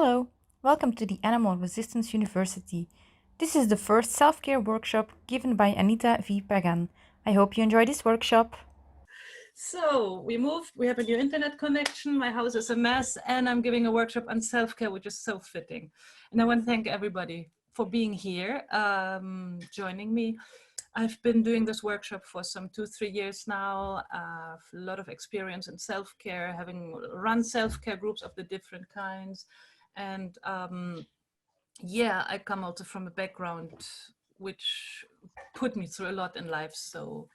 Hello, welcome to the Animal Resistance University. This is the first self-care workshop given by Anita v. Pagan. I hope you enjoy this workshop. So we moved, we have a new internet connection, my house is a mess, and I'm giving a workshop on self-care, which is so fitting. And I want to thank everybody for being here, joining me. I've been doing this workshop for some 2-3 years now. A lot of experience in self-care, having run self-care groups of the different kinds. And yeah, I come also from a background which put me through a lot in life. So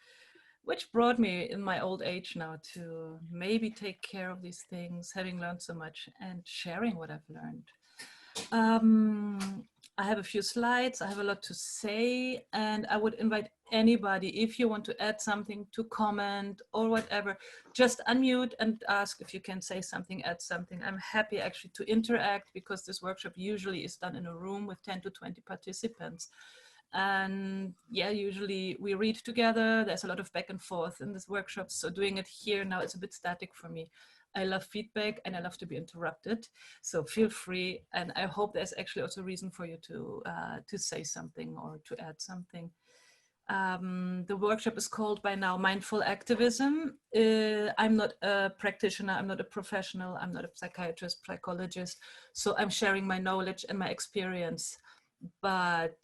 which brought me in my old age now to maybe take care of these things, having learned so much and sharing what I've learned. I have a few slides, I have a lot to say, and I would invite anybody, if you want to add something, to comment or whatever, just unmute and ask if you can say something, add something. I'm happy actually to interact because this workshop usually is done in a room with 10 to 20 participants. And yeah, usually we read together. There's a lot of back and forth in this workshop. So doing it here now is a bit static for me. I love feedback and I love to be interrupted. So feel free. And I hope there's actually also a reason for you to say something or to add something. The workshop is called by now Mindful Activism. I'm not a practitioner, I'm not a professional, I'm not a psychiatrist, psychologist. So I'm sharing my knowledge and my experience. But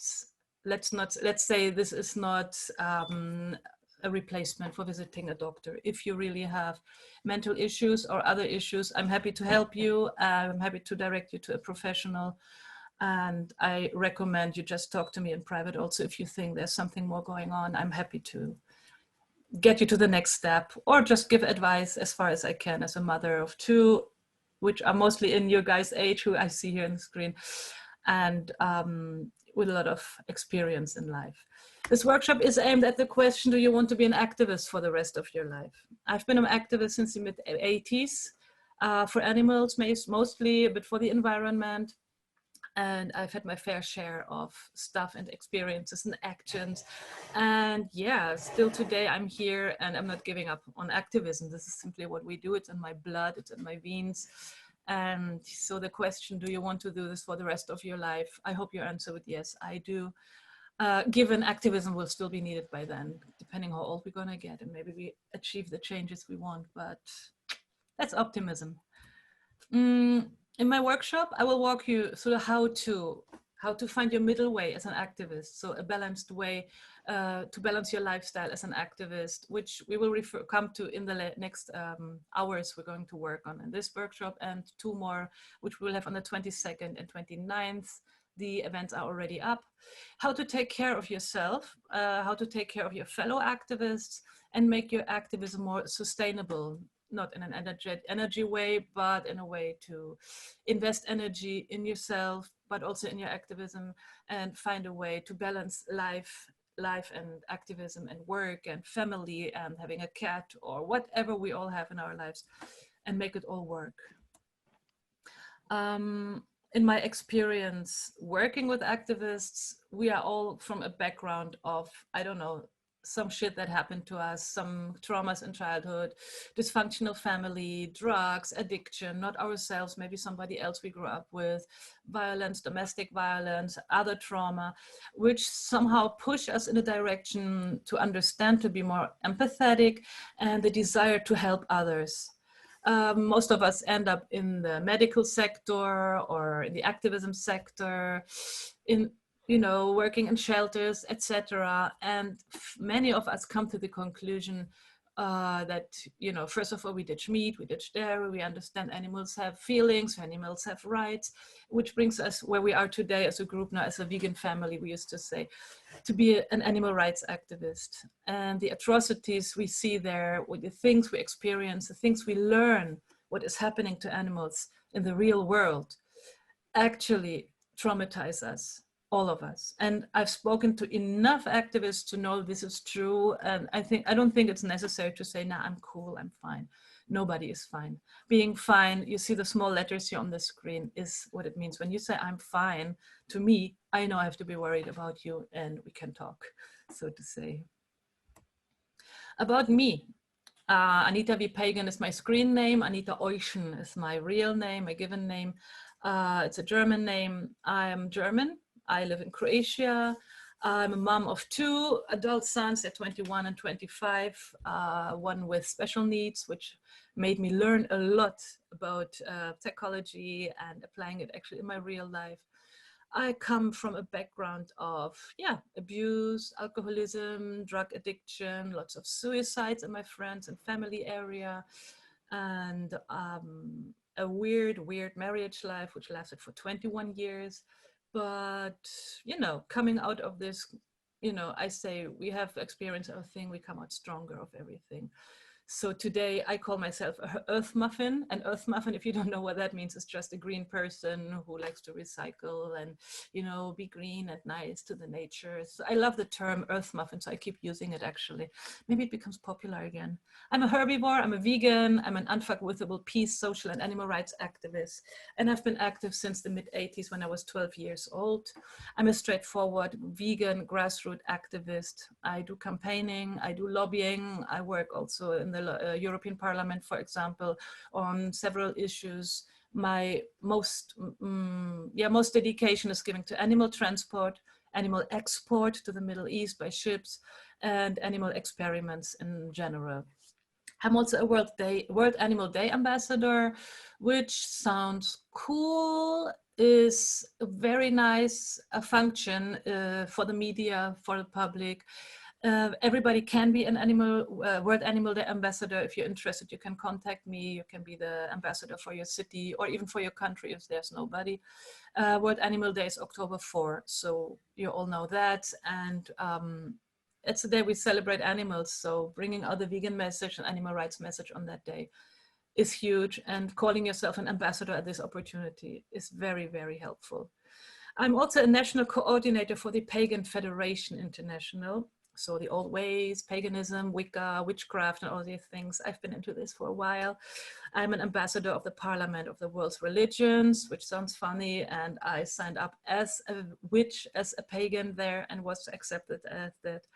let's say this is not a replacement for visiting a doctor. If you really have mental issues or other issues, I'm happy to help you. I'm happy to direct you to a professional. And I recommend you just talk to me in private also if you think there's something more going on. I'm happy to get you to the next step or just give advice as far as I can as a mother of two, which are mostly in your guys' age, who I see here on the screen, and with a lot of experience in life. This workshop is aimed at the question, do you want to be an activist for the rest of your life? I've been an activist since the mid-80s for animals, mostly, but for the environment. And I've had my fair share of stuff and experiences and actions. And yeah, still today I'm here and I'm not giving up on activism. This is simply what we do. It's in my blood, it's in my veins. And so the question, do you want to do this for the rest of your life? I hope your answer would yes, I do. Given activism will still be needed by then, depending how old we're gonna get, and maybe we achieve the changes we want, but that's optimism. In my workshop, I will walk you through how to find your middle way as an activist. So a balanced way to balance your lifestyle as an activist, which we will come to in the next hours we're going to work on in this workshop, and 2 more, which we'll have on the 22nd and 29th. The events are already up. How to take care of yourself, how to take care of your fellow activists, and make your activism more sustainable, not in an energy way, but in a way to invest energy in yourself, but also in your activism, and find a way to balance life and activism and work and family and having a cat or whatever we all have in our lives, and make it all work. In my experience working with activists, we are all from a background of, I don't know, some shit that happened to us, some traumas in childhood, dysfunctional family, drugs, addiction, not ourselves, maybe somebody else we grew up with, violence, domestic violence, other trauma, which somehow push us in a direction to understand, to be more empathetic, and the desire to help others. Most of us end up in the medical sector or in the activism sector, in working in shelters, etc. And many of us come to the conclusion that, first of all, we ditch meat, we ditch dairy, we understand animals have feelings, animals have rights, which brings us where we are today as a group now, as a vegan family, we used to say, to be an animal rights activist. And the atrocities we see there, with the things we experience, the things we learn, what is happening to animals in the real world, actually traumatize us, all of us. And I've spoken to enough activists to know this is true. And I don't think it's necessary to say, nah, I'm cool, I'm fine. Nobody is fine. Being fine, you see the small letters here on the screen, is what it means. When you say I'm fine, to me, I know I have to be worried about you and we can talk, so to say. About me, Anita v. Pagan is my screen name. Anita Euchen is my real name, my given name. It's a German name. I'm German. I live in Croatia. I'm a mom of 2 adult sons. They're 21 and 25. One with special needs, which made me learn a lot about psychology and applying it actually in my real life. I come from a background of, abuse, alcoholism, drug addiction, lots of suicides in my friends and family area, and a weird marriage life, which lasted for 21 years. But, coming out of this, I say we have experienced our thing, we come out stronger of everything. So today I call myself a earth muffin. An earth muffin, if you don't know what that means, is just a green person who likes to recycle and, be green and nice to the nature. So I love the term earth muffin, so I keep using it actually. Maybe it becomes popular again. I'm a herbivore, I'm a vegan, I'm an unfuckwithable peace, social and animal rights activist. And I've been active since the mid-80s when I was 12 years old. I'm a straightforward vegan grassroots activist. I do campaigning, I do lobbying. I work also in the European Parliament, for example, on several issues. My most dedication is given to animal transport, animal export to the Middle East by ships, and animal experiments in general. I'm also a World Animal Day ambassador, which sounds cool, is a very nice function for the media, for the public. Everybody can be an World Animal Day ambassador. If you're interested, you can contact me. You can be the ambassador for your city or even for your country if there's nobody. World Animal Day is October 4, so you all know that. And it's the day we celebrate animals. So bringing out the vegan message and animal rights message on that day is huge. And calling yourself an ambassador at this opportunity is very, very helpful. I'm also a national coordinator for the Pagan Federation International. So the old ways, paganism, Wicca, witchcraft, and all these things. I've been into this for a while. I'm an ambassador of the Parliament of the World's Religions, which sounds funny. And I signed up as a witch, as a pagan there, and was accepted as that.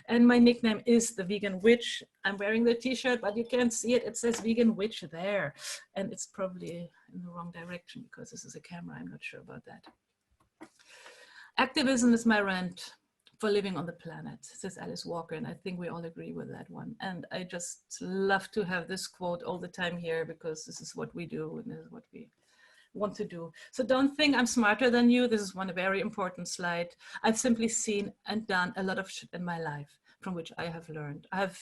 And my nickname is the Vegan Witch. I'm wearing the t-shirt, but you can't see it. It says Vegan Witch there. And it's probably in the wrong direction because this is a camera. I'm not sure about that. Activism is my rent for living on the planet, says Alice Walker, and I think we all agree with that one. And I just love to have this quote all the time here because this is what we do and this is what we want to do. So don't think I'm smarter than you. This is one very important slide. I've simply seen and done a lot of shit in my life from which I have learned. I have,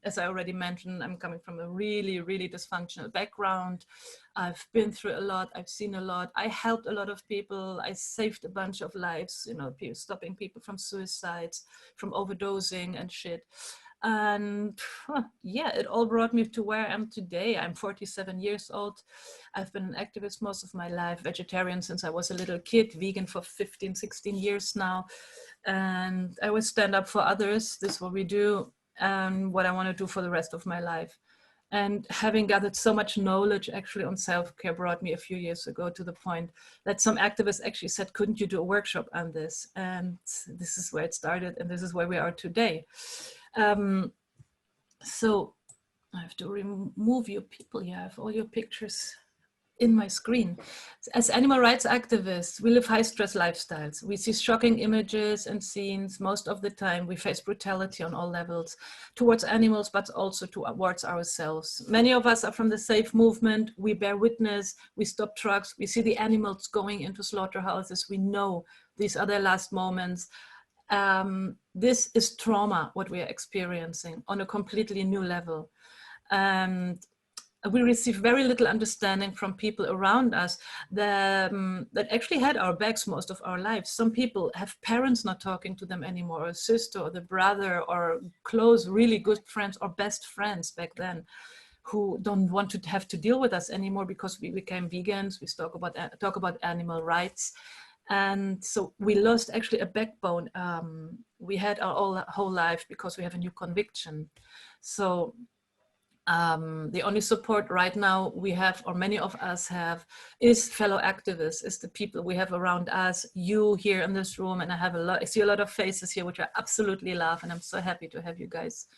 as I already mentioned, I'm coming from a really, really dysfunctional background. I've been through a lot. I've seen a lot. I helped a lot of people. I saved a bunch of lives, stopping people from suicides, from overdosing and shit. And it all brought me to where I am today. I'm 47 years old. I've been an activist most of my life, vegetarian since I was a little kid, vegan for 15, 16 years now. And I always stand up for others. This is what we do and what I want to do for the rest of my life. And having gathered so much knowledge actually on self-care brought me a few years ago to the point that some activists actually said, couldn't you do a workshop on this? And this is where it started, and this is where we are today. So I have to remove your people here. I have all your pictures in my screen. As animal rights activists, we live high stress lifestyles. We see shocking images and scenes. Most of the time, we face brutality on all levels towards animals, but also towards ourselves. Many of us are from the safe movement. We bear witness. We stop trucks. We see the animals going into slaughterhouses. We know these are their last moments. This is trauma, what we are experiencing on a completely new level. And we receive very little understanding from people around us that actually had our backs most of our lives. Some people have parents not talking to them anymore, or a sister or the brother or close, really good friends or best friends back then who don't want to have to deal with us anymore because we became vegans. We talk about animal rights. And so we lost actually a backbone we had our whole life because we have a new conviction. So the only support right now we have, or many of us have, is fellow activists, is the people we have around us, you here in this room, and I see a lot of faces here, which I absolutely love, and I'm so happy to have you guys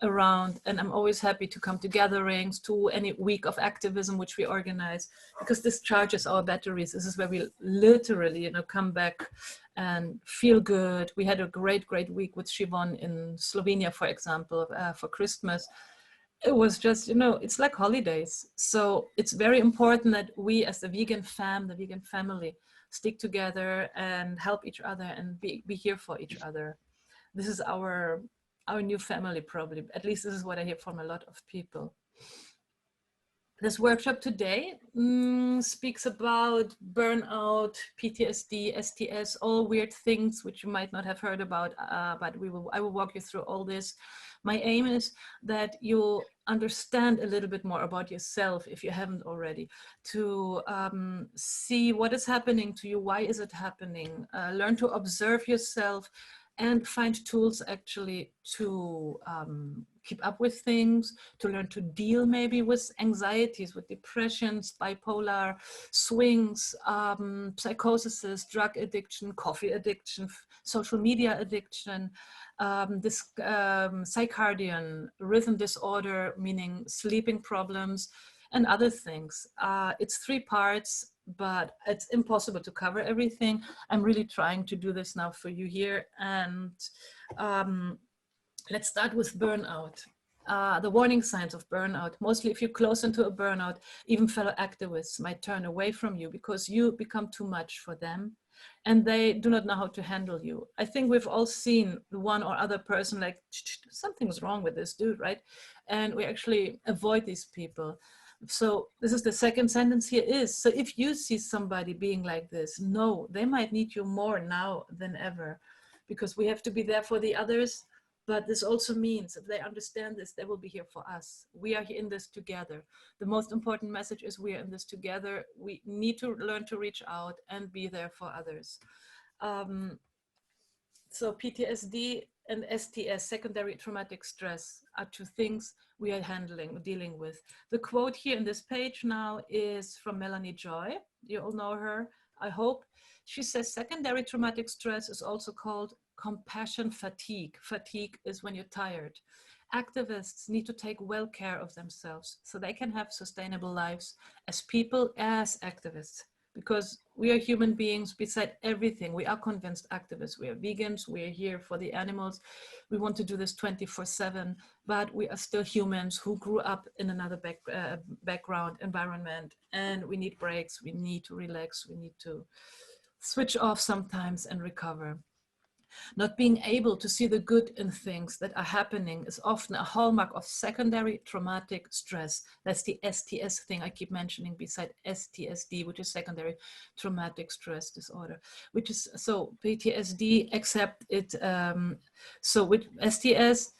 around, and I'm always happy to come to gatherings, to any week of activism which we organize, because this charges our batteries. This is where we literally, you know, come back and feel good. We had a great week with Siobhan in Slovenia, for example, for Christmas. It was just, you know, it's like holidays. So it's very important that we as the vegan family, stick together and help each other and be here for each other. This is our new family, probably. At least this is what I hear from a lot of people. This workshop today speaks about burnout, PTSD, STS, all weird things which you might not have heard about, but I will walk you through all this. My aim is that you'll understand a little bit more about yourself, if you haven't already, to see what is happening to you, why is it happening, learn to observe yourself, and find tools actually to keep up with things, to learn to deal maybe with anxieties, with depressions, bipolar swings, psychosis, drug addiction, coffee addiction, social media addiction, this circadian rhythm disorder, meaning sleeping problems, and other things. It's 3 parts, but it's impossible to cover everything. I'm really trying to do this now for you here. And let's start with burnout. The warning signs of burnout. Mostly if you're close into a burnout, even fellow activists might turn away from you because you become too much for them and they do not know how to handle you. I think we've all seen one or other person like, something's wrong with this dude, right? And we actually avoid these people. So this is the second sentence here is, so if you see somebody being like this, no, they might need you more now than ever, because we have to be there for the others. But this also means if they understand this, they will be here for us. We are in this together. The most important message is we are in this together. We need to learn to reach out and be there for others. So PTSD and STS, secondary traumatic stress, are 2 things we are dealing with. The quote here in this page now is from Melanie Joy. You all know her, I hope. She says, secondary traumatic stress is also called compassion fatigue. Fatigue is when you're tired. Activists need to take well care of themselves so they can have sustainable lives as people, as activists, because we are human beings beside everything. We are convinced activists. We are vegans. We are here for the animals. We want to do this 24/7, but we are still humans who grew up in another background, environment, and we need breaks. We need to relax. We need to switch off sometimes and recover. Not being able to see the good in things that are happening is often a hallmark of secondary traumatic stress. That's the STS thing I keep mentioning beside STSD, which is secondary traumatic stress disorder, which is, so PTSD, except it, so with STS,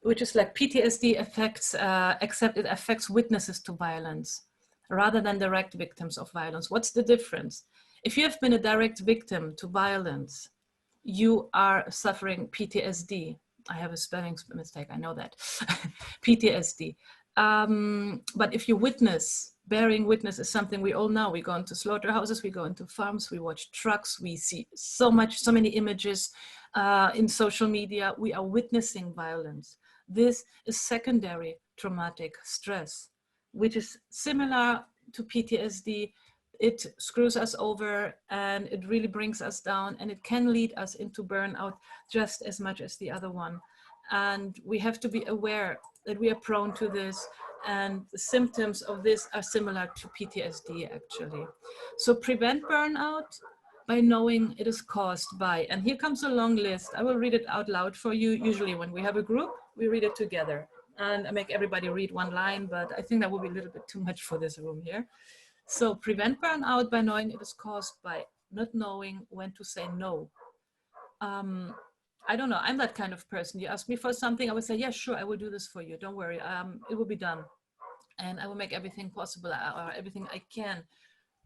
which is like PTSD affects, except it affects witnesses to violence rather than direct victims of violence. What's the difference? If you have been a direct victim to violence, you are suffering PTSD. I have a spelling mistake, I know that. PTSD. But if you witness, bearing witness is something we all know. We go into slaughterhouses, we go into farms, we watch trucks, we see so many images in social media. We are witnessing violence. This is secondary traumatic stress, which is similar to PTSD. It screws us over and it really brings us down, and it can lead us into burnout just as much as the other one. And we have to be aware that we are prone to this, and the symptoms of this are similar to PTSD actually. So prevent burnout by knowing it is caused by, and here comes a long list. I will read it out loud for you. Usually when we have a group, we read it together and I make everybody read one line, but I think that will be a little bit too much for this room here. So prevent burnout by knowing it is caused by not knowing when to say no. I don't know, I'm that kind of person. You ask me for something, I would say, yeah, sure, I will do this for you. Don't worry, it will be done. And I will make everything possible or everything I can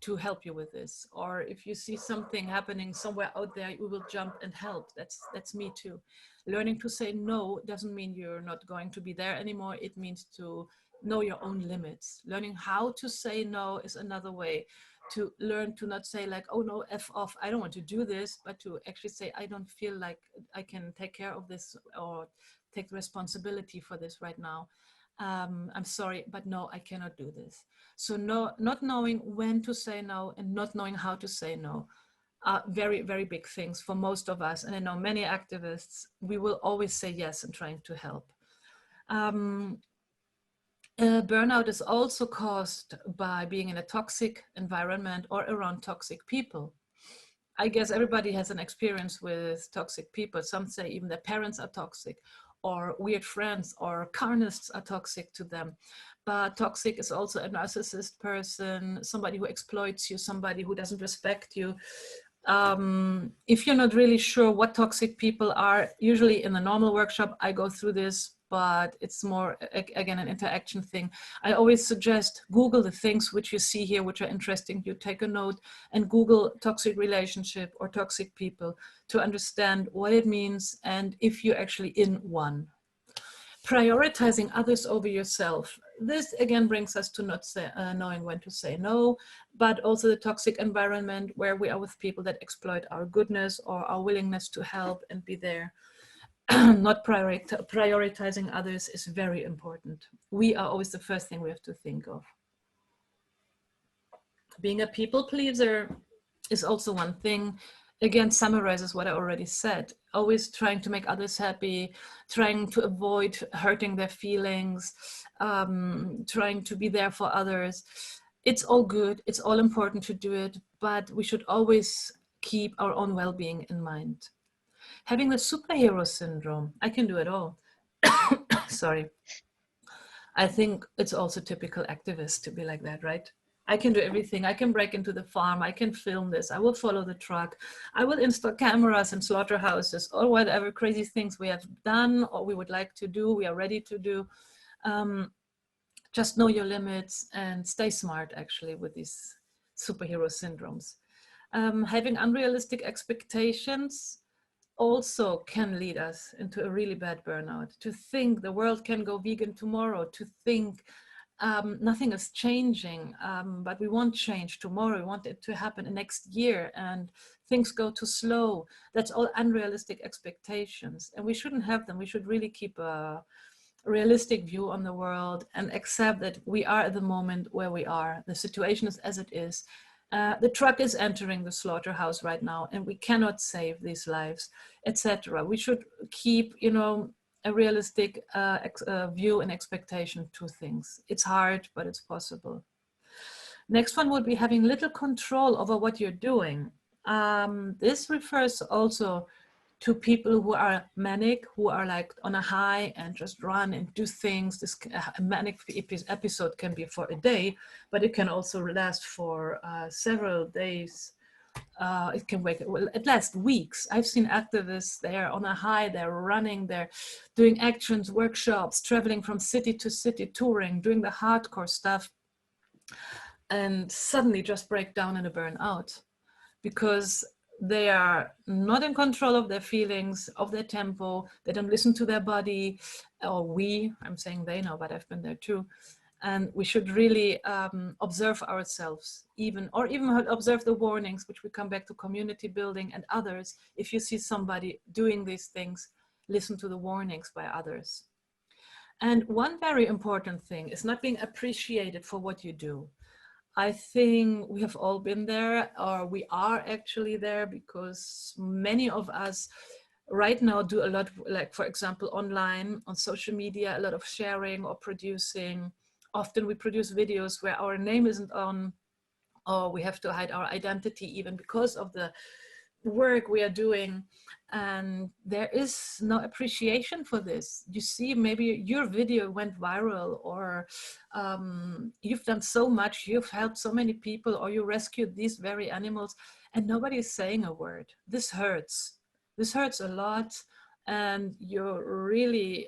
to help you with this. Or if you see something happening somewhere out there, we will jump and help. That's me too. Learning to say no doesn't mean you're not going to be there anymore. It means to know your own limits. Learning how to say no is another way to learn to not say like, oh no, F off, I don't want to do this, but to actually say, I don't feel like I can take care of this, or take responsibility for this right now. I'm sorry, but no, I cannot do this. So no, not knowing when to say no and not knowing how to say no are very, very big things for most of us. And I know many activists, we will always say yes in trying to help. Burnout is also caused by being in a toxic environment or around toxic people. I guess everybody has an experience with toxic people. Some say even their parents are toxic, or weird friends or carnists are toxic to them. But toxic is also a narcissist person, somebody who exploits you, somebody who doesn't respect you. If you're not really sure what toxic people are, usually in the normal workshop, I go through this, but it's more, again, an interaction thing. I always suggest Google the things which you see here, which are interesting. You take a note and Google toxic relationship or toxic people to understand what it means and if you're actually in one. Prioritizing others over yourself. This again brings us to not knowing when to say no, but also the toxic environment where we are with people that exploit our goodness or our willingness to help and be there. Not prioritizing others is very important. We are always the first thing we have to think of. Being a people pleaser is also one thing. Again, summarizes what I already said. Always trying to make others happy, trying to avoid hurting their feelings, trying to be there for others. It's all good, it's all important to do it, but we should always keep our own well-being in mind. Having the superhero syndrome, I can do it all. Sorry. I think it's also typical activists to be like that, right? I can do everything. I can break into the farm. I can film this. I will follow the truck. I will install cameras in slaughterhouses or whatever crazy things we have done or we would like to do, we are ready to do. Just know your limits and stay smart, actually, with these superhero syndromes. Having unrealistic expectations also can lead us into a really bad burnout. To think the world can go vegan tomorrow, to think nothing is changing, but we want change tomorrow. We want it to happen next year and things go too slow. That's all unrealistic expectations and we shouldn't have them. We should really keep a realistic view on the world and accept that we are at the moment where we are. The situation is as it is. The truck is entering the slaughterhouse right now and we cannot save these lives, etc. We should keep, a realistic view and expectation to things. It's hard, but it's possible. Next one would be having little control over what you're doing. This refers also to people who are manic, who are like on a high and just run and do things. This manic episode can be for a day, but it can also last for several days. It can wake, well, it lasts weeks. I've seen activists, they're on a high, they're running, they're doing actions, workshops, traveling from city to city, touring, doing the hardcore stuff, and suddenly just break down in a burnout because they are not in control of their feelings, of their tempo, they don't listen to their body, or I'm saying they know, but I've been there too. And we should really observe ourselves, even observe the warnings, which we come back to community building and others. If you see somebody doing these things, listen to the warnings by others. And one very important thing is not being appreciated for what you do. I think we have all been there, or we are actually there, because many of us right now do a lot, like for example, online, on social media, a lot of sharing or producing. Often we produce videos where our name isn't on, or we have to hide our identity even because of the work we are doing, and there is no appreciation for this. You see, maybe your video went viral, or you've done so much, you've helped so many people, or you rescued these very animals, and nobody is saying a word. This hurts a lot, and you're really,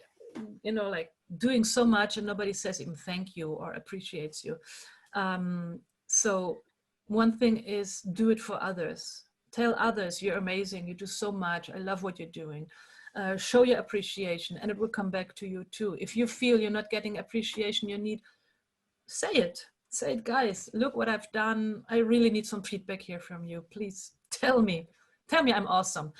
like doing so much and nobody says even thank you or appreciates you. So one thing is, do it for others. Tell others you're amazing, you do so much, I love what you're doing. Show your appreciation and it will come back to you too. If you feel you're not getting appreciation you need, say it, guys, look what I've done, I really need some feedback here from you, please tell me I'm awesome.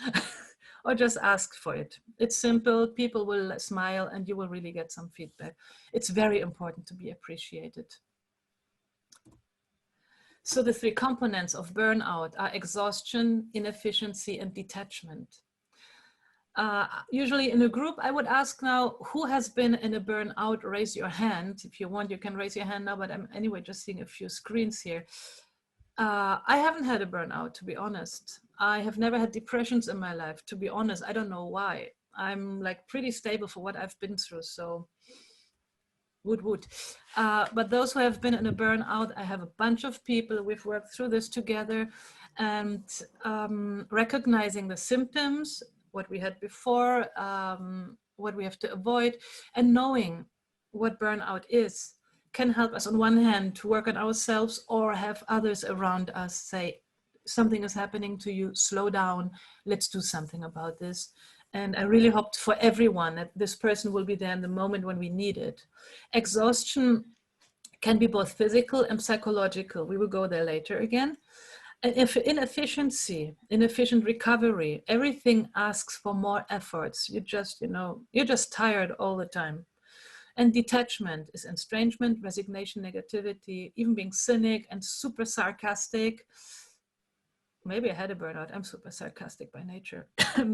or just ask for it. It's simple, people will smile and you will really get some feedback. It's very important to be appreciated. So the three components of burnout are exhaustion, inefficiency, and detachment. Usually in a group, I would ask now, who has been in a burnout? Raise your hand. If you want, you can raise your hand now, but I'm anyway just seeing a few screens here. I haven't had a burnout, to be honest. I have never had depressions in my life, to be honest. I don't know why. I'm like pretty stable for what I've been through, so would. But those who have been in a burnout, I have a bunch of people, we've worked through this together, and recognizing the symptoms, what we had before, what we have to avoid, and knowing what burnout is can help us on one hand to work on ourselves or have others around us say, something is happening to you, slow down, let's do something about this. And I really hoped for everyone that this person will be there in the moment when we need it. Exhaustion can be both physical and psychological. We will go there later again. And if inefficiency, inefficient recovery, everything asks for more efforts. You're just tired all the time. And detachment is estrangement, resignation, negativity, even being cynic and super sarcastic. Maybe I had a burnout. I'm super sarcastic by nature,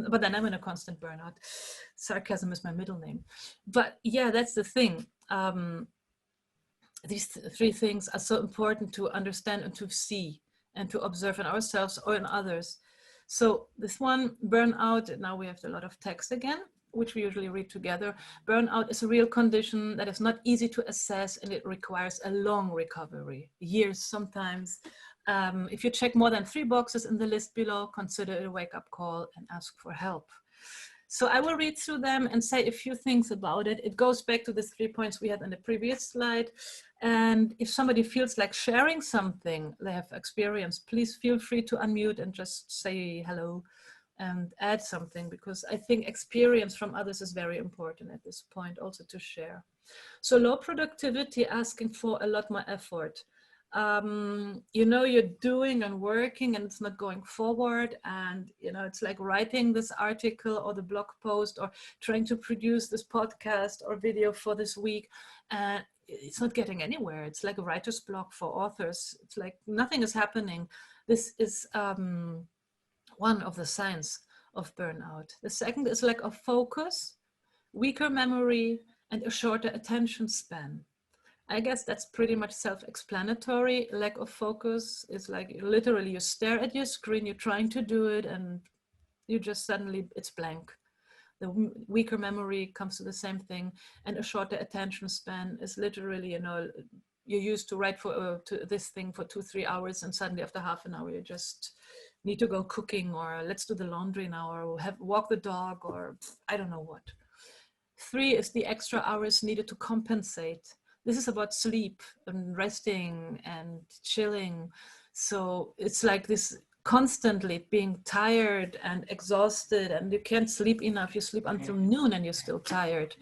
but then I'm in a constant burnout. Sarcasm is my middle name. But yeah, that's the thing. These three things are so important to understand and to see and to observe in ourselves or in others. So this one, burnout, now we have a lot of text again, which we usually read together. Burnout is a real condition that is not easy to assess, and it requires a long recovery, years sometimes. If you check more than 3 boxes in the list below, consider it a wake-up call and ask for help. So I will read through them and say a few things about it. It goes back to the 3 points we had in the previous slide. And if somebody feels like sharing something they have experienced, please feel free to unmute and just say hello and add something, because I think experience from others is very important at this point also to share. So low productivity, asking for a lot more effort. You're doing and working and it's not going forward, and it's like writing this article or the blog post or trying to produce this podcast or video for this week, and it's not getting anywhere. It's like a writer's block for authors. It's like nothing is happening. This is one of the signs of burnout. The second is lack of focus, weaker memory, and a shorter attention span. I guess that's pretty much self-explanatory. Lack of focus is like literally you stare at your screen, you're trying to do it, and you just suddenly, it's blank. The weaker memory comes to the same thing, and a shorter attention span is literally, you used to write for to this thing for 2-3 hours, and suddenly after half an hour, you just need to go cooking, or let's do the laundry now, or walk the dog, or I don't know what. 3 is the extra hours needed to compensate. This is about sleep and resting and chilling. So it's like this constantly being tired and exhausted, and you can't sleep enough. You sleep until noon and you're still tired.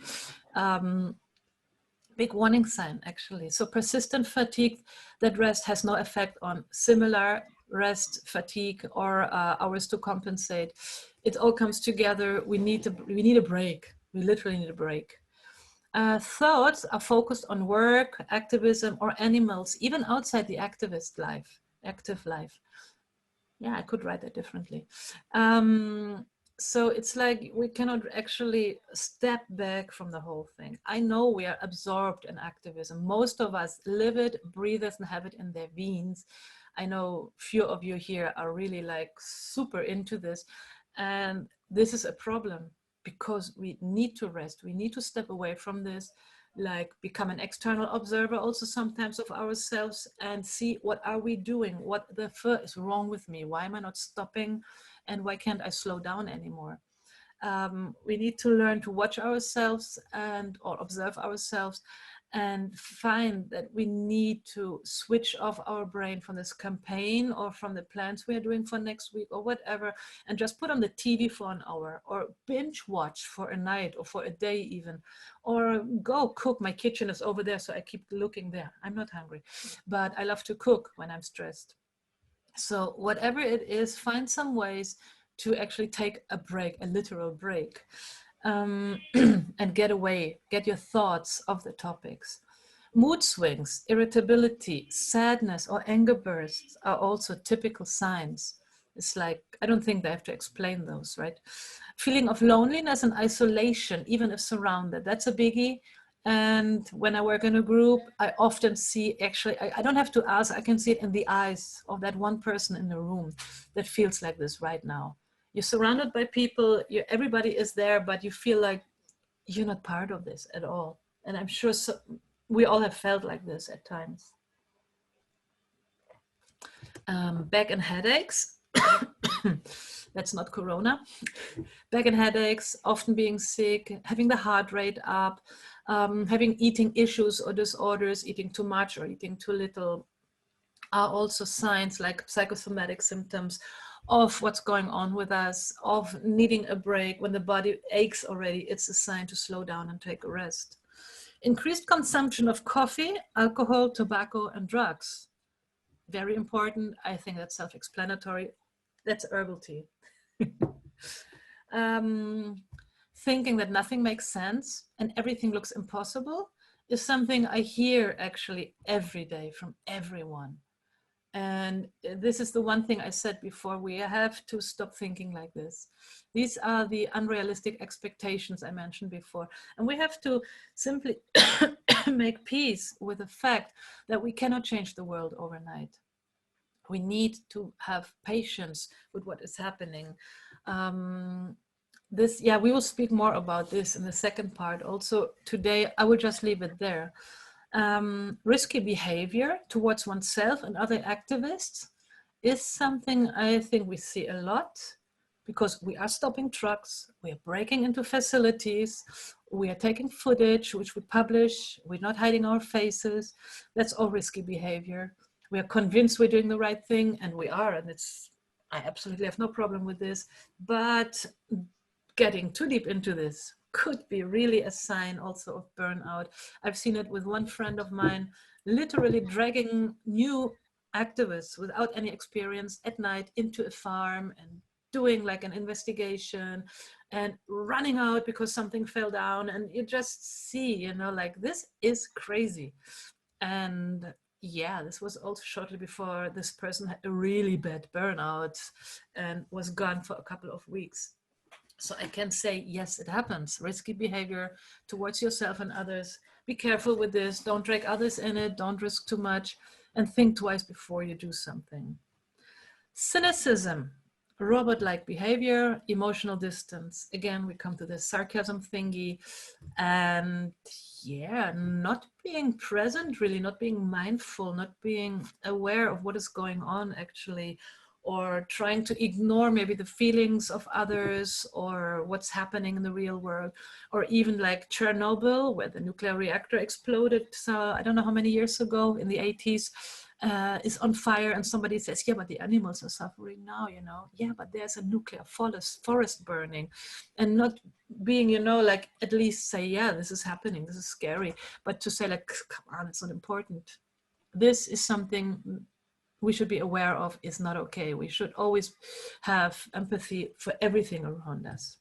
Big warning sign, actually. So persistent fatigue, that rest has no effect on similar rest, fatigue, or hours to compensate. It all comes together. We need a break. We literally need a break. Thoughts are focused on work, activism, or animals, even outside the active life. Yeah, I could write that differently. So it's like we cannot actually step back from the whole thing. I know we are absorbed in activism. Most of us live it, breathe it, and have it in their veins. I know few of you here are really like super into this. And this is a problem, because we need to rest. We need to step away from this, like become an external observer also sometimes of ourselves, and see what are we doing? What the fuck is wrong with me? Why am I not stopping? And why can't I slow down anymore? We need to learn to watch ourselves or observe ourselves, and find that we need to switch off our brain from this campaign or from the plans we are doing for next week or whatever, and just put on the TV for an hour, or binge watch for a night or for a day even, or go cook. My kitchen is over there, so I keep looking there. I'm not hungry, but I love to cook when I'm stressed. So whatever it is, find some ways to actually take a break, a literal break, and get away, get your thoughts off the topics. Mood swings, irritability, sadness, or anger bursts are also typical signs. It's like, I don't think they have to explain those, right? Feeling of loneliness and isolation, even if surrounded, that's a biggie. And when I work in a group, I often see, actually, I don't have to ask, I can see it in the eyes of that one person in the room that feels like this right now. You're surrounded by people, everybody is there, but you feel like you're not part of this at all. And I'm sure we all have felt like this at times. Back and headaches. That's not corona. Back and headaches, often being sick, having the heart rate up, having eating issues or disorders, eating too much or eating too little, are also signs, like psychosomatic symptoms of what's going on with us, of needing a break. When the body aches already, it's a sign to slow down and take a rest. Increased consumption of coffee, alcohol, tobacco, and drugs. Very important. I think that's self-explanatory. That's herbal tea. Thinking that nothing makes sense and everything looks impossible is something I hear actually every day from everyone. And this is the one thing I said before, we have to stop thinking like this. These are the unrealistic expectations I mentioned before. And we have to simply make peace with the fact that we cannot change the world overnight. We need to have patience with what is happening. We will speak more about this in the second part. Also today, I will just leave it there. Risky behavior towards oneself and other activists is something I think we see a lot, because we are stopping trucks, we are breaking into facilities, we are taking footage which we publish, we're not hiding our faces. That's all risky behavior. We are convinced we're doing the right thing, and we are, and I absolutely have no problem with this, but getting too deep into this could be really a sign also of burnout. I've seen it with one friend of mine, literally dragging new activists without any experience at night into a farm and doing like an investigation and running out because something fell down. And you just see, like, this is crazy. And yeah, this was also shortly before this person had a really bad burnout and was gone for a couple of weeks. So I can say, yes, it happens. Risky behavior towards yourself and others. Be careful with this. Don't drag others in it. Don't risk too much. And think twice before you do something. Cynicism, robot-like behavior, emotional distance. Again, we come to the sarcasm thingy. And yeah, not being present, really, not being mindful, not being aware of what is going on actually, or trying to ignore maybe the feelings of others or what's happening in the real world, or even like Chernobyl, where the nuclear reactor exploded, so I don't know how many years ago, in the 80s, is on fire, and somebody says, yeah, but the animals are suffering now, yeah, but there's a nuclear forest burning. And not being, like, at least say, yeah, this is happening, this is scary, but to say, like, come on, it's not important. This is something we should be aware of, is not okay. We should always have empathy for everything around us.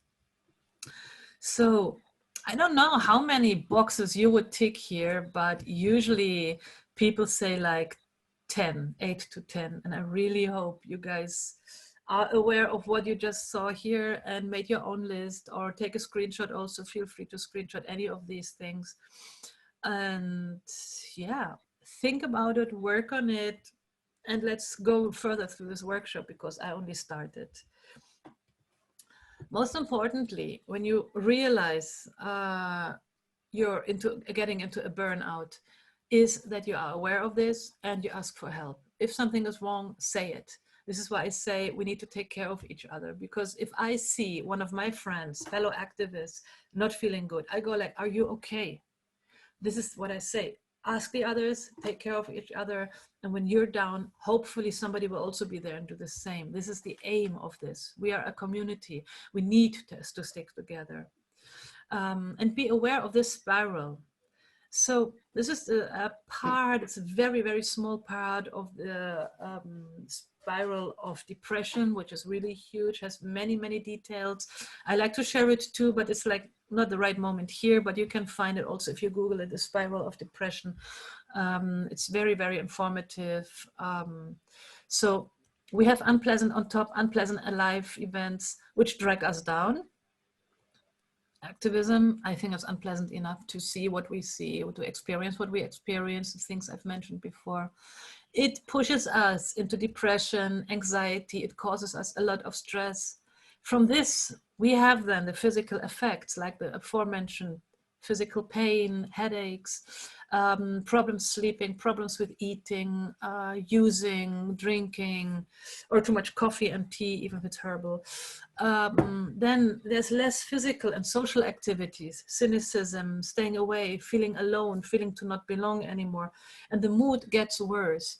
So I don't know how many boxes you would tick here, but usually people say like 10, 8 to 10. And I really hope you guys are aware of what you just saw here and made your own list, or take a screenshot. Also feel free to screenshot any of these things. And yeah, think about it, work on it, and let's go further through this workshop, because I only started. Most importantly, when you realize you're getting into a burnout, is that you are aware of this and you ask for help. If something is wrong, say it. This is why I say we need to take care of each other, because if I see one of my friends, fellow activists, not feeling good, I go like, are you okay? This is what I say. Ask the others, take care of each other. And when you're down, hopefully somebody will also be there and do the same. This is the aim of this. We are a community. We need to stick together. And be aware of this spiral. So this is a part, it's a very, very small part of the spiral of depression, which is really huge, has many, many details. I like to share it too, but it's like not the right moment here, but you can find it also if you Google it, the spiral of depression. It's very, very informative. So we have unpleasant on top, unpleasant alive events, which drag us down. Activism, I think, is unpleasant enough to see what we see, or to experience what we experience, the things I've mentioned before. It pushes us into depression, anxiety, it causes us a lot of stress. From this, we have then the physical effects, like the aforementioned physical pain, headaches, problems sleeping, problems with eating, using, drinking, or too much coffee and tea, even if it's herbal. Then there's less physical and social activities, cynicism, staying away, feeling alone, feeling to not belong anymore, and the mood gets worse.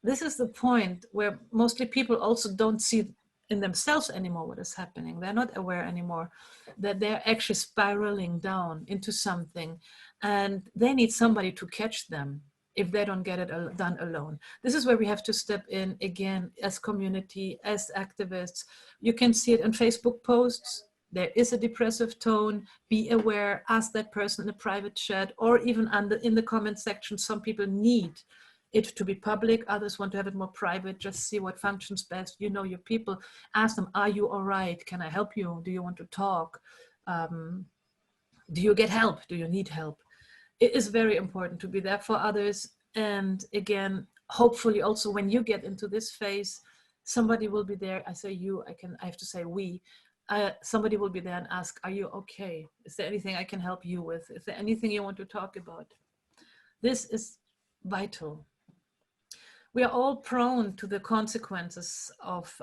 This is the point where mostly people also don't see in themselves anymore what is happening. They're not aware anymore that they're actually spiraling down into something, and they need somebody to catch them if they don't get it done alone. This is where we have to step in again as community, as activists. You can see it in Facebook posts. There is a depressive tone. Be aware, ask that person in a private chat, or even in the comment section. Some people need it to be public, others want to have it more private. Just see what functions best. You know your people. Ask them, are you all right? Can I help you? Do you want to talk? Do you get help? Do you need help? It is very important to be there for others. And again, hopefully also when you get into this phase, somebody will be there. I say you, I have to say we. Somebody will be there and ask, are you okay? Is there anything I can help you with? Is there anything you want to talk about? This is vital. We are all prone to the consequences of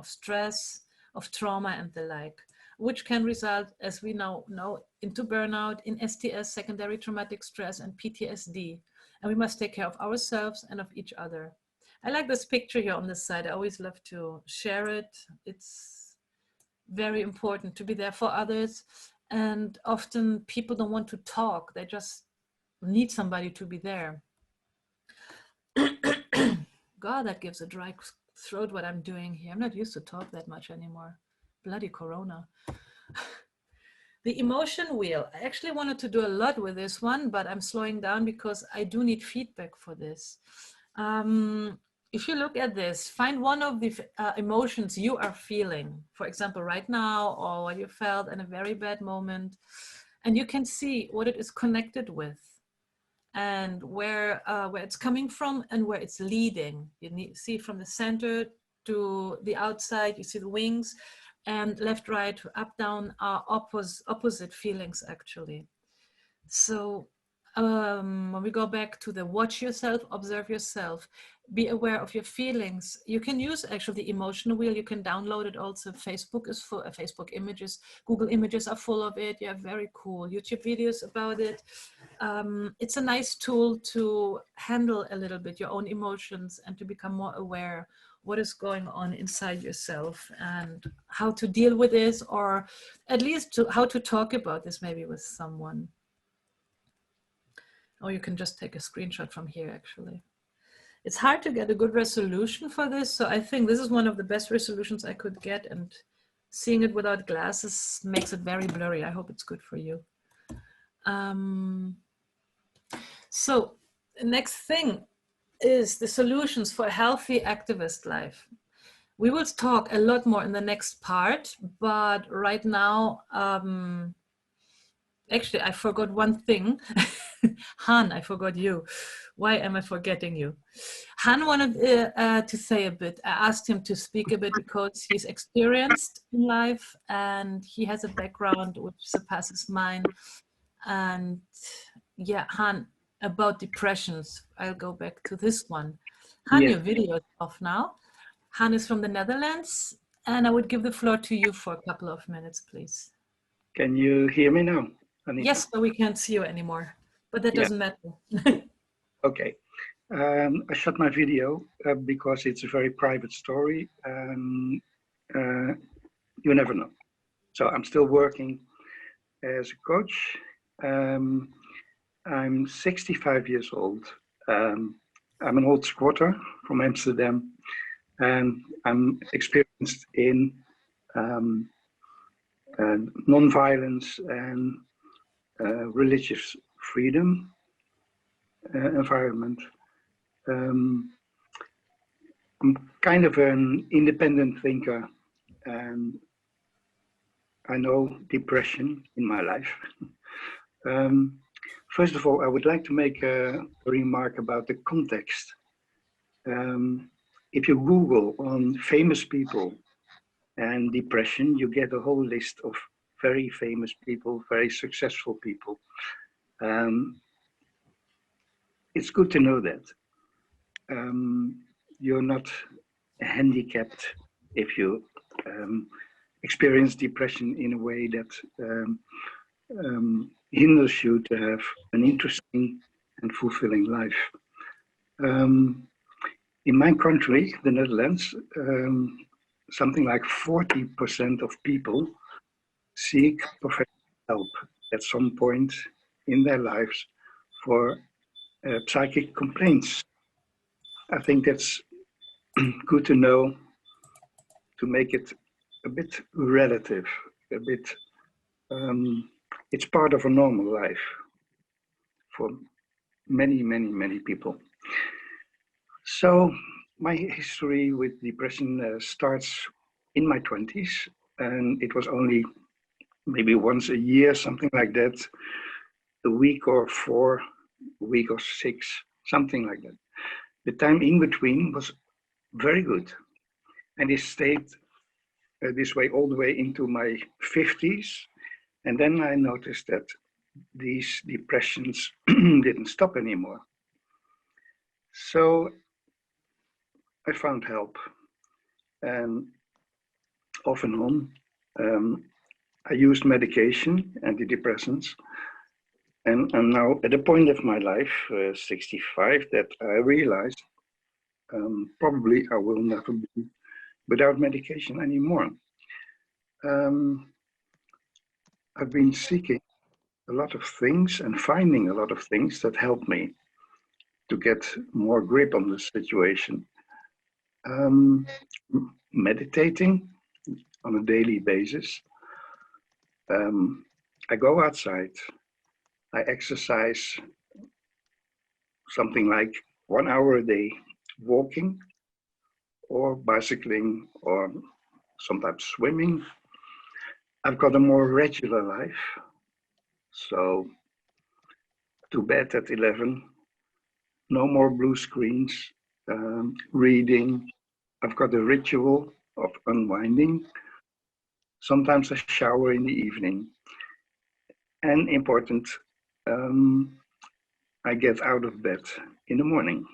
stress, of trauma and the like, which can result, as we now know, into burnout, in STS, secondary traumatic stress, and PTSD. And we must take care of ourselves and of each other. I like this picture here on this side. I always love to share it. It's very important to be there for others. And often people don't want to talk. They just need somebody to be there. God, that gives a dry throat what I'm doing here. I'm not used to talk that much anymore. Bloody Corona. The emotion wheel. I actually wanted to do a lot with this one, but I'm slowing down because I do need feedback for this. If you look at this, find one of the emotions you are feeling, for example, right now, or what you felt in a very bad moment, and you can see what it is connected with, and where it's coming from and where it's leading. You see from the center to the outside, you see the wings, and left, right, up, down are opposite feelings actually. So when we go back to the watch yourself, observe yourself, be aware of your feelings. You can use actually the emotional wheel. You can download it also. Facebook is full of Facebook images. Google images are full of it. You have very cool YouTube videos about it. It's a nice tool to handle a little bit your own emotions and to become more aware what is going on inside yourself and how to deal with this, or at least how to talk about this maybe with someone. Or you can just take a screenshot from here actually. It's hard to get a good resolution for this, so I think this is one of the best resolutions I could get, and seeing it without glasses makes it very blurry. I hope it's good for you. So the next thing is the solutions for a healthy activist life. We will talk a lot more in the next part, but right now, actually, I forgot one thing. Han, I forgot you. Why am I forgetting you? Han wanted to say a bit. I asked him to speak a bit because he's experienced in life and he has a background which surpasses mine. And yeah, Han, about depressions, I'll go back to this one. Han, your video is off now. Han is from the Netherlands, and I would give the floor to you for a couple of minutes, please. Can you hear me now, Anita? Yes, but we can't see you anymore, but that doesn't matter. Okay. I shut my video because it's a very private story. You never know. So I'm still working as a coach. I'm 65 years old. I'm an old squatter from Amsterdam, and I'm experienced in non-violence and religious freedom environment. I'm kind of an independent thinker, and I know depression in my life. First of all, I would like to make a remark about the context. If you Google on famous people and depression, you get a whole list of very famous people, very successful people. It's good to know that. You're not handicapped if you experience depression in a way that hinders you to have an interesting and fulfilling life. In my country, the Netherlands, something like 40% of people seek professional help at some point in their lives for psychic complaints. I think that's good to know, to make it a bit relative, a bit, it's part of a normal life for many, many, many people. So my history with depression starts in my 20s, and it was only maybe once a year, something like that, a week or 4, a week or 6, something like that. The time in between was very good, and it stayed this way all the way into my 50s. And then I noticed that these depressions didn't stop anymore. So I found help, and off and on, I used medication, antidepressants, and I'm now at a point of my life, 65, that I realized probably I will never be without medication anymore. I've been seeking a lot of things and finding a lot of things that help me to get more grip on the situation. Meditating on a daily basis. I go outside. I exercise something like 1 hour a day, walking or bicycling or sometimes swimming. I've got a more regular life. So to bed at 11, no more blue screens, reading. I've got a ritual of unwinding. Sometimes I shower in the evening. And important, I get out of bed in the morning.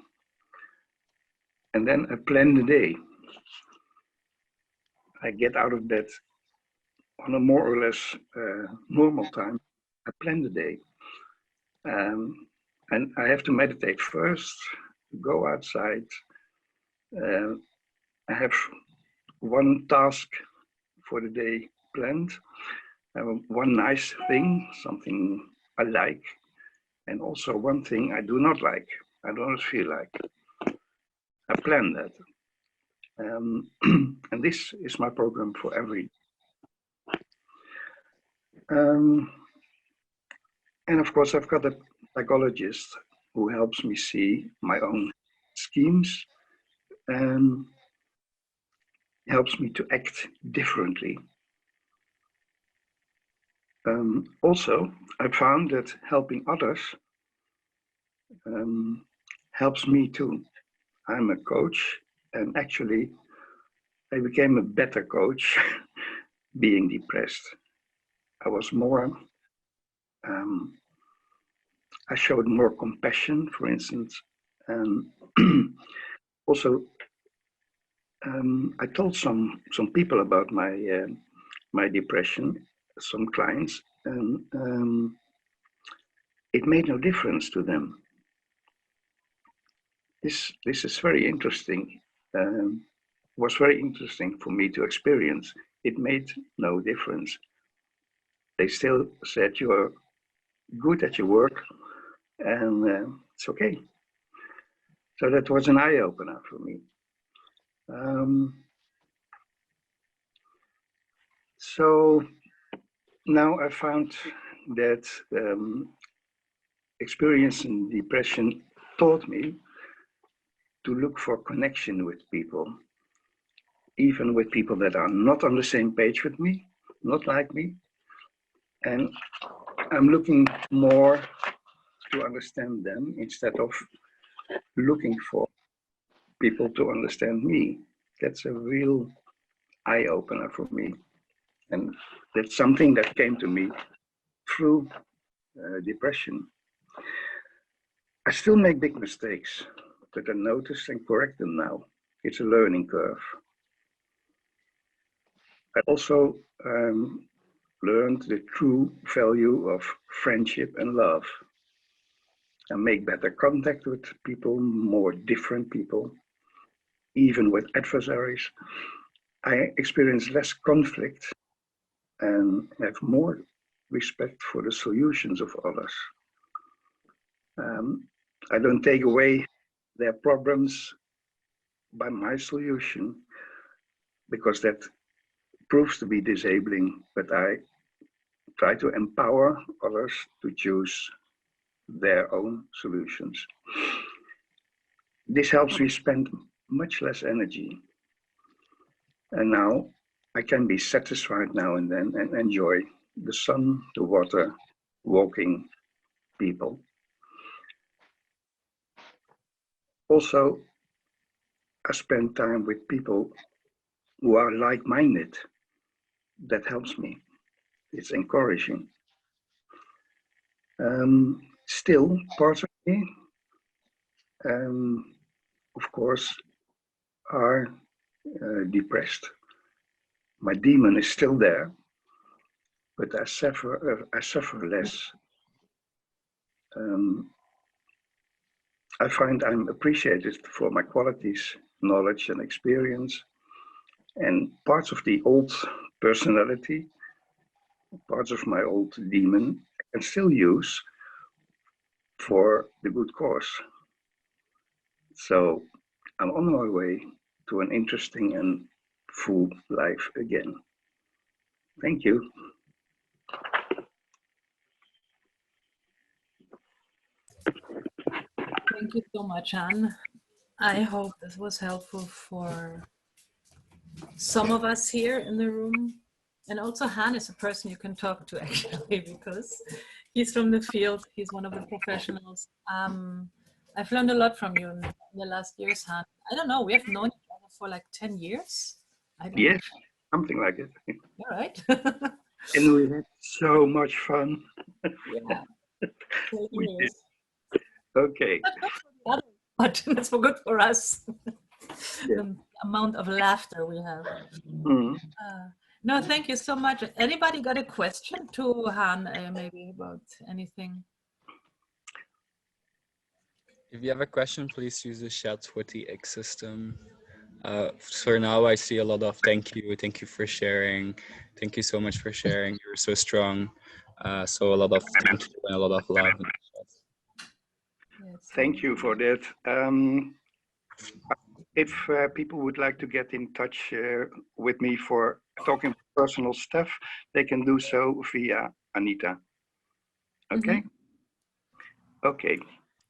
And then I plan the day. I get out of bed on a more or less normal time. I plan the day. And I have to meditate first, go outside. I have one task for the day planned. One nice thing, something I like, and also one thing I do not like, I do not feel like. I plan that. And this is my program for every day. And of course, I've got a psychologist who helps me see my own schemes and helps me to act differently. Also, I found that helping others helps me too. I'm a coach, and actually, I became a better coach being depressed. I was more, I showed more compassion, for instance, and also I told some people about my my depression, some clients, and it made no difference to them. This is very interesting. Was very interesting for me to experience. It made no difference. They still said, "You are good at your work. and it's okay. So that was an eye-opener for me. So now I found that experiencing depression taught me to look for connection with people, even with people that are not on the same page with me, not like me. And I'm looking more to understand them instead of looking for people to understand me. That's a real eye-opener for me. And that's something that came to me through depression. I still make big mistakes, but I notice and correct them now. It's a learning curve. I also learned the true value of friendship and love. I make better contact with people, more different people, even with adversaries. I experience less conflict and have more respect for the solutions of others. I don't take away their problems by my solution, because that proves to be disabling, but I try to empower others to choose their own solutions. This helps me spend much less energy. And now I can be satisfied now and then and enjoy the sun, the water, walking, people. Also, I spend time with people who are like-minded. That helps me. It's encouraging. Still, parts of me, of course, are depressed. My demon is still there, but I suffer less. I find I'm appreciated for my qualities, knowledge, and experience, and parts of the old personality, parts of my old demon, I can still use for the good cause. So I'm on my way to an interesting and full life again. Thank you. Thank you so much, Anne. I hope this was helpful for some of us here in the room. And also Han is a person you can talk to actually, because he's from the field. He's one of the professionals. I've learned a lot from you in the last years, Han. I don't know, we have known each other for like 10 years. I don't Yes, something like it. know. All right. And we had so much fun. Yeah. We did. Okay. But that's for good for us. Yeah. The amount of laughter we have. Mm. No, thank you so much. Anybody got a question to Han, maybe about anything? If you have a question, please use the chat with the X system. For now, I see a lot of thank you for sharing. Thank you so much for sharing. You're so strong. So a lot of thank you and a lot of love in the chat. Yes. Thank you for that. If people would like to get in touch with me for talking personal stuff, they can do so via Anita. Okay? Okay.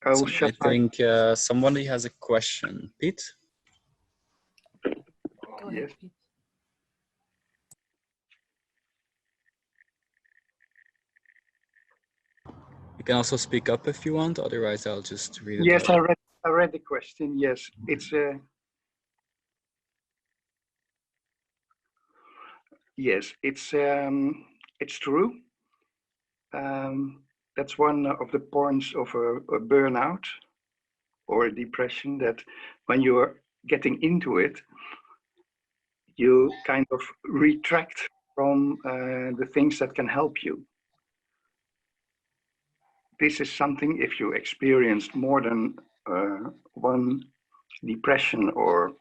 I will So I think somebody has a question. Pete? Go ahead, yes. Pete. You can also speak up if you want, otherwise I'll just read it Yes, out. I read the question. Yes, it's yes, it's true. That's one of the points of a burnout or a depression, that when you are getting into it, you kind of retract from the things that can help you. This is something, if you experienced more than one depression or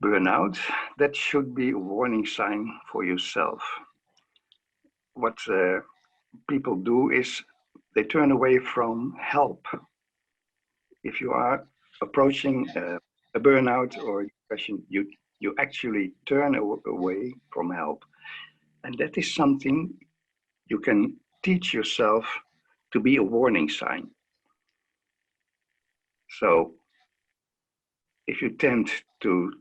burnout, that should be a warning sign for yourself. What people do is they turn away from help. If you are approaching a burnout or depression, you actually turn away from help. And that is something you can teach yourself to be a warning sign. So if you tend to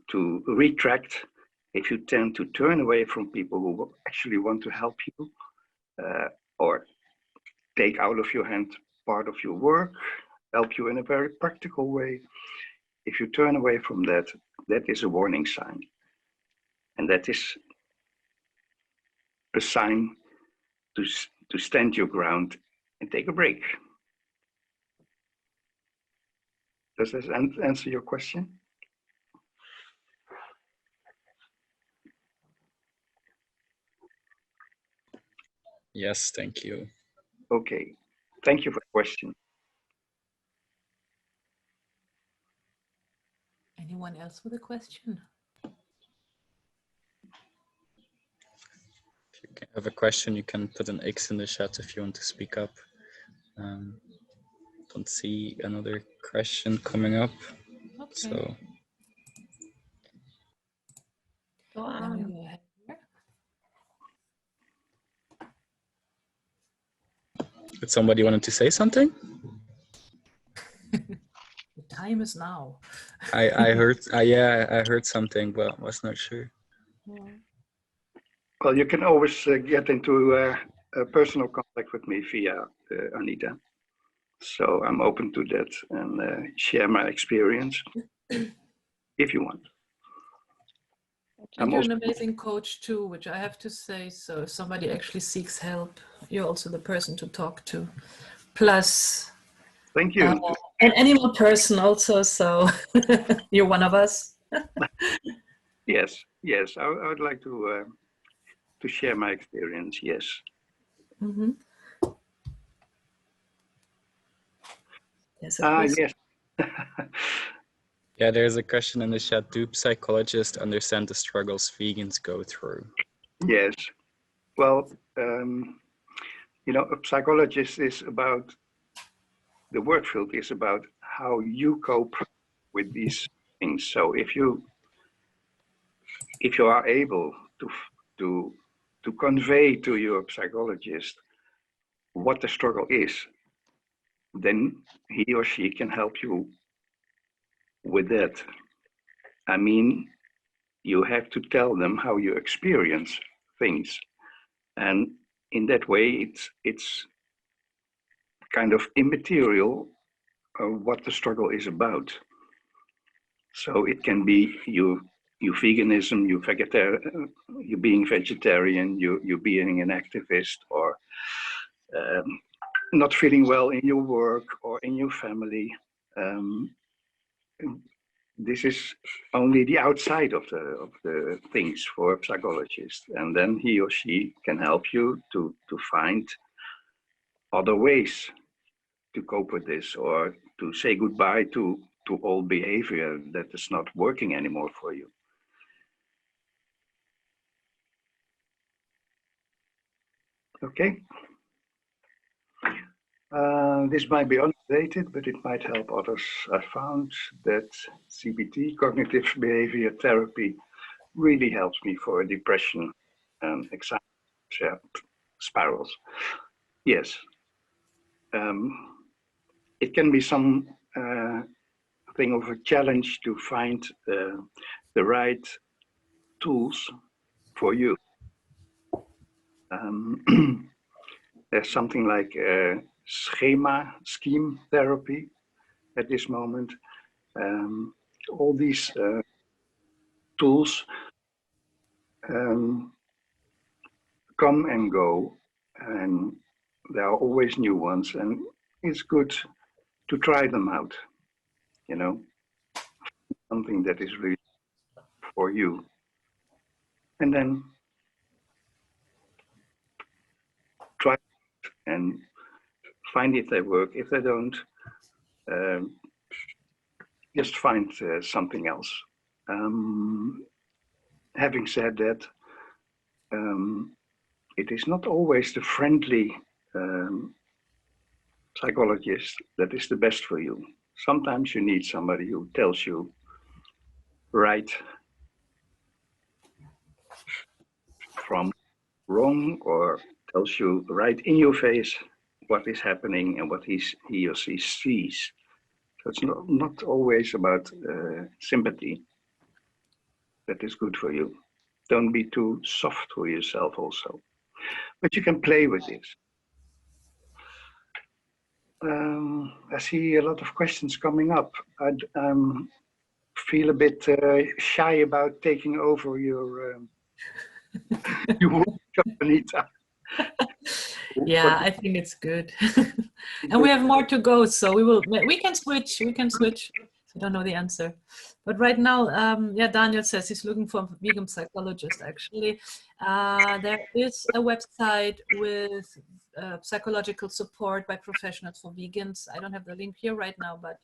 retract, if you tend to turn away from people who actually want to help you, or take out of your hand part of your work, help you in a very practical way, if you turn away from that, that is a warning sign. And that is a sign to stand your ground and take a break. Does this answer your question? Yes, thank you. Okay, thank you for the question. Anyone else with a question? If you have a question, you can put an X in the chat if you want to speak up. Don't see another question coming up. Okay. So Go on. Go ahead. did somebody wanted to say something? The time is now. I heard, yeah, I heard something, but was not sure. Well, you can always get into a personal contact with me via Anita. So I'm open to that and share my experience if you want. And you're an amazing coach too, which I have to say. So if somebody actually seeks help, you're also the person to talk to. Plus, thank you. An animal person also, so you're one of us. Yes, yes, I would like to share my experience. Yes. Mm-hmm. Yes. Yeah, there's a question in the chat. Do psychologists understand the struggles vegans go through? Yes. Well, you know, a psychologist is about, the work field is about how you cope with these things. So if you are able to convey to your psychologist what the struggle is, then he or she can help you with that. I mean, you have to tell them how you experience things, and in that way, it's kind of immaterial what the struggle is about. So it can be you veganism, you being vegetarian, you being an activist, or not feeling well in your work or in your family. This is only the outside of the things for a psychologist, and then he or she can help you to find other ways to cope with this, or to say goodbye to old behavior that is not working anymore for you. Okay. This might be unrelated, but it might help others. I found that CBT, cognitive behavior therapy, really helps me for depression and anxiety spirals. Yes. It can be some thing of a challenge to find the right tools for you. There's something like scheme therapy at this moment. All these tools come and go, and there are always new ones, and it's good to try them out, you know, something that is really for you. And then try and find if they work. If they don't, just find something else. Having said that, it is not always the friendly psychologist that is the best for you. Sometimes you need somebody who tells you right from wrong, or tells you right in your face what is happening and what he or she sees. So it's not always about sympathy that is good for you. Don't be too soft for yourself also. But you can play with this. I see a lot of questions coming up. I feel a bit shy about taking over your workshop, Anita. Yeah, I think it's good. And we have more to go, so we can switch. I don't know the answer, but right now, yeah, Daniel says he's looking for a vegan psychologist. Actually, there is a website with psychological support by professionals for vegans. I don't have the link here right now, but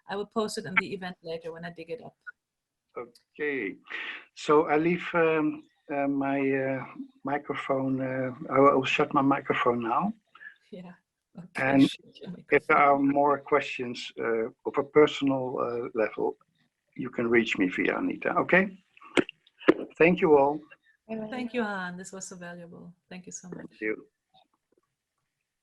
I will post it in the event later when I dig it up. Okay, so I leave my microphone. I will shut my microphone now. Yeah. Okay. And if there are more questions of a personal level, you can reach me via Anita. Okay. Thank you all. Thank you, Han. This was so valuable. Thank you so much. Thank you.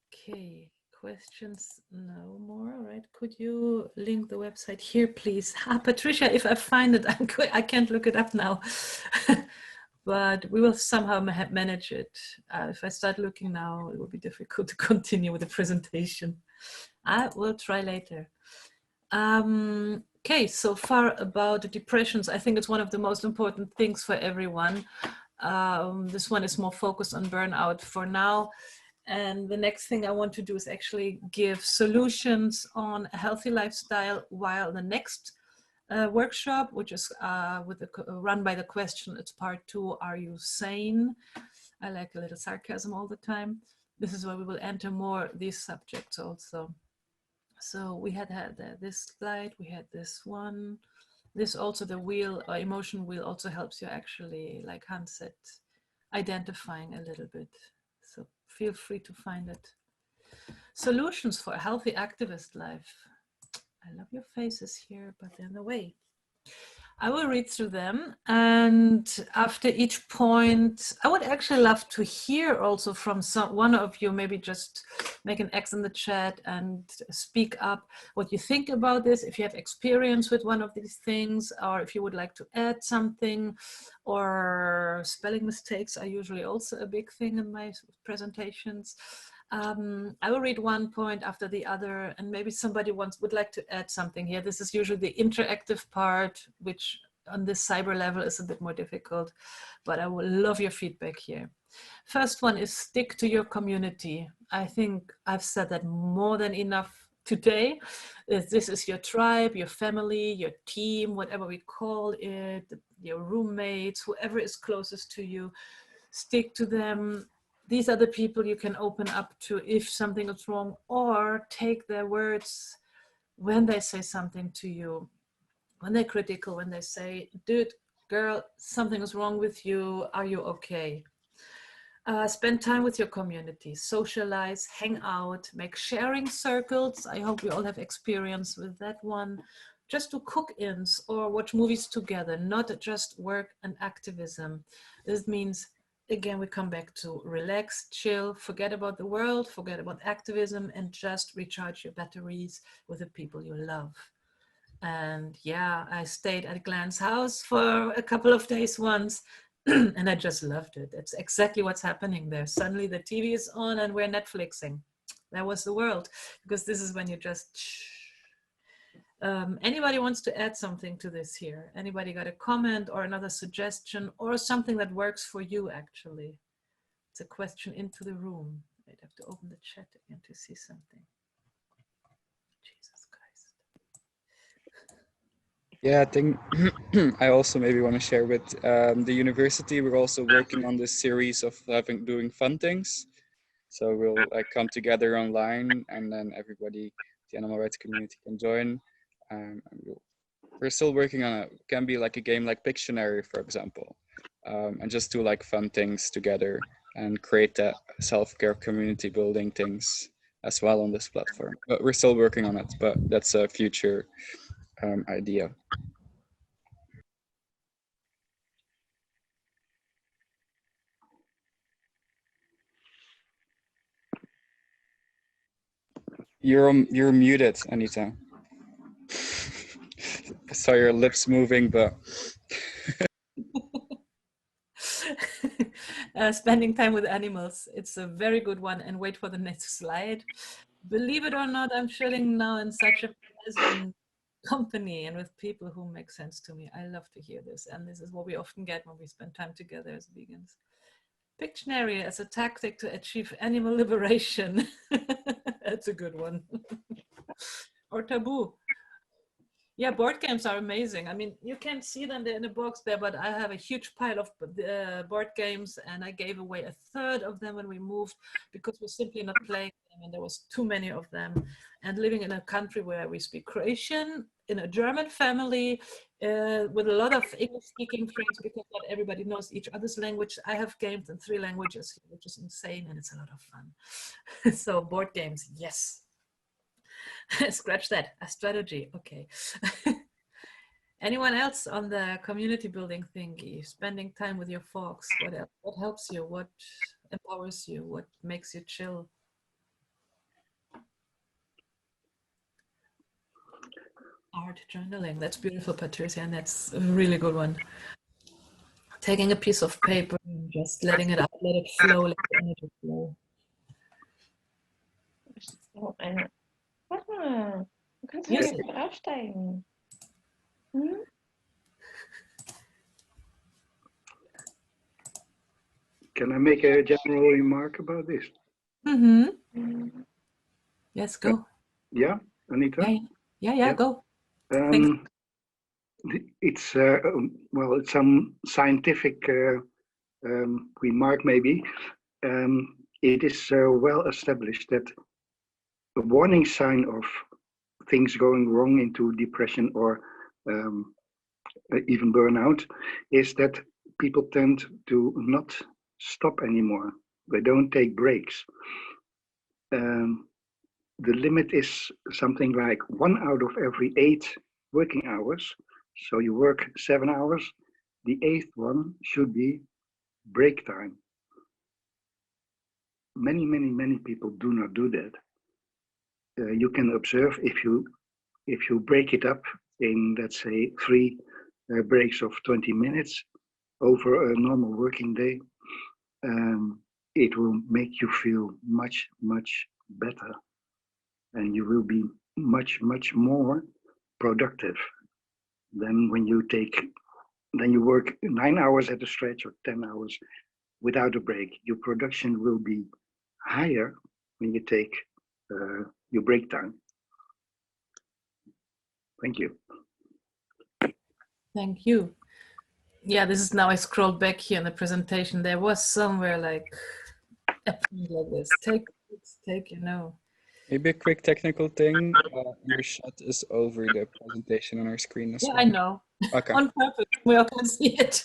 Okay, questions? No more. All right. Could you link the website here, please? Patricia, if I find it, I can't look it up now. But we will somehow manage it. If I start looking now, it will be difficult to continue with the presentation. I will try later. Okay, so far about the depressions, I think it's one of the most important things for everyone. This one is more focused on burnout for now. And the next thing I want to do is actually give solutions on a healthy lifestyle, while the next workshop, which is run by the question, it's part 2, are you sane? I like a little sarcasm all the time. This is where we will enter more these subjects also. So we had this slide, we had this one. This also, the wheel, emotion wheel also helps you actually, like Hans said, identifying a little bit. So feel free to find it. Solutions for a healthy activist life. I love your faces here, but they're in the way. I will read through them, and after each point, I would actually love to hear also from one of you, maybe just make an X in the chat and speak up what you think about this, if you have experience with one of these things, or if you would like to add something, or spelling mistakes are usually also a big thing in my presentations. I will read one point after the other, and maybe somebody would like to add something here. This is usually the interactive part, which on this cyber level is a bit more difficult, but I would love your feedback here. First one is stick to your community. I think I've said that more than enough today. This is your tribe, your family, your team, whatever we call it, your roommates, whoever is closest to you. Stick to them. These are the people you can open up to if something is wrong, or take their words when they say something to you, when they're critical, when they say, dude, girl, something is wrong with you, are you okay? Spend time with your community, socialize, hang out, make sharing circles. I hope we all have experience with that one. Just do cook-ins or watch movies together, not just work and activism. This means, again, we come back to relax, chill, forget about the world, forget about activism, and just recharge your batteries with the people you love. And yeah, I stayed at Glenn's house for a couple of days once, and I just loved it. It's exactly what's happening there. Suddenly the TV is on and we're Netflixing. That was the world, because this is when you just anybody wants to add something to this here? Anybody got a comment or another suggestion or something that works for you actually? It's a question into the room. I'd have to open the chat again to see something. Jesus Christ. Yeah, I think I also maybe want to share with the university. We're also working on this series of doing fun things. So we'll like come together online, and then everybody, the animal rights community, can join. And we're still working on it. Can be like a game like Pictionary, for example, and just do like fun things together and create that self-care community building things as well on this platform. But we're still working on it, but that's a future idea. You're muted, Anita. I saw your lips moving, but spending time with animals. It's a very good one. And wait for the next slide. Believe it or not, I'm chilling now in such a pleasant company and with people who make sense to me. I love to hear this. And this is what we often get when we spend time together as vegans. Pictionary as a tactic to achieve animal liberation. That's a good one. Or taboo. Yeah, board games are amazing. I mean, you can see them there in the box there, but I have a huge pile of board games, and I gave away a third of them when we moved because we're simply not playing them, and there was too many of them. And living in a country where we speak Croatian, in a German family, with a lot of English-speaking friends, because not everybody knows each other's language. I have games in 3 languages, which is insane, and it's a lot of fun. So board games, yes. Scratch that, a strategy, okay. Anyone else on the community building thingy, spending time with your folks? What else? What helps you? What empowers you? What makes you chill? Art journaling, that's beautiful, Patricia, and that's a really good one. Taking a piece of paper and just letting it out, let it flow, let the energy flow. Du kannst Yes. jetzt draufsteigen. Hm? Can I make a general remark about this? Mm-hmm. Yes, go. Yeah, Anita? Yeah, go. It's well, it's some scientific remark maybe. It is well established that a warning sign of things going wrong into depression or even burnout is that people tend to not stop anymore. They don't take breaks. The limit is something like 1 out of every 8 working hours. So you work 7 hours, the 8th one should be break time. Many people do not do that. You can observe if you break it up in, let's say, 3 breaks of 20 minutes over a normal working day, it will make you feel much better, and you will be much more productive than when you work 9 hours at a stretch or 10 hours without a break. Your production will be higher when you take your break time. Thank you. Thank you. Yeah, this is now I scrolled back here in the presentation. There was somewhere like a point like this. Take, you know. maybe a quick technical thing. Your chat is over the presentation on our screen as Yeah, well. I know. Okay. On purpose, we all can see it.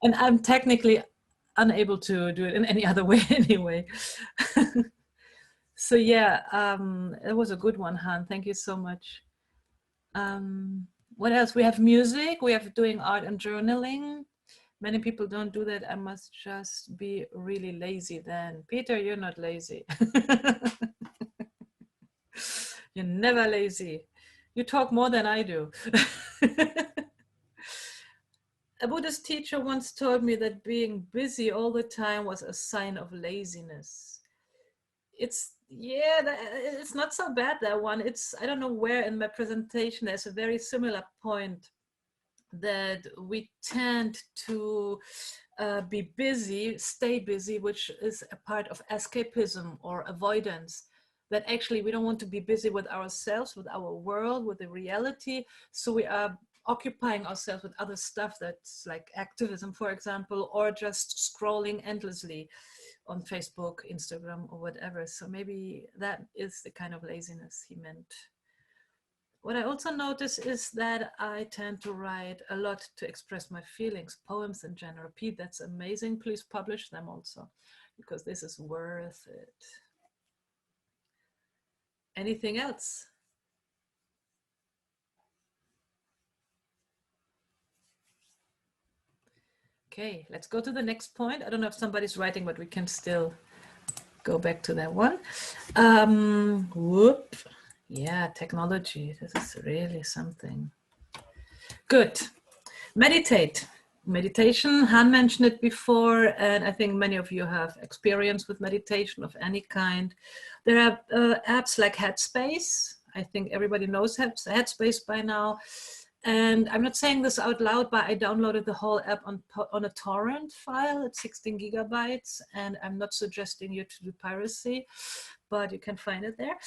And I'm technically unable to do it in any other way anyway. So yeah, it was a good one, Han. Thank you so much. What else? We have music, we have doing art and journaling. Many people don't do that. I must just be really lazy then. Peter, you're not lazy. You're never lazy. You talk more than I do. A Buddhist teacher once told me that being busy all the time was a sign of laziness. It's not so bad, that one. It's, I don't know where in my presentation there's a very similar point that we tend to be busy, stay busy, which is a part of escapism or avoidance. That actually we don't want to be busy with ourselves, with our world, with the reality. So we are occupying ourselves with other stuff that's like activism, for example, or just scrolling endlessly on Facebook, Instagram, or whatever. So maybe that is the kind of laziness he meant. What I also notice is that I tend to write a lot to express my feelings, poems in general. Pete, that's amazing. Please publish them also, because this is worth it. Anything else? Okay, let's go to the next point. I don't know if somebody's writing, but we can still go back to that one. Whoop. Yeah, technology. This is really something. Good. Meditate. Meditation, Han mentioned it before, and I think many of you have experience with meditation of any kind. There are apps like Headspace. I think everybody knows Headspace by now. And I'm not saying this out loud, but I downloaded the whole app on a torrent file at 16 gigabytes. And I'm not suggesting you to do piracy, but you can find it there.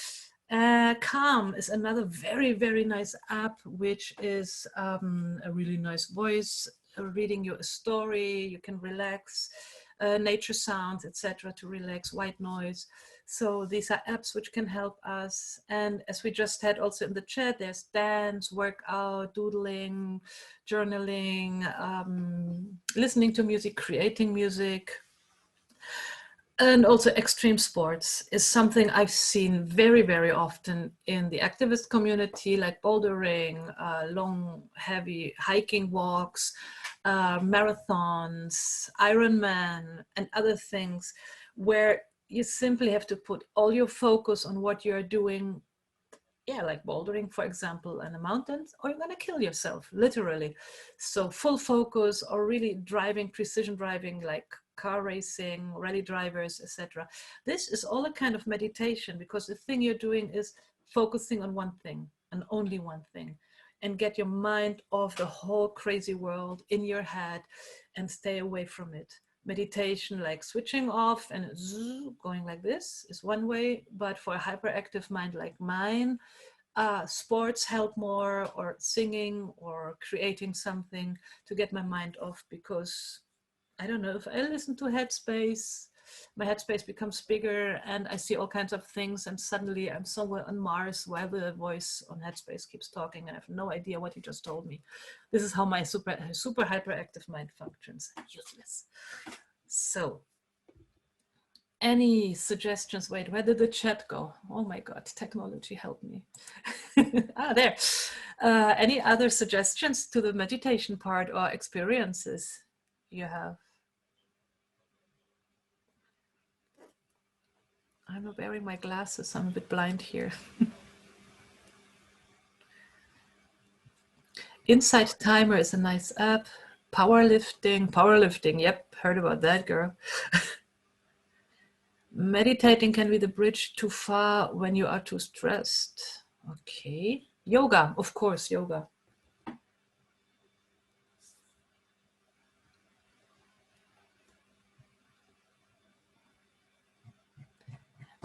Calm is another very, very nice app, which is a really nice voice reading you a story. You can relax, nature sounds, etc., to relax, white noise. So these are apps which can help us. And as we just had also in the chat, there's dance, workout, doodling, journaling, listening to music, creating music. And also extreme sports is something I've seen very, very often in the activist community, like bouldering, long, heavy hiking walks, marathons, Ironman, and other things, where you simply have to put all your focus on what you're doing. Yeah, like bouldering, for example, in the mountains, or you're gonna kill yourself, literally. So full focus, or really driving, precision driving, like car racing, rally drivers, etc. This is all a kind of meditation, because the thing you're doing is focusing on one thing and only one thing, and get your mind off the whole crazy world in your head and stay away from it. Meditation, like switching off and going like this, is one way, but for a hyperactive mind like mine, sports help more, or singing or creating something to get my mind off, because I don't know, if I listen to Headspace, my headspace becomes bigger and I see all kinds of things, and suddenly I'm somewhere on Mars while the voice on Headspace keeps talking and I have no idea what he just told me. This is how my super hyperactive mind functions. Useless. So, any suggestions? Wait, where did the chat go? Oh my God, technology, help me. There. Any other suggestions to the meditation part or experiences you have? I'm wearing my glasses, I'm a bit blind here. Insight Timer is a nice app. Powerlifting, yep, heard about that, girl. Meditating can be the bridge too far when you are too stressed. Okay. Yoga, of course, yoga.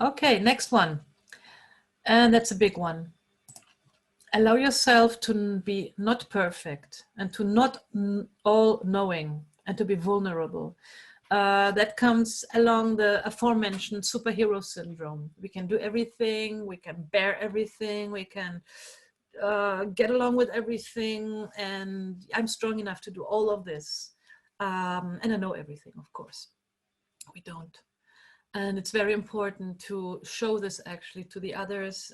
Okay, next one. And that's a big one. Allow yourself to be not perfect and to not all knowing and to be vulnerable. That comes along the aforementioned superhero syndrome. We can do everything, we can bear everything, we can get along with everything, and I'm strong enough to do all of this. And I know everything, of course. We don't. And it's very important to show this actually to the others,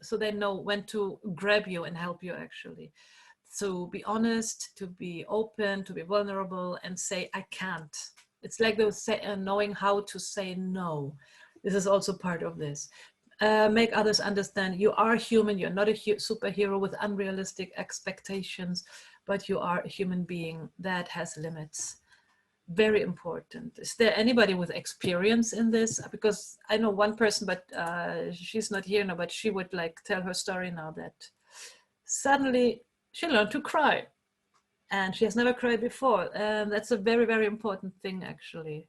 so they know when to grab you and help you actually. So be honest, to be open, to be vulnerable, and say, I can't. It's like those knowing how to say no. This is also part of this. Make others understand you are human, you're not a superhero with unrealistic expectations, but you are a human being that has limits. Very important. Is there anybody with experience in this? Because I know one person, but she's not here now, but she would like tell her story now that suddenly she learned to cry and she has never cried before. And that's a very, very important thing actually,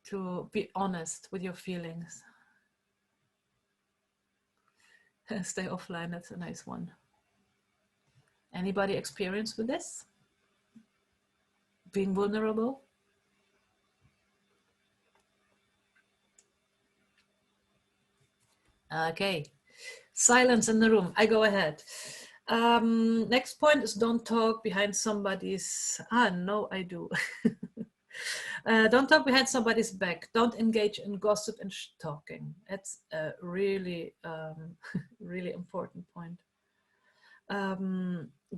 to be honest with your feelings. Stay offline, that's a nice one. Anybody experience with this? Being vulnerable? Okay, silence in the room. I go ahead. Next point is don't talk behind somebody's, no, I do. Don't talk behind somebody's back. Don't engage in gossip and talking. It's a really, really important point.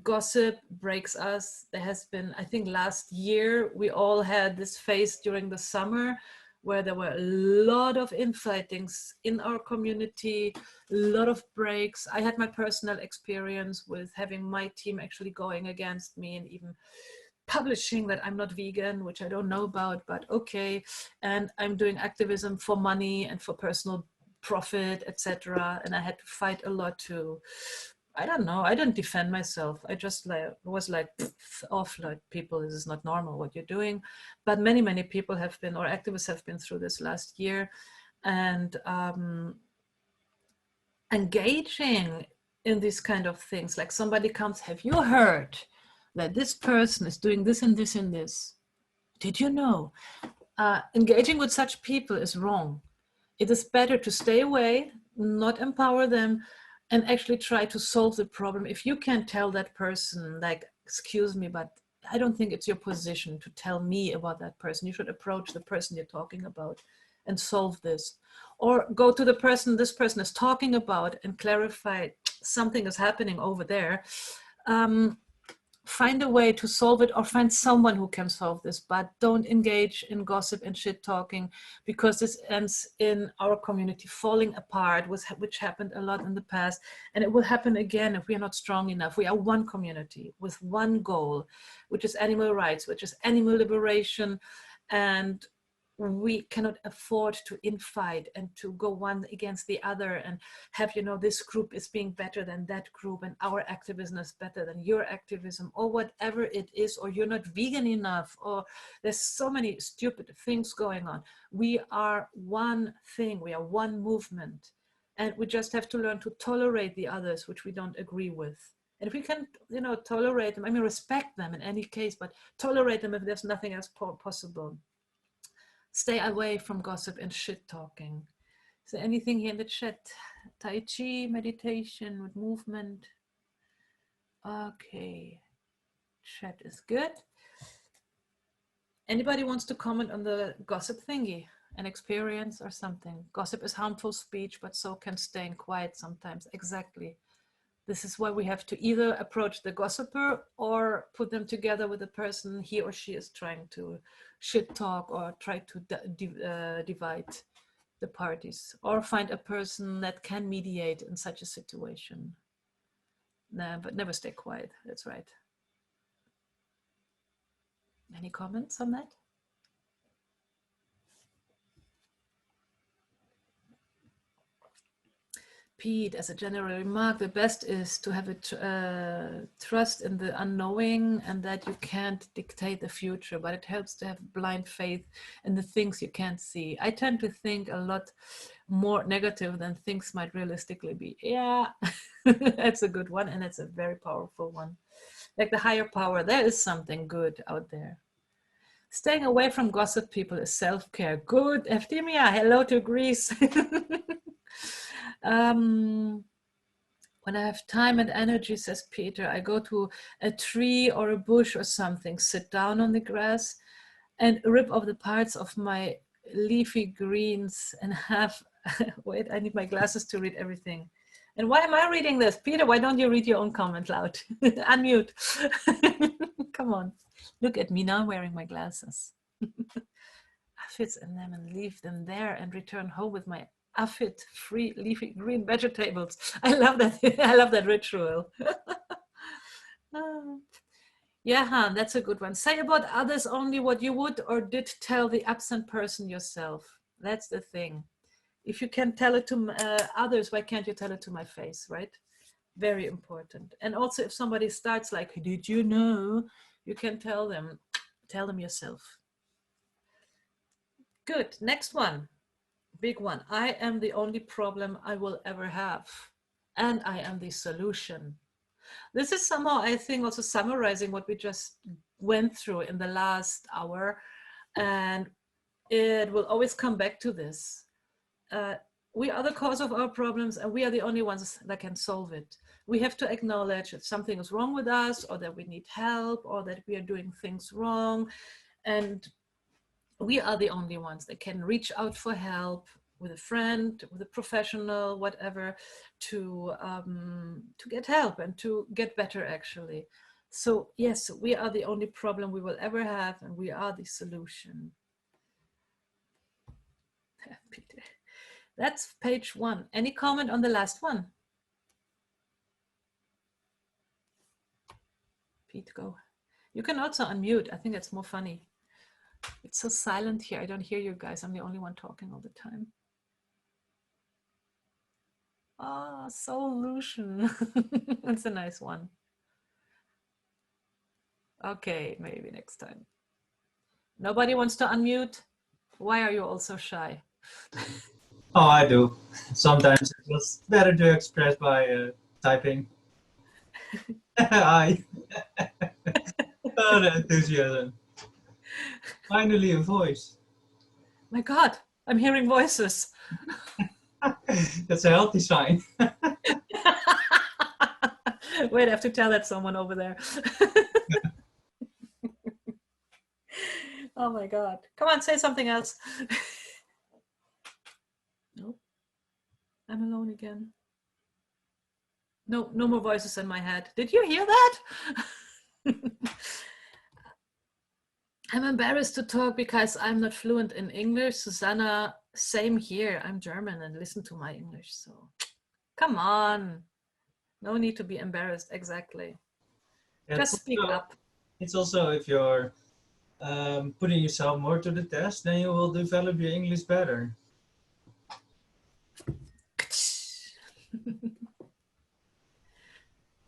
Gossip breaks us. There has been, I think last year, we all had this phase during the summer where there were a lot of infightings in our community, a lot of breaks. I had my personal experience with having my team actually going against me and even publishing that I'm not vegan, which I don't know about, but okay. And I'm doing activism for money and for personal profit, etc. And I had to fight a lot to, I don't know, I didn't defend myself. I just was like, off, like, people, this is not normal what you're doing. But many, many people have been, or activists have been through this last year. And engaging in these kind of things, like somebody comes, have you heard that this person is doing this and this and this? Did you know? Engaging with such people is wrong. It is better to stay away, not empower them, and actually try to solve the problem. If you can tell that person, like, excuse me, but I don't think it's your position to tell me about that person. You should approach the person you're talking about and solve this. Or go to the person this person is talking about and clarify something is happening over there. Find a way to solve it, or find someone who can solve this, but don't engage in gossip and shit talking, because this ends in our community falling apart, which happened a lot in the past, and it will happen again if we are not strong enough. We are one community with one goal, which is animal rights, which is animal liberation, and we cannot afford to infight and to go one against the other and have, you know, this group is being better than that group and our activism is better than your activism, or whatever it is, or you're not vegan enough, or there's so many stupid things going on. We are one thing, we are one movement, and we just have to learn to tolerate the others which we don't agree with. And if we can, you know, tolerate them, I mean, respect them in any case, but tolerate them if there's nothing else possible. Stay away from gossip and shit talking. Is there anything here in the chat? Tai Chi, meditation with movement. Okay, chat is good. Anybody wants to comment on the gossip thingy? An experience or something? Gossip is harmful speech, but so can staying quiet sometimes. Exactly. This is why we have to either approach the gossiper or put them together with the person he or she is trying to shit talk or try to divide the parties, or find a person that can mediate in such a situation. No, but never stay quiet. That's right. Any comments on that? Pete, as a general remark, the best is to have a trust in the unknowing, and that you can't dictate the future, but it helps to have blind faith in the things you can't see. I tend to think a lot more negative than things might realistically be. Yeah, that's a good one, and it's a very powerful one. Like the higher power, there is something good out there. Staying away from gossip people is self-care. Good, Eftimia, hello to Greece. When I have time and energy, says Peter, I go to a tree or a bush or something, sit down on the grass and rip off the parts of my leafy greens and have, wait, I need my glasses to read everything. And why am I reading this? Peter, why don't you read your own comment loud? Unmute. Come on, look at me now, I'm wearing my glasses. Aphids in them and leave them there and return home with my aphid-free leafy green vegetables. I love that. I love that ritual. Yeah, Han, that's a good one. Say about others only what you would or did tell the absent person yourself. That's the thing. If you can tell it to others, why can't you tell it to my face, right? Very important. And also, if somebody starts like, did you know? You can tell them yourself. Good. Next one. Big one. I am the only problem I will ever have, and I am the solution. This is somehow, I think, also summarizing what we just went through in the last hour, and it will always come back to this. We are the cause of our problems, and we are the only ones that can solve it. We have to acknowledge that something is wrong with us, or that we need help, or that we are doing things wrong, and we are the only ones that can reach out for help with a friend, with a professional, whatever, to get help and to get better, actually. So yes, we are the only problem we will ever have, and we are the solution. Peter. That's page 1. Any comment on the last one? Pete, go. You can also unmute. I think it's more funny. It's so silent here. I don't hear you guys. I'm the only one talking all the time. Ah, solution. That's a nice one. Okay, maybe next time. Nobody wants to unmute? Why are you all so shy? Oh, I do. Sometimes it's just better to express by typing. I. Oh, the enthusiasm. Finally, a voice. My God, I'm hearing voices. That's a healthy sign. Wait, I have to tell that someone over there. Oh my God. Come on, say something else. Nope. I'm alone again. No, no more voices in my head. Did you hear that? I'm embarrassed to talk because I'm not fluent in English. Susanna, same here. I'm German and listen to my English. So come on. No need to be embarrassed. Exactly. Just speak up. It's also if you're putting yourself more to the test, then you will develop your English better.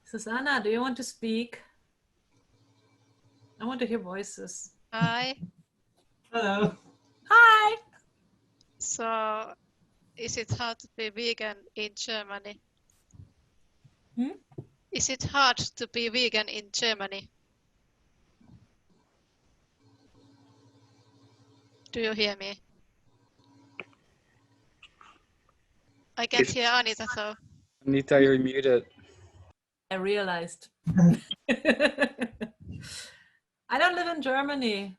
Susanna, do you want to speak? I want to hear voices. Hi. Hello. Hi. So, is it hard to be vegan in Germany? Is it hard to be vegan in Germany? Do you hear me? I can't hear Anita, though. Anita, you're muted. I realized. I don't live in Germany,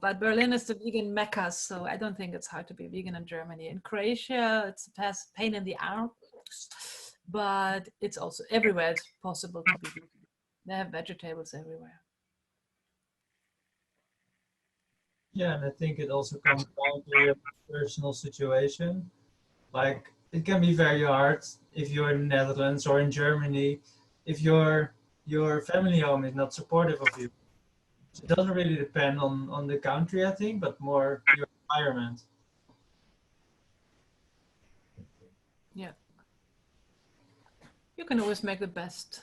but Berlin is the vegan mecca, so I don't think it's hard to be vegan in Germany. In Croatia, it's a pain in the arms, but it's also everywhere it's possible to be vegan. They have vegetables everywhere. Yeah, and I think it also comes down to your personal situation. Like, it can be very hard if you're in the Netherlands or in Germany, if your family home is not supportive of you. So it doesn't really depend on the country, I think, but more your environment. Yeah. You can always make the best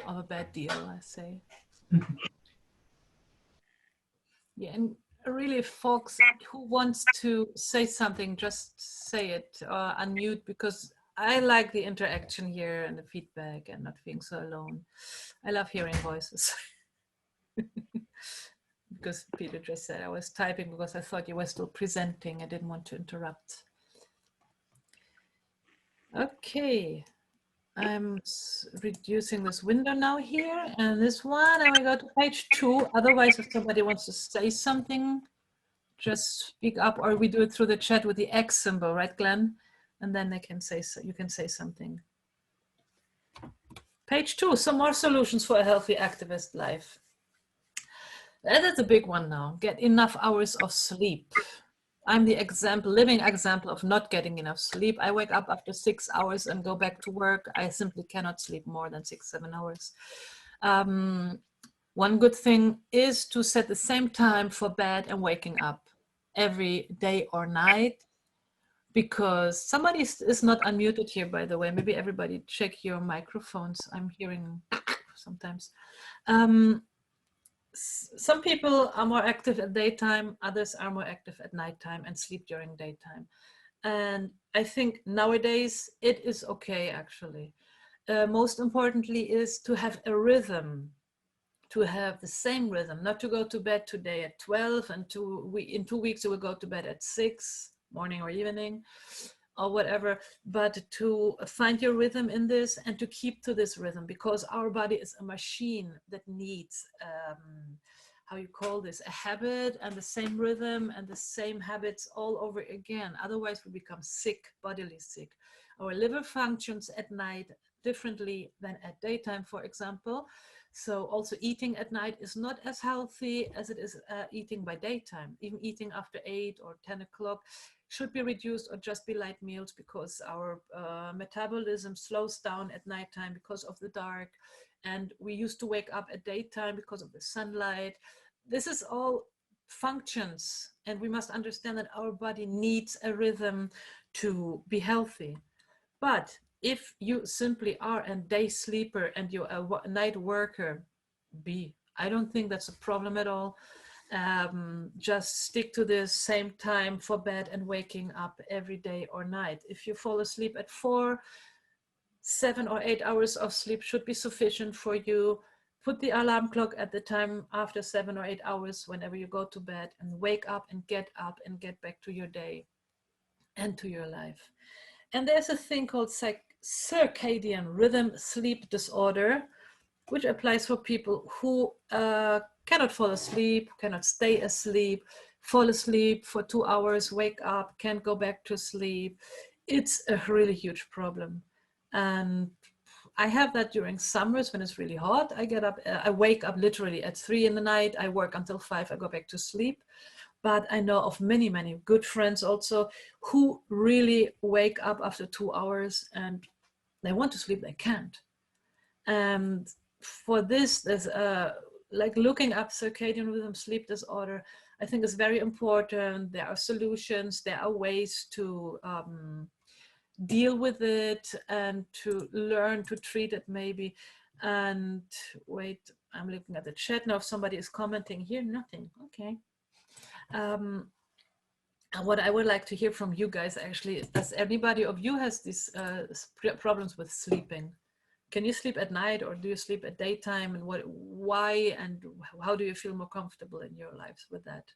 of a bad deal, I say. Yeah, and really, folks who wants to say something, just say it or unmute, because I like the interaction here and the feedback and not being so alone. I love hearing voices. Because Peter just said I was typing because I thought you were still presenting. I didn't want to interrupt. Okay. I'm reducing this window now here, and this one, and we go to page 2. Otherwise, if somebody wants to say something, just speak up, or we do it through the chat with the X symbol, right, Glenn? And then they can say, so you can say something. Page 2, some more solutions for a healthy activist life. That is a big one now. Get enough hours of sleep. I'm the living example of not getting enough sleep. I wake up after 6 hours and go back to work. I simply cannot sleep more than 6-7 hours. One good thing is to set the same time for bed and waking up every day or night, because somebody is not unmuted here, by the way. Maybe everybody check your microphones. I'm hearing sometimes. Some people are more active at daytime, others are more active at nighttime and sleep during daytime. And I think nowadays it is okay, actually. Most importantly is to have a rhythm, to have the same rhythm, not to go to bed today at 12 and in 2 weeks you will go to bed at 6, morning or evening or whatever, but to find your rhythm in this and to keep to this rhythm, because our body is a machine that needs, how you call this, a habit and the same rhythm and the same habits all over again. Otherwise we become sick, bodily sick. Our liver functions at night differently than at daytime, for example. So also eating at night is not as healthy as it is eating by daytime. Even eating after 8 or 10 o'clock should be reduced or just be light meals, because our metabolism slows down at nighttime because of the dark. And we used to wake up at daytime because of the sunlight. This is all functions, and we must understand that our body needs a rhythm to be healthy. But if you simply are a day sleeper and you're a night worker, I don't think that's a problem at all. Just stick to the same time for bed and waking up every day or night. If you fall asleep at 4, 7 or 8 hours of sleep should be sufficient for you. Put the alarm clock at the time after 7 or 8 hours whenever you go to bed, and wake up and get back to your day and to your life. And there's a thing called circadian rhythm sleep disorder, which applies for people who cannot fall asleep, cannot stay asleep, fall asleep for 2 hours, wake up, can't go back to sleep. It's a really huge problem. And I have that during summers when it's really hot. I wake up literally at 3 in the night. I work until 5, I go back to sleep. But I know of many, many good friends also who really wake up after 2 hours and they want to sleep, they can't. And for this, there's like looking up circadian rhythm sleep disorder, I think is very important. There are solutions, there are ways to deal with it and to learn to treat it maybe. And wait, I'm looking at the chat now. If somebody is commenting here, nothing, okay. What I would like to hear from you guys actually, does anybody of you has these problems with sleeping? Can you sleep at night, or do you sleep at daytime, and why, and how do you feel more comfortable in your lives with that?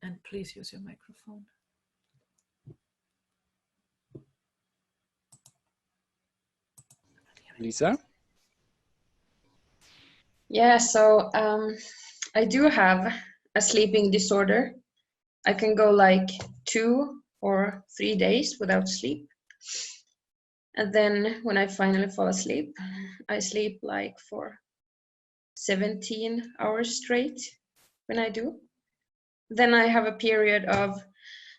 And please use your microphone. Lisa? Yeah, so I do have a sleeping disorder. I can go like 2 or 3 days without sleep. And then when I finally fall asleep, I sleep like for 17 hours straight when I do. Then I have a period of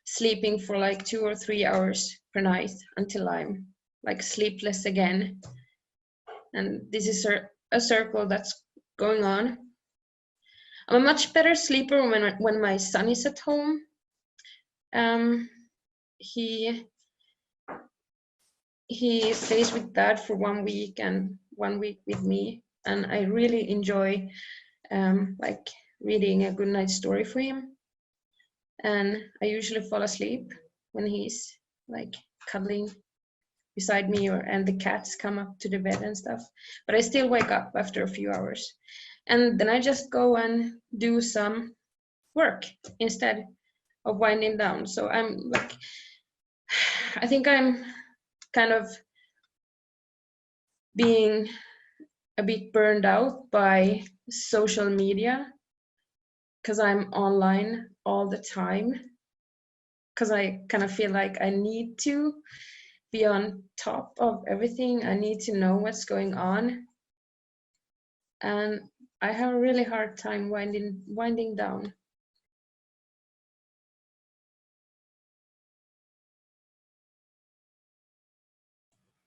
sleeping for like 2 or 3 hours per night until I'm like sleepless again. And this is a circle that's going on. I'm a much better sleeper when my son is at home. He stays with dad for 1 week and 1 week with me, and I really enjoy like reading a good night story for him. And I usually fall asleep when he's like cuddling beside me, and the cats come up to the bed and stuff, but I still wake up after a few hours, and then I just go and do some work instead of winding down. So I'm like, I think I'm kind of being a bit burned out by social media because I'm online all the time, because I kind of feel like I need to be on top of everything. I need to know what's going on, and I have a really hard time winding down.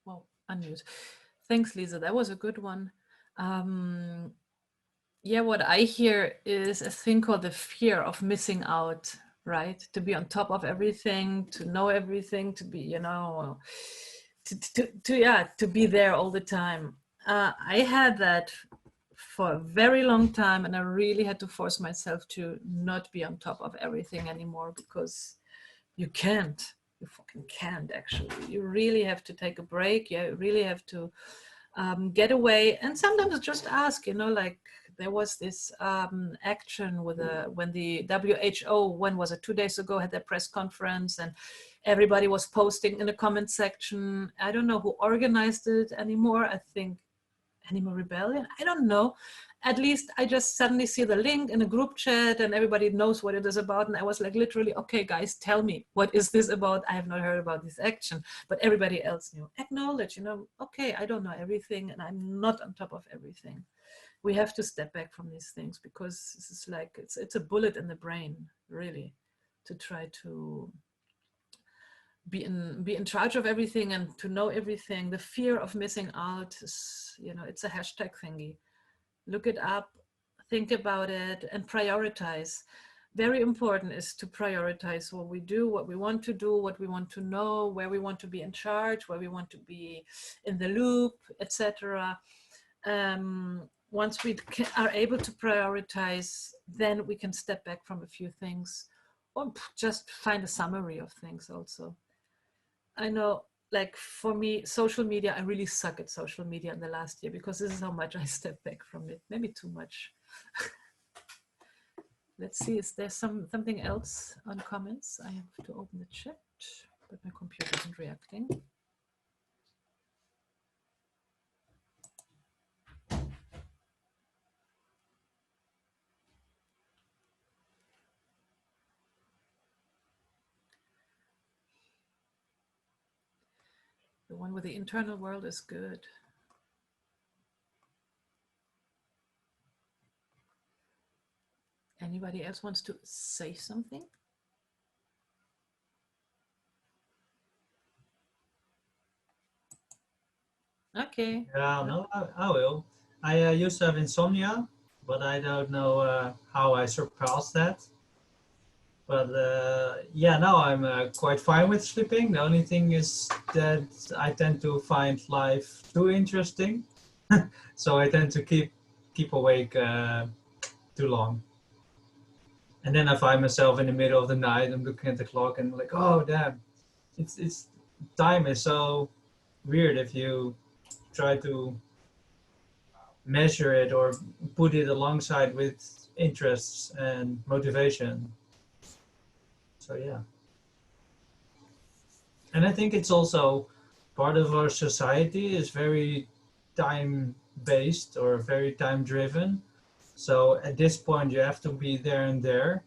Well, unmute. Thanks, Lisa. That was a good one. Yeah, what I hear is a thing called the fear of missing out, right? To be on top of everything, to know everything, to be, you know, to be there all the time. I had that for a very long time, and I really had to force myself to not be on top of everything anymore, because you can't. You fucking can't, actually. You really have to take a break. You really have to get away, and sometimes just ask, you know, like there was this action with when the WHO, when was it, 2 days ago, had their press conference, and everybody was posting in the comment section. I don't know who organized it anymore. I think animal rebellion. I don't know. At least I just suddenly see the link in a group chat and everybody knows what it is about. And I was like, literally, okay, guys, tell me, what is this about? I have not heard about this action, but everybody else knew. Acknowledge, okay, I don't know everything and I'm not on top of everything. We have to step back from these things because this is like, it's a bullet in the brain, really, to try to be in charge of everything and to know everything. The fear of missing out is, it's a hashtag thingy. Look it up, think about it, and prioritize. Very important is to prioritize what we do, what we want to do, what we want to know, where we want to be in charge, where we want to be in the loop, etc. Once we are able to prioritize, then we can step back from a few things or just find a summary of things also. I know, like for me, social media, I really suck at social media in the last year because this is how much I step back from it. Maybe too much. Let's see, is there something else on comments? I have to open the chat, but my computer isn't reacting. The one with the internal world is good. Anybody else wants to say something? Okay. Yeah, no, I will. I used to have insomnia, but I don't know how I surpassed that. But yeah, now I'm quite fine with sleeping. The only thing is that I tend to find life too interesting. So I tend to keep awake too long. And then I find myself in the middle of the night, I'm looking at the clock and like, oh damn, it's time is so weird if you try to measure it or put it alongside with interests and motivation. So yeah. And I think it's also part of our society is very time based or very time driven. So at this point you have to be there and there.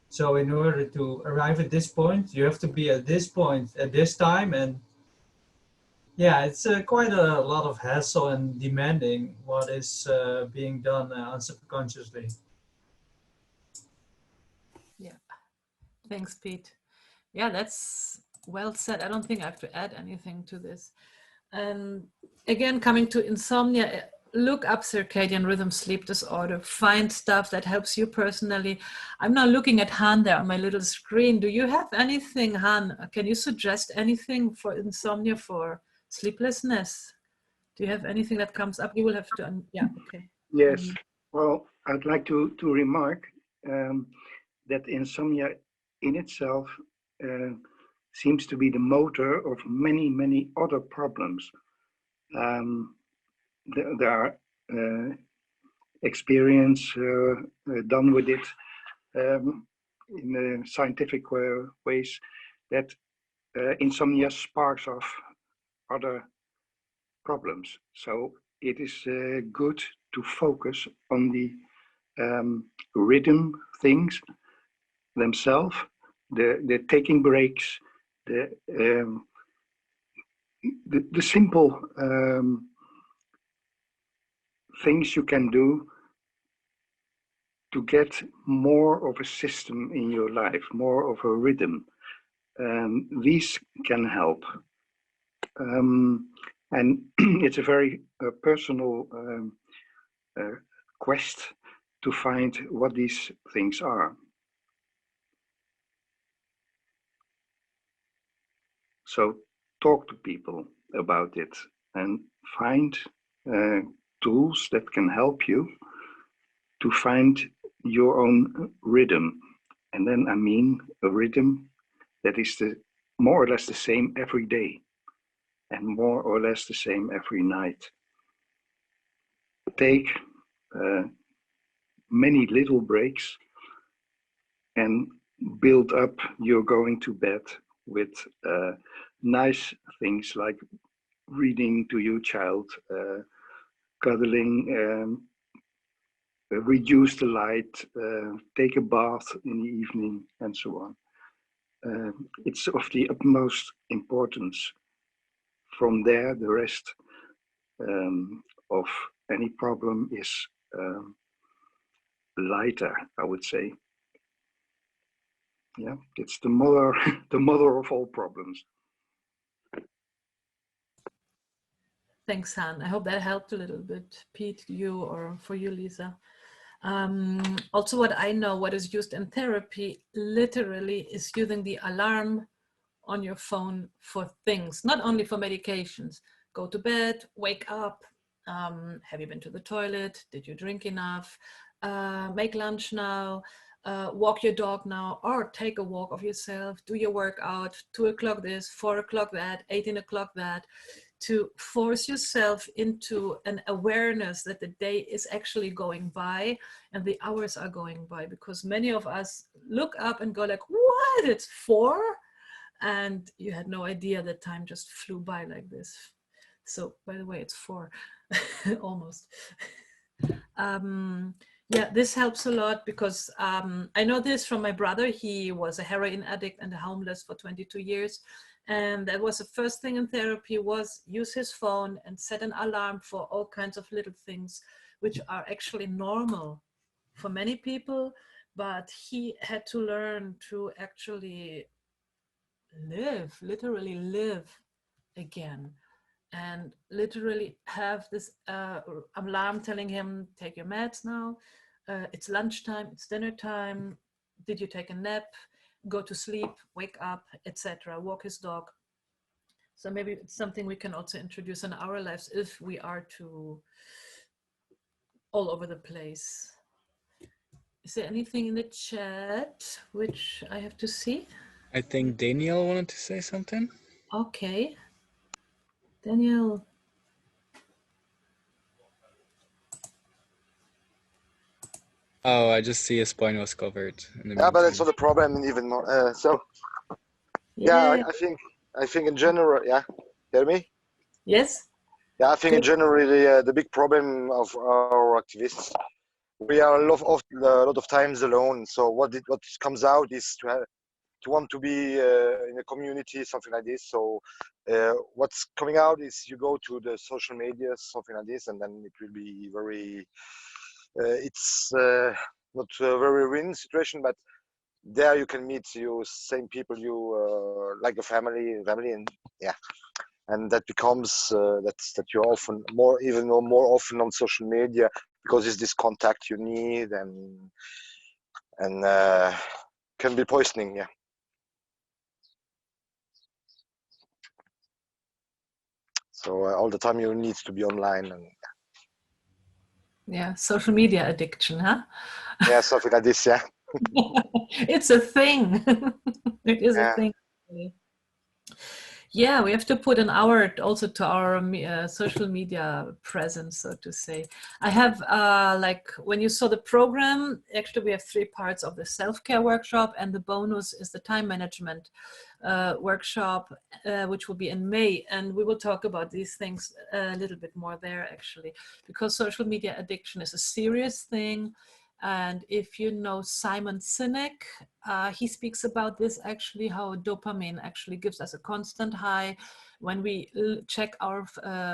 So in order to arrive at this point, you have to be at this point at this time. And yeah, it's quite a lot of hassle and demanding what is being done unsubconsciously. Yeah, thanks, Pete. Yeah, that's well said. I don't think I have to add anything to this. And again, coming to insomnia, look up circadian rhythm sleep disorder, find stuff that helps you personally. I'm now looking at Han there on my little screen. Do you have anything, Han? Can you suggest anything for insomnia, for sleeplessness? Do you have anything that comes up? You will have to, yeah, okay. Yes, well, I'd like to remark that insomnia in itself seems to be the motor of many, many other problems. There are experiments done with it in scientific ways that insomnia sparks off other problems. So it is good to focus on the rhythm things themselves, the taking breaks, the simple things you can do to get more of a system in your life, more of a rhythm. These can help. And it's a very personal quest to find what these things are. So talk to people about it and find tools that can help you to find your own rhythm. And then I mean a rhythm that is more or less the same every day and more or less the same every night. Take many little breaks and build up your going to bed with nice things like reading to your child, cuddling, reduce the light, take a bath in the evening, and so on. It's of the utmost importance. From there, the rest of any problem is lighter, I would say. Yeah, it's the mother, the mother of all problems. Thanks, Han. I hope that helped a little bit, Pete, you, or for you, Lisa. Also, what I know, what is used in therapy, literally is using the alarm on your phone for things, not only for medications. Go to bed, wake up, have you been to the toilet? Did you drink enough? Make lunch now, walk your dog now, or take a walk of yourself, do your workout, 2 o'clock this, 4 o'clock that, 18 o'clock that, to force yourself into an awareness that the day is actually going by and the hours are going by, because many of us look up and go like, what, it's 4? And you had no idea that time just flew by like this. So by the way, it's 4, almost. Yeah, this helps a lot because I know this from my brother. He was a heroin addict and a homeless for 22 years. And that was the first thing in therapy, was use his phone and set an alarm for all kinds of little things, which are actually normal for many people. But he had to learn to actually live, literally live again, and literally have this alarm telling him, take your meds now, it's lunchtime, it's dinner time, did you take a nap, go to sleep, wake up, etc., walk his dog. So maybe it's something we can also introduce in our lives if we are too all over the place. Is there anything in the chat which I have to see? I think Daniel wanted to say something. Okay. Daniel. Oh, I just see his point was covered in the Yeah, but that's meantime. not a problem even more. So Yeah. yeah, I think in general, yeah, hear me? Yes. Yeah, I think in Good. general the big problem of our activists, we are a lot of times alone. So what comes out is to want to be in a community, something like this. So what's coming out is you go to the social media, something like this, and then it will be very. It's not a very win situation, but there you can meet you same people you like a family, and yeah, and that becomes that you're often even more often on social media because it's this contact you need and can be poisoning. Yeah. So all the time you need to be online and Yeah, social media addiction, huh? yeah, something like this. Yeah. It's a thing. It is a Yeah. thing. Yeah, we have to put an hour also to our social media presence, so to say. I have, like, when you saw the program, actually we have 3 parts of the self-care workshop, and the bonus is the time management workshop, which will be in May. And we will talk about these things a little bit more there, actually, because social media addiction is a serious thing. And if you know Simon Sinek, he speaks about this actually, how dopamine actually gives us a constant high when we check our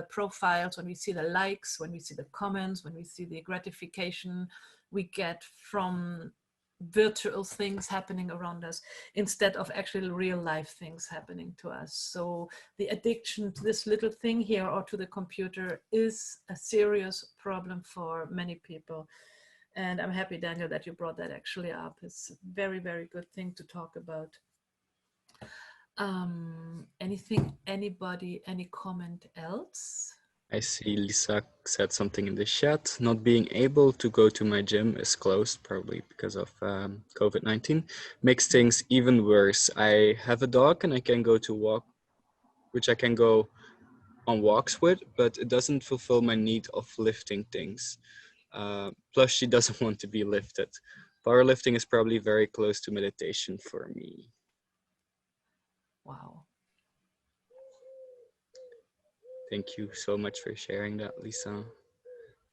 profiles, when we see the likes, when we see the comments, when we see the gratification we get from virtual things happening around us instead of actually real life things happening to us. So the addiction to this little thing here or to the computer is a serious problem for many people. And I'm happy, Daniel, that you brought that actually up. It's a very, very good thing to talk about. Anything, anybody, any comment else? I see Lisa said something in the chat. Not being able to go to my gym is closed, probably because of COVID-19. Makes things even worse. I have a dog and I can go to walk, which I can go on walks with, but it doesn't fulfill my need of lifting things. Plus, she doesn't want to be lifted. Powerlifting is probably very close to meditation for me. Wow. Thank you so much for sharing that, Lisa.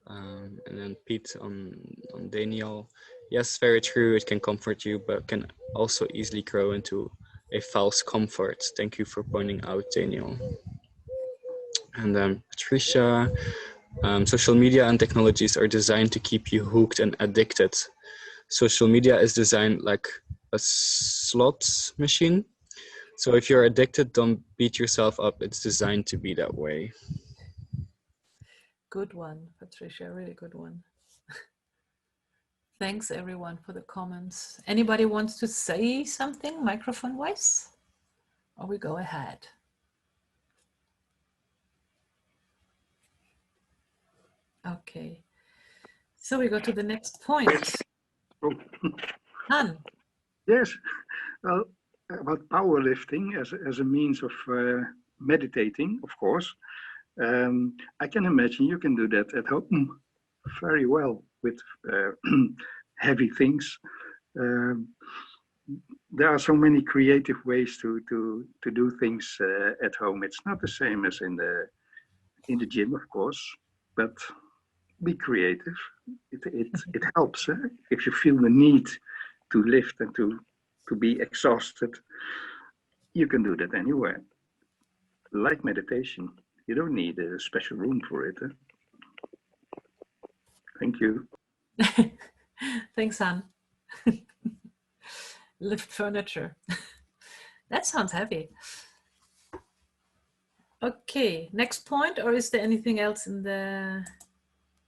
And then Pete on Daniel. Yes, very true. It can comfort you, but can also easily grow into a false comfort. Thank you for pointing out, Daniel. And then Patricia, social media and technologies are designed to keep you hooked and addicted. Social media is designed like a slot machine. So if you're addicted, don't beat yourself up. It's designed to be that way. Good one, Patricia, really good one. Thanks everyone for the comments. Anybody wants to say something microphone wise? Or we go ahead? Okay, so we go to the next point. Oh. Han. Yes, well, about powerlifting as a means of meditating, of course. I can imagine you can do that at home very well with heavy things. There are so many creative ways to do things at home. It's not the same as in the gym, of course, but be creative. It helps if you feel the need to lift and to be exhausted. You can do that anywhere. Like meditation, you don't need a special room for it. Thank you. Thanks, Han. Lift furniture. That sounds heavy. Okay, next point, or is there anything else in the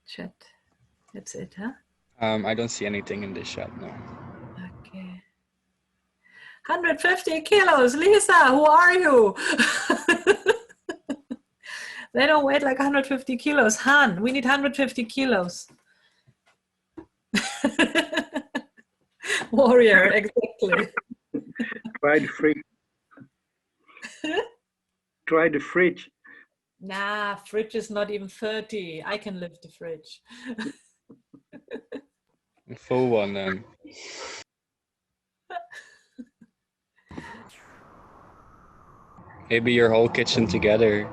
chat? That's it, huh? I don't see anything in this chat, no. Okay. 150 kilos, Lisa, who are you? They don't weigh like 150 kilos. Han, we need 150 kilos. Warrior, exactly. Try the fridge. Try the fridge. Nah, fridge is not even 30. I can lift the fridge. A full one then. Maybe your whole kitchen together.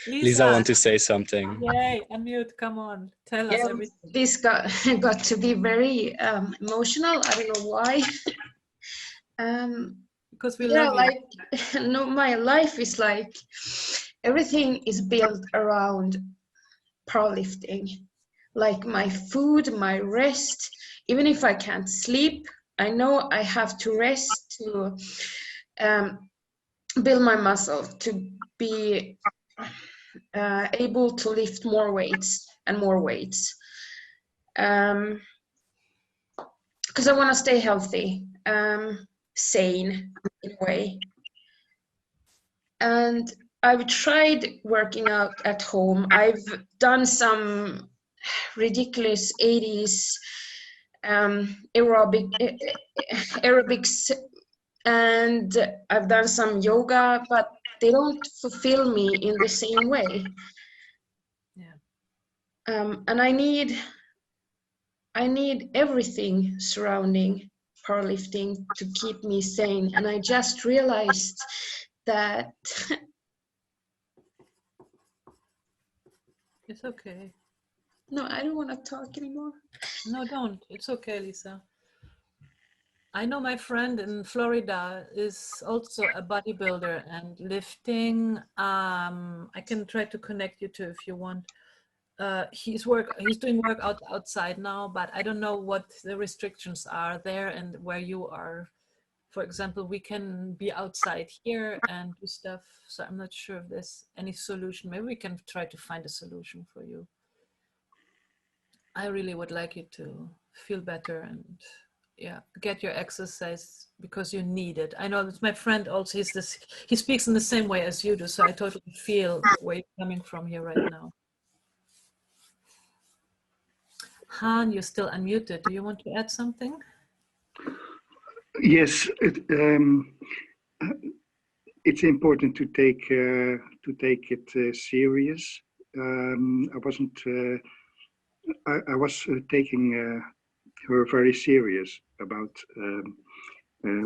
Lisa want to say something. Yay, unmute, come on. Tell us everything. This got to be very emotional. I don't know why. Because we love you. Like, no, my life is like, everything is built around powerlifting. Like my food, my rest, even if I can't sleep, I know I have to rest to build my muscle, to be able to lift more weights and more weights. Because I want to stay healthy, sane in a way. And I've tried working out at home. I've done some ridiculous 80s aerobics, and I've done some yoga, but they don't fulfill me in the same way. Yeah. And I need everything surrounding powerlifting to keep me sane. And I just realized that It's okay. no, I don't want to talk anymore. No, don't. It's okay, Lisa. I know my friend in Florida is also a bodybuilder and lifting. I can try to connect you to if you want. He's doing work outside now, but I don't know what the restrictions are there and where you are. For example, we can be outside here and do stuff. So I'm not sure if there's any solution. Maybe we can try to find a solution for you. I really would like you to feel better and get your exercise because you need it. I know that my friend also, he speaks in the same way as you do. So I totally feel where you're coming from here right now. Han, you're still unmuted. Do you want to add something? Yes, it's important to take it serious. I was taking her very serious about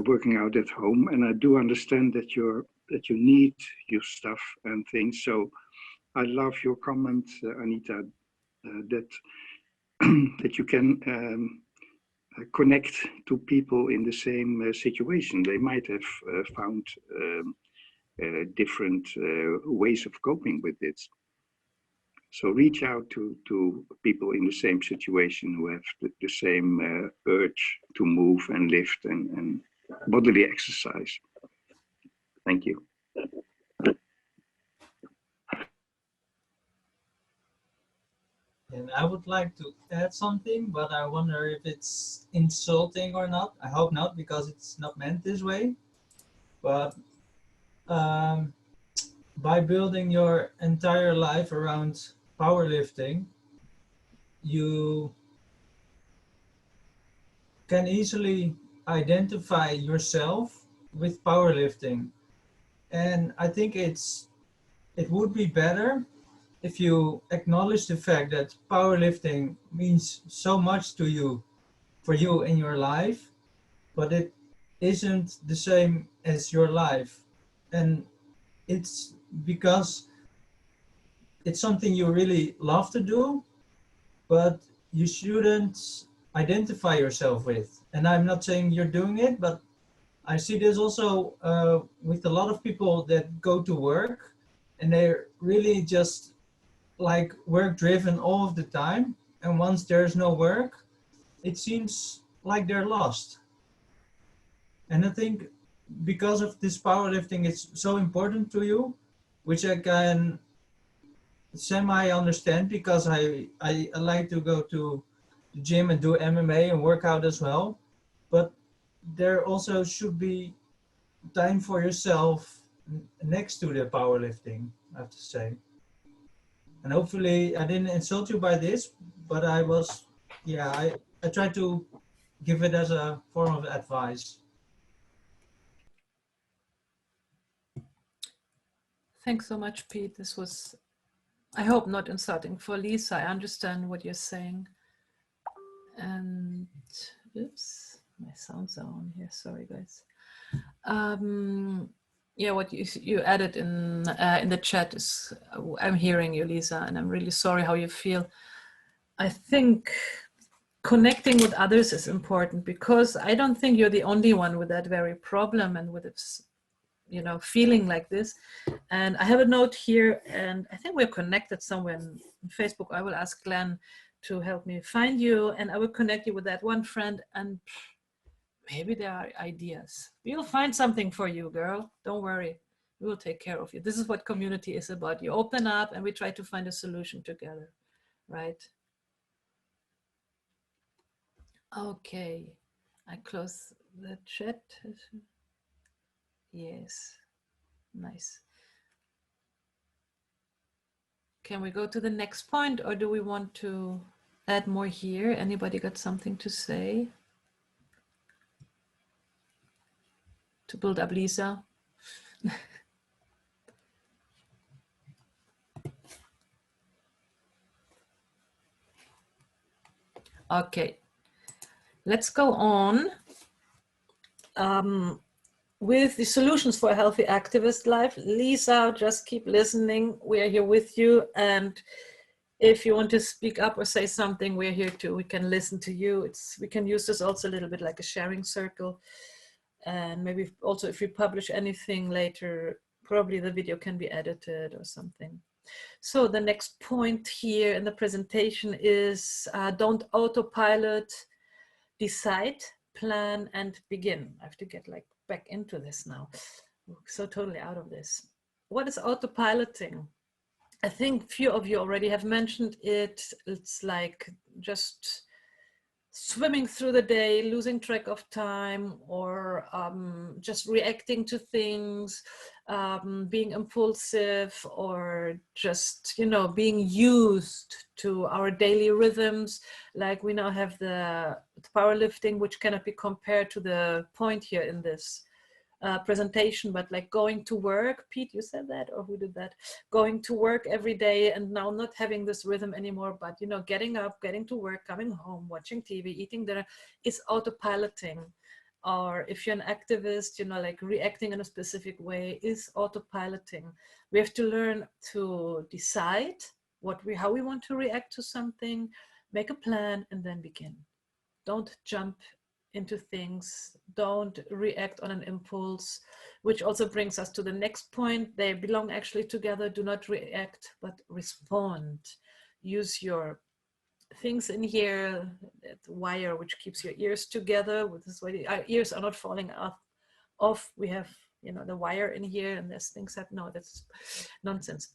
working out at home, and I do understand that you need your stuff and things. So I love your comment, Anita, that that you can connect to people in the same situation. They might have found different ways of coping with it. So reach out to people in the same situation who have the same urge to move and lift and bodily exercise. Thank you. And I would like to add something, but I wonder if it's insulting or not. I hope not, because it's not meant this way. But by building your entire life around powerlifting, you can easily identify yourself with powerlifting. And I think it would be better if you acknowledge the fact that powerlifting means so much to you, for you in your life, but it isn't the same as your life. And it's because it's something you really love to do, but you shouldn't identify yourself with. And I'm not saying you're doing it, but I see this also with a lot of people that go to work and they're really just like work driven all of the time. And once there's no work, it seems like they're lost. And I think because of this powerlifting, it's so important to you, which I can semi understand because I like to go to the gym and do MMA and work out as well. But there also should be time for yourself next to the powerlifting, I have to say. And hopefully I didn't insult you by this, but I was, yeah, I tried to give it as a form of advice. Thanks so much, Pete. This was, I hope, not insulting for Lisa. I understand what you're saying. And oops, my sounds are on here. Sorry, guys. Yeah, what you added in the chat is, I'm hearing you, Lisa, and I'm really sorry how you feel. I think connecting with others is important because I don't think you're the only one with that very problem and with its, you know, feeling like this. And I have a note here, and I think we're connected somewhere in Facebook. I will ask Glenn to help me find you, and I will connect you with that one friend, and maybe there are ideas. We'll find something for you, girl. Don't worry. We will take care of you. This is what community is about. You open up and we try to find a solution together, right? Okay. I close the chat. Yes. Nice. Can we go to the next point, or do we want to add more here? Anybody got something to say? To build up Lisa? Okay, let's go on with the solutions for a healthy activist life. Lisa, just keep listening. We are here with you. And if you want to speak up or say something, we're here too. We can listen to you. We can use this also a little bit like a sharing circle. And maybe also if we publish anything later, probably the video can be edited or something. So the next point here in the presentation is don't autopilot, decide, plan, and begin. I have to get like back into this now. We're so totally out of this. What is autopiloting? I think few of you already have mentioned it. It's like just swimming through the day, losing track of time, or just reacting to things, being impulsive, or just, you know, being used to our daily rhythms. Like we now have the powerlifting, which cannot be compared to the point here in this presentation, but like going to work. Pete, you said that, or who did that? Going to work every day and now not having this rhythm anymore, but, you know, getting up, getting to work, coming home, watching TV, eating dinner is autopiloting. or if you're an activist, you know, like reacting in a specific way is autopiloting. We have to learn to decide how we want to react to something, make a plan, and then begin. Don't jump into things, don't react on an impulse, which also brings us to the next point. They belong actually together. Do not react, but respond. Use your things in here, that wire which keeps your ears together. With this way, our ears are not falling off. We have, you know, the wire in here, and there's things that, no, that's nonsense.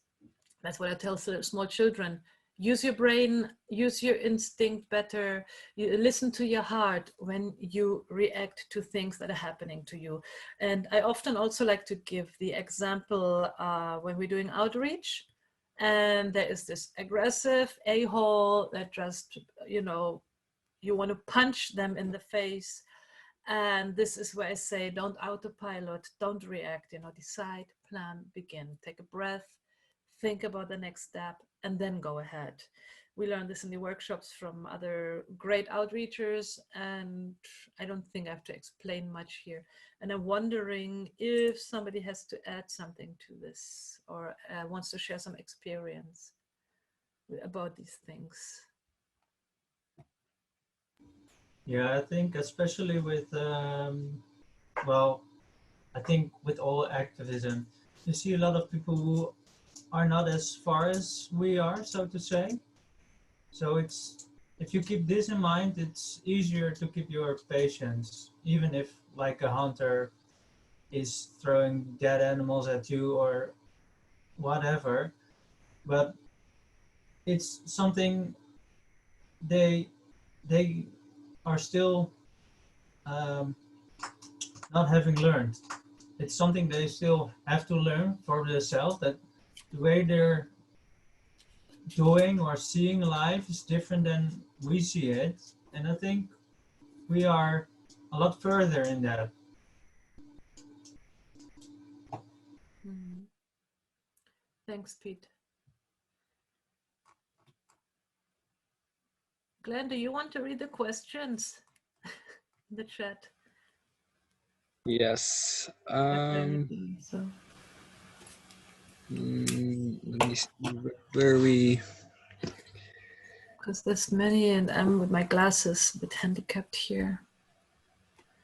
That's what I tell small children. Use your brain, use your instinct better. You listen to your heart when you react to things that are happening to you. And I often also like to give the example when we're doing outreach, and there is this aggressive a-hole that just, you know, you want to punch them in the face. And this is where I say, don't autopilot, don't react, you know, decide, plan, begin, take a breath, think about the next step, and then go ahead. We learned this in the workshops from other great outreachers, and I don't think I have to explain much here. And I'm wondering if somebody has to add something to this, or wants to share some experience about these things. Yeah, I think especially with, well, I think with all activism, you see a lot of people who are not as far as we are, so to say. So it's, if you keep this in mind, it's easier to keep your patience, even if like a hunter is throwing dead animals at you or whatever. But it's something they are still not having learned. It's something they still have to learn for themselves, that the way they're doing or seeing life is different than we see it. And I think we are a lot further in that. Thanks, Pete. Glenn, do you want to read the questions in the chat? Yes. So. Let me see, where are we? Because there's many, and I'm with my glasses a bit handicapped here.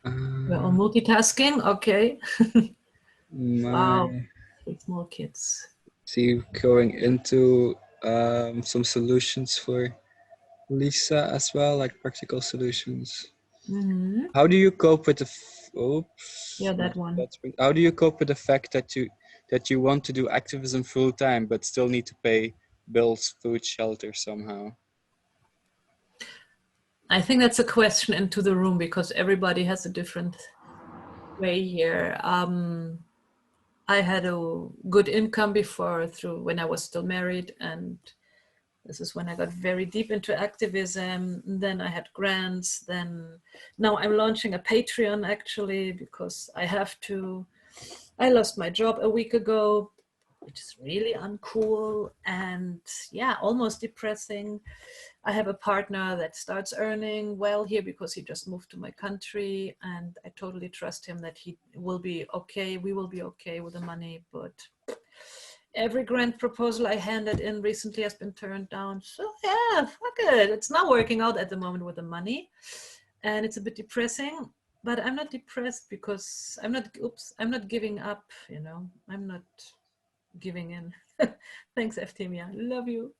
We're all multitasking, okay. Wow, 3 small kids. See, going into some solutions for Lisa as well, like practical solutions. How do you cope with the oops? Yeah, that one. How do you cope with the fact that you want to do activism full time but still need to pay bills, food, shelter somehow? I think that's a question into the room, because everybody has a different way here. I had a good income before, through when I was still married, and this is when I got very deep into activism. Then I had grants. Then now I'm launching a Patreon, actually, because I have to. I lost my job a week ago, which is really uncool and, yeah, almost depressing. I have a partner that starts earning well here because he just moved to my country, and I totally trust him that he will be okay. We will be okay with the money, but every grant proposal I handed in recently has been turned down. So yeah, fuck it. It's not working out at the moment with the money, and it's a bit depressing. But I'm not depressed because I'm not giving up. You know, I'm not giving in. Thanks, Eftimia. Love you.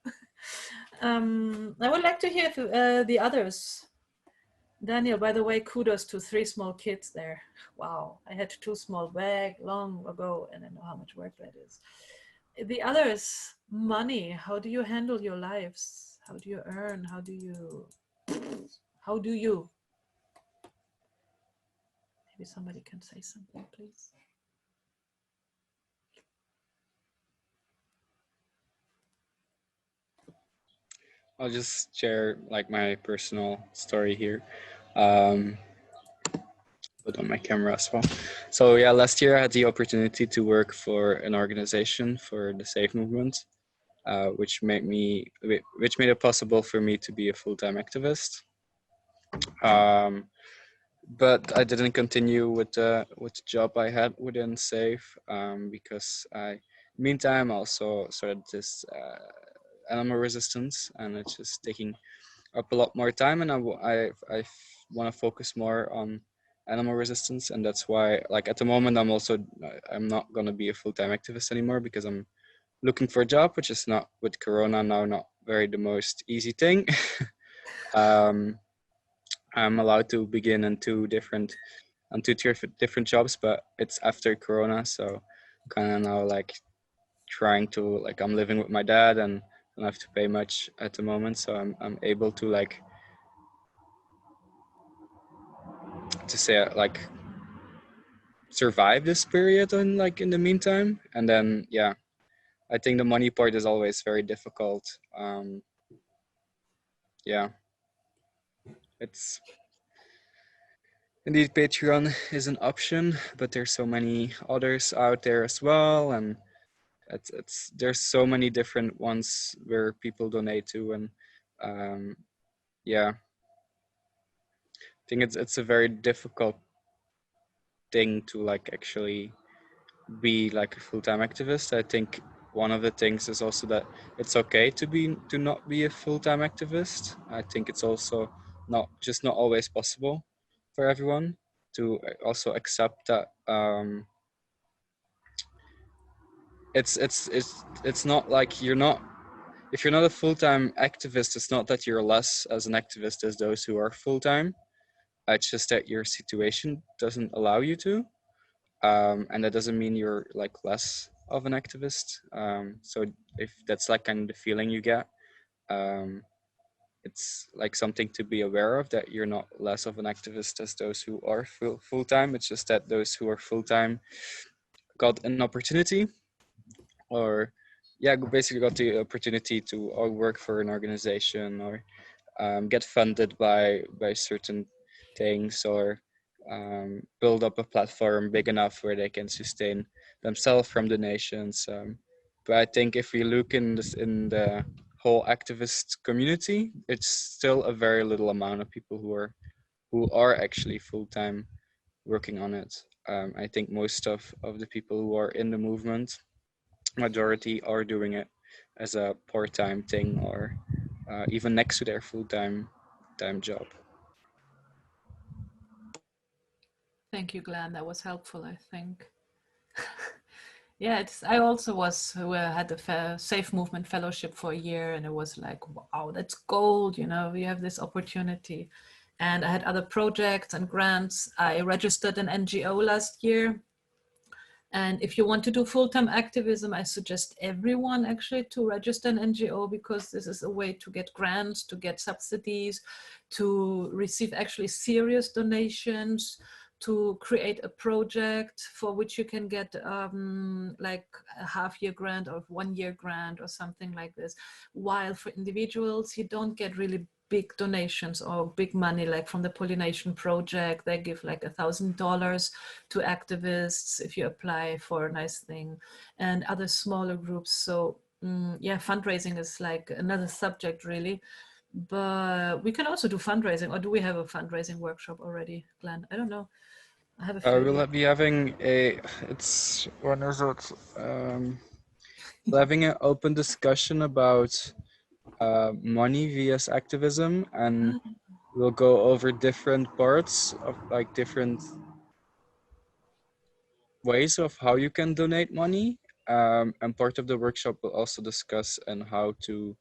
I would like to hear the others. Daniel, by the way, kudos to 3 small kids there. Wow, I had 2 small back long ago, and I know how much work that is. The others, money. How do you handle your lives? How do you earn? How do you? Maybe somebody can say something, please. I'll just share like my personal story here. Put on my camera as well. So yeah, last year I had the opportunity to work for an organization for the Safe Movement, which made it possible for me to be a full-time activist. but I didn't continue with the job I had within Safe because meantime also started this animal resistance, and it's just taking up a lot more time, and I want to focus more on animal resistance, and that's why, like, at the moment I'm not gonna be a full-time activist anymore because I'm looking for a job, which is not, with Corona now, not very the most easy thing. I'm allowed to begin on two different jobs, but it's after Corona, so kind of now like trying to, like, I'm living with my dad and don't have to pay much at the moment, so I'm able to, like, to say, like, survive this period in, like, in the meantime. And then yeah, I think the money part is always very difficult. Yeah, it's indeed, Patreon is an option, but there's so many others out there as well, and there's so many different ones where people donate to, and yeah, I think it's a very difficult thing to, like, actually be like a full-time activist. I think one of the things is also that it's okay to not be a full-time activist. I think it's also not always possible for everyone to also accept that it's not like you're not, if you're not a full-time activist, it's not that you're less as an activist as those who are full-time. It's just that your situation doesn't allow you to. And that doesn't mean you're, like, less of an activist. So if that's, like, kind of the feeling you get, it's like something to be aware of, that you're not less of an activist as those who are full-time. It's just that those who are full-time got an opportunity, or yeah, basically got the opportunity to work for an organization, or get funded by certain things, or build up a platform big enough where they can sustain themselves from donations. But I think if we look in the whole activist community, it's still a very little amount of people who are actually full-time working on it. I think most of the people who are in the movement, majority, are doing it as a part-time thing, or even next to their full-time job. Thank you, Glenn. That was helpful, I think. Yeah, I also had the Safe Movement Fellowship for a year, and it was like, wow, that's gold. You know, we have this opportunity. And I had other projects and grants. I registered an NGO last year. And if you want to do full-time activism, I suggest everyone actually to register an NGO, because this is a way to get grants, to get subsidies, to receive actually serious donations, to create a project for which you can get like a half-year grant or 1-year grant or something like this. While for individuals, you don't get really big donations or big money, like from the Pollination Project. They give like $1,000 to activists if you apply for a nice thing, and other smaller groups. So yeah, fundraising is like another subject really, but we can also do fundraising. Or do we have a fundraising workshop already, Glenn? I don't know. I have a feeling. We'll be having when is it? We're having an open discussion about money via activism, and we'll go over different parts of, like, different ways of how you can donate money. And part of the workshop will also discuss and how to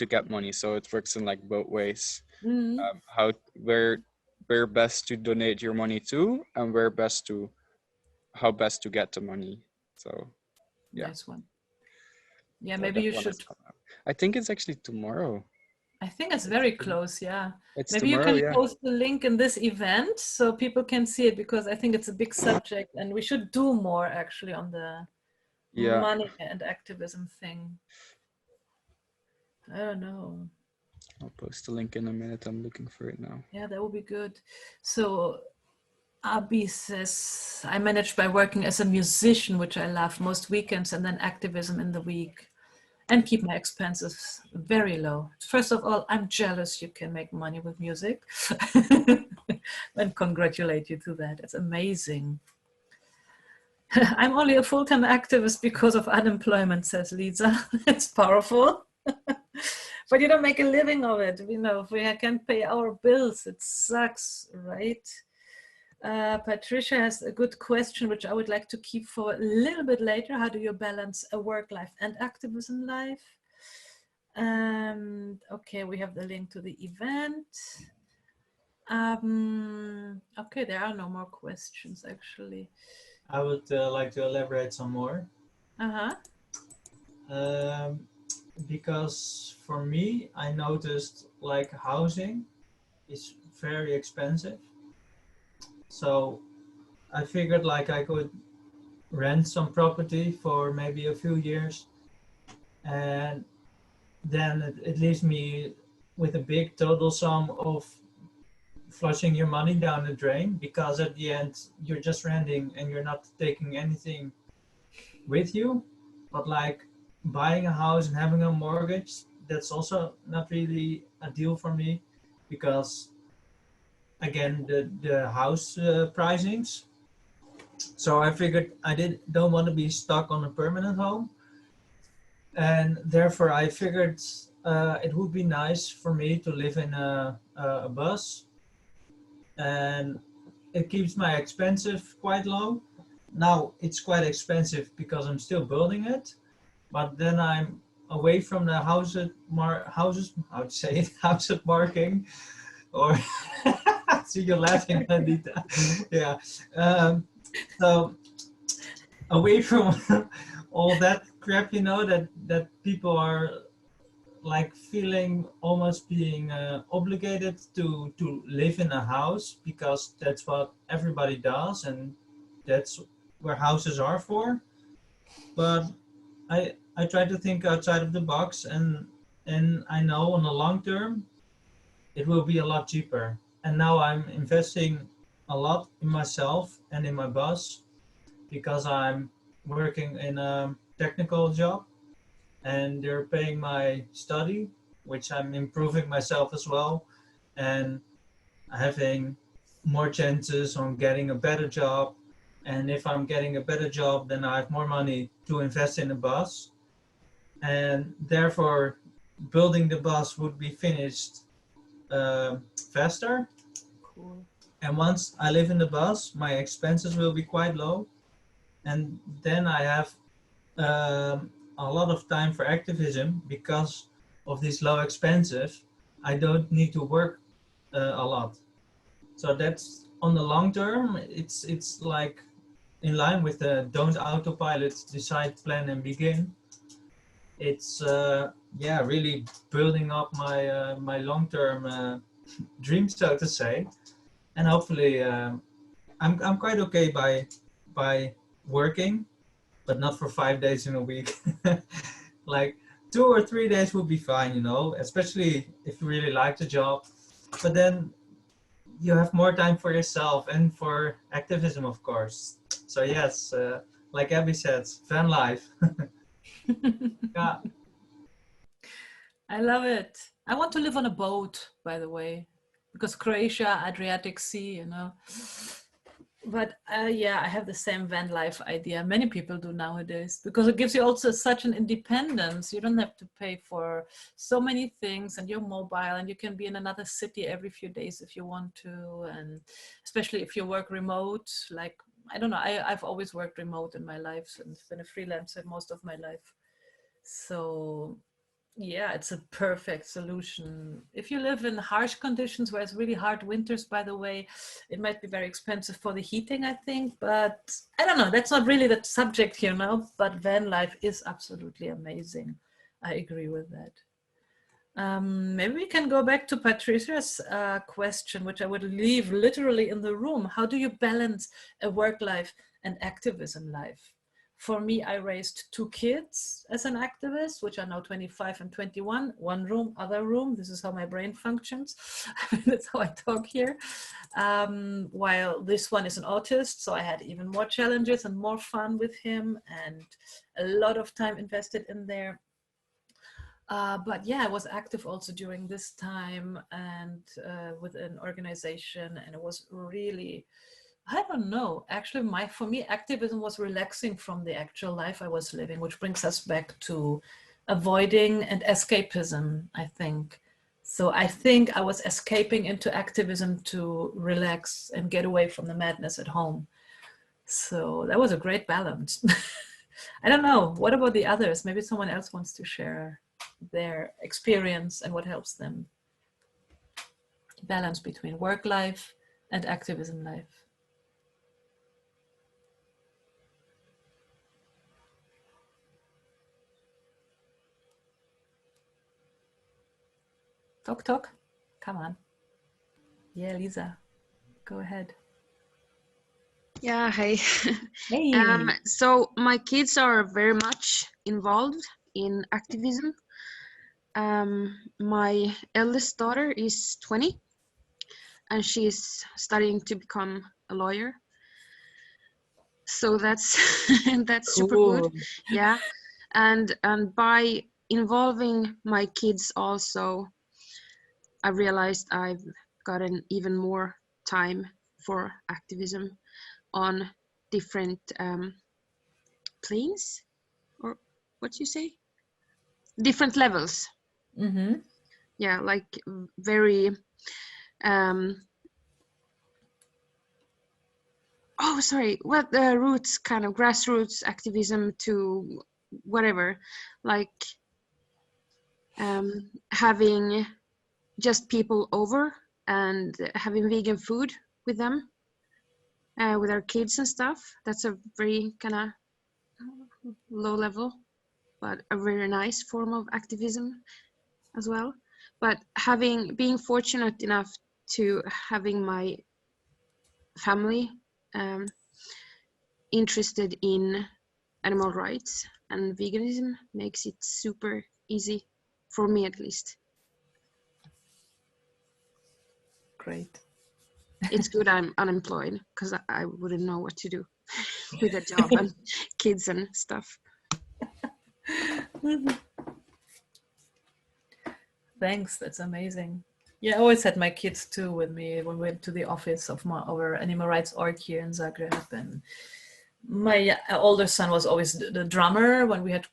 get money. So it works in, like, both ways. Where best to donate your money to, and how best to get the money. So yeah. Nice one. Yeah, maybe you should. I think it's actually tomorrow. I think it's very close, yeah. It's maybe tomorrow, you can post the link in this event so people can see it, because I think it's a big subject and we should do more actually on the money and activism thing. I don't know. I'll post the link in a minute. I'm looking for it now. Yeah, that would be good. So Abi says, I manage by working as a musician, which I love, most weekends, and then activism in the week. and keep my expenses very low. First of all, I'm jealous you can make money with music and congratulate you to that. It's amazing. I'm only a full-time activist because of unemployment, says Lisa. It's powerful. But you don't make a living of it. You know, if we can't pay our bills, it sucks, right? Patricia has a good question, which I would like to keep for a little bit later. How do you balance a work life and activism life? Okay, we have the link to the event. Okay, there are no more questions, actually. I would like to elaborate some more. Because for me, I noticed like housing is very expensive. So I figured like I could rent some property for maybe a few years, and then it leaves me with a big total sum of flushing your money down the drain, because at the end you're just renting and you're not taking anything with you. But like buying a house and having a mortgage, that's also not really a deal for me, because again the house pricings. So I figured I don't want to be stuck on a permanent home, and therefore I figured it would be nice for me to live in a bus, and it keeps my expenses quite low. Now it's quite expensive because I'm still building it, but then I'm away from the houses, how to say it, house marking, or see you laughing, Anita. Yeah. So away from all that crap, you know, that people are like feeling almost being obligated to live in a house, because that's what everybody does and that's where houses are for. But I try to think outside of the box, and I know on the long term it will be a lot cheaper. And now I'm investing a lot in myself and in my boss, because I'm working in a technical job and they're paying my study, which I'm improving myself as well, and having more chances on getting a better job. And if I'm getting a better job, then I have more money to invest in the bus, and therefore building the bus would be finished faster. Cool. And once I live in the bus, my expenses will be quite low, and then I have a lot of time for activism. Because of these low expenses, I don't need to work a lot. So that's on the long term, it's like in line with the don't autopilot, decide, plan and begin. It's yeah, really building up my my long-term dream, so to say. And hopefully I'm quite okay by working, but not for 5 days in a week. Like 2 or 3 days would be fine, you know, especially if you really like the job. But then you have more time for yourself and for activism, of course. So yes, like Abby said, van life. Yeah. I love it. I want to live on a boat, by the way, because Croatia, Adriatic Sea, you know. But yeah, I have the same van life idea. Many people do nowadays, because it gives you also such an independence. You don't have to pay for so many things, and you're mobile, and you can be in another city every few days if you want to. And especially if you work remote, like, I don't know, I've always worked remote in my life and been a freelancer most of my life. So yeah, it's a perfect solution. If you live in harsh conditions, where it's really hard winters, by the way, it might be very expensive for the heating, I think, but I don't know, that's not really the subject, you know, but van life is absolutely amazing. I agree with that. Maybe we can go back to Patricia's question, which I would leave literally in the room. How do you balance a work life and activism life? For me, I raised 2 kids as an activist, which are now 25 and 21, one room, other room. This is how my brain functions. That's how I talk here. While this one is an autist, so I had even more challenges and more fun with him, and a lot of time invested in there. But yeah, I was active also during this time and with an organization, and it was really, I don't know, actually for me, activism was relaxing from the actual life I was living, which brings us back to avoiding and escapism, I think. So I think I was escaping into activism to relax and get away from the madness at home. So that was a great balance. I don't know, what about the others? Maybe someone else wants to share their experience and what helps them balance between work life and activism life. Talk. Come on. Yeah, Lisa, go ahead. Yeah, hey. Hey. So my kids are very much involved in activism. My eldest daughter is 20 and she's studying to become a lawyer. So that's that's super good. Cool. Yeah. And by involving my kids also, I realized I've gotten even more time for activism on different planes, or what you say, different levels. Mm-hmm. Yeah, like very what the roots, kind of grassroots activism to whatever, like having just people over and having vegan food with them, with our kids and stuff. That's a very kind of low level, but a very nice form of activism as well. But being fortunate enough to having my family interested in animal rights and veganism makes it super easy for me, at least. Great. It's good I'm unemployed, because I wouldn't know what to do with a job and kids and stuff. Thanks, that's amazing. Yeah, I always had my kids too with me when we went to the office of our animal rights org here in Zagreb, and my older son was always the drummer when we had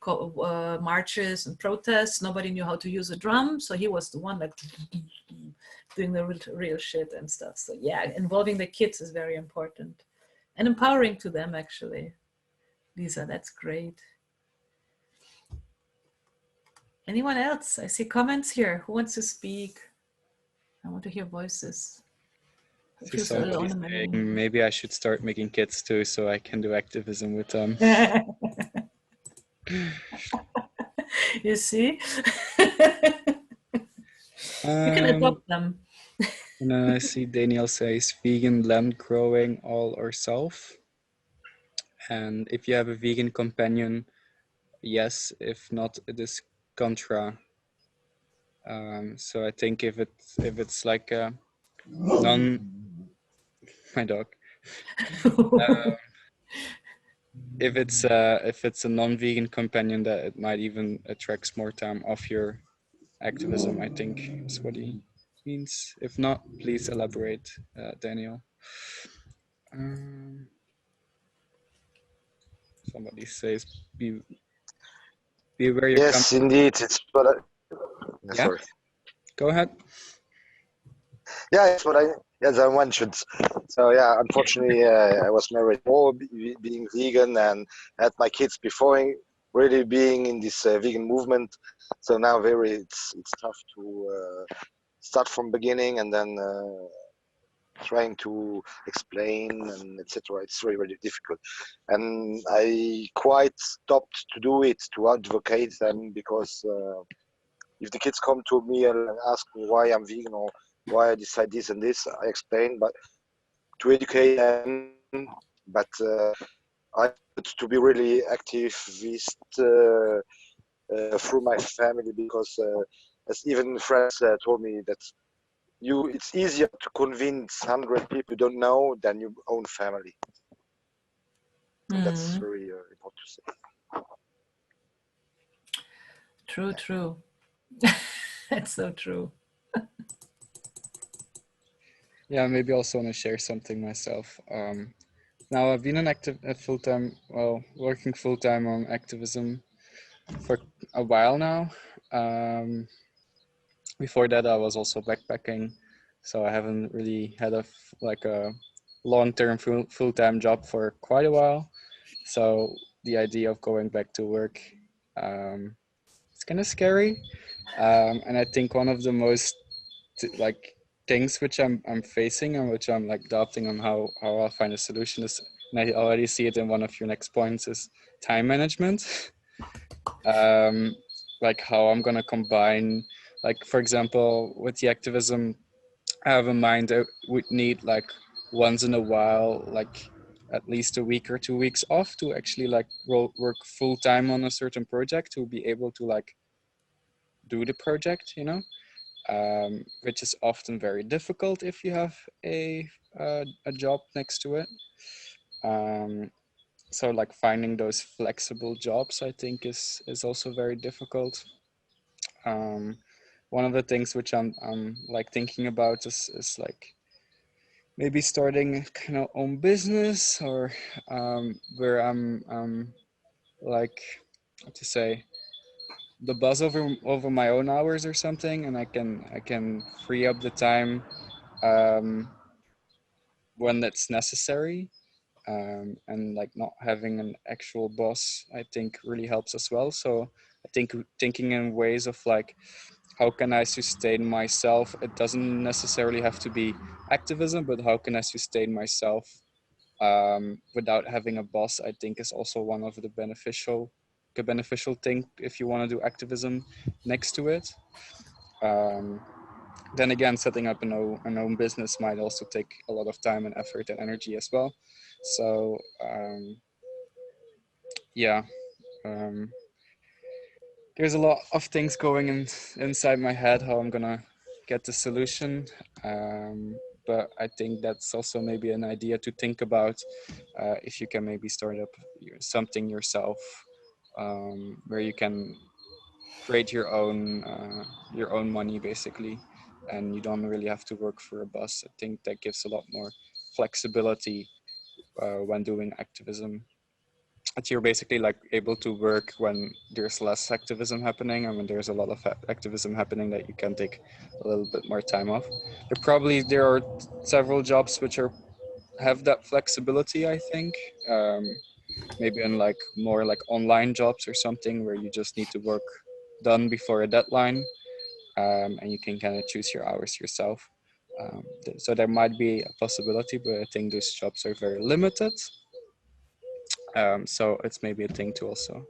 marches and protests. Nobody knew how to use a drum, so he was the one like doing the real shit and stuff. So yeah, involving the kids is very important and empowering to them, actually. Lisa, that's great. Anyone else? I see comments here. Who wants to speak? I want to hear voices. I feel so alone in my room. Maybe I should start making kits too, so I can do activism with them. You see? You can adopt them. And then I see Daniel says vegan land growing all ourselves. And if you have a vegan companion, yes. If not, it is contra. So I think if it's like a my dog. If it's a non-vegan companion, that it might even attracts more time off your activism, I think is what he means. If not, please elaborate, Daniel. Somebody says be where you come. Yes, indeed. It's what I. Yeah? Sorry. Go ahead. Yeah, it's what as I mentioned. So yeah, unfortunately, I was married before being vegan and had my kids before really being in this vegan movement. So now it's tough to start from beginning and then trying to explain and etc. It's really, really difficult, and I quite stopped to do it, to advocate them, because if the kids come to me and ask me why I'm vegan or why I decide this and this, I explain, but to educate them. But I want to be really activist through my family, because as even friends told me that it's easier to convince 100 people you don't know than your own family. And that's very important to say. True. That's so true. Yeah, maybe also want to share something myself. Now I've been an working full-time on activism for a while now. Before that, I was also backpacking, so I haven't really had a long-term full-time job for quite a while. So the idea of going back to work, it's kind of scary. And I think one of the most things which I'm facing and which I'm like doubting on how I'll find a solution is, and I already see it in one of your next points, is time management. Like how I'm gonna combine, like for example, with the activism, I have in mind I would need like once in a while, like at least a week or 2 weeks off to actually like work full time on a certain project to be able to like do the project, you know, which is often very difficult if you have a job next to it. So like finding those flexible jobs, I think is also very difficult. One of the things which I'm like thinking about is like maybe starting kind of own business, or where I'm like, how to say, the boss over my own hours or something, and I can free up the time when that's necessary. And like not having an actual boss, I think really helps as well. So I think thinking in ways of like, how can I sustain myself? It doesn't necessarily have to be activism, but how can I sustain myself without having a boss? I think is also one of the beneficial thing if you want to do activism next to it. Then again, setting up an own business might also take a lot of time and effort and energy as well. So yeah, um, there's a lot of things going inside my head how I'm gonna get the solution. But I think that's also maybe an idea to think about, if you can maybe start up something yourself, where you can create your own money basically, and you don't really have to work for a boss. I think that gives a lot more flexibility when doing activism. That you're basically like able to work when there's less activism happening, and when there's a lot of activism happening, that you can take a little bit more time off. There are several jobs which have that flexibility, I think. Maybe in like more like online jobs or something where you just need to work done before a deadline, and you can kind of choose your hours yourself. So there might be a possibility, but I think those jobs are very limited. So it's maybe a thing to also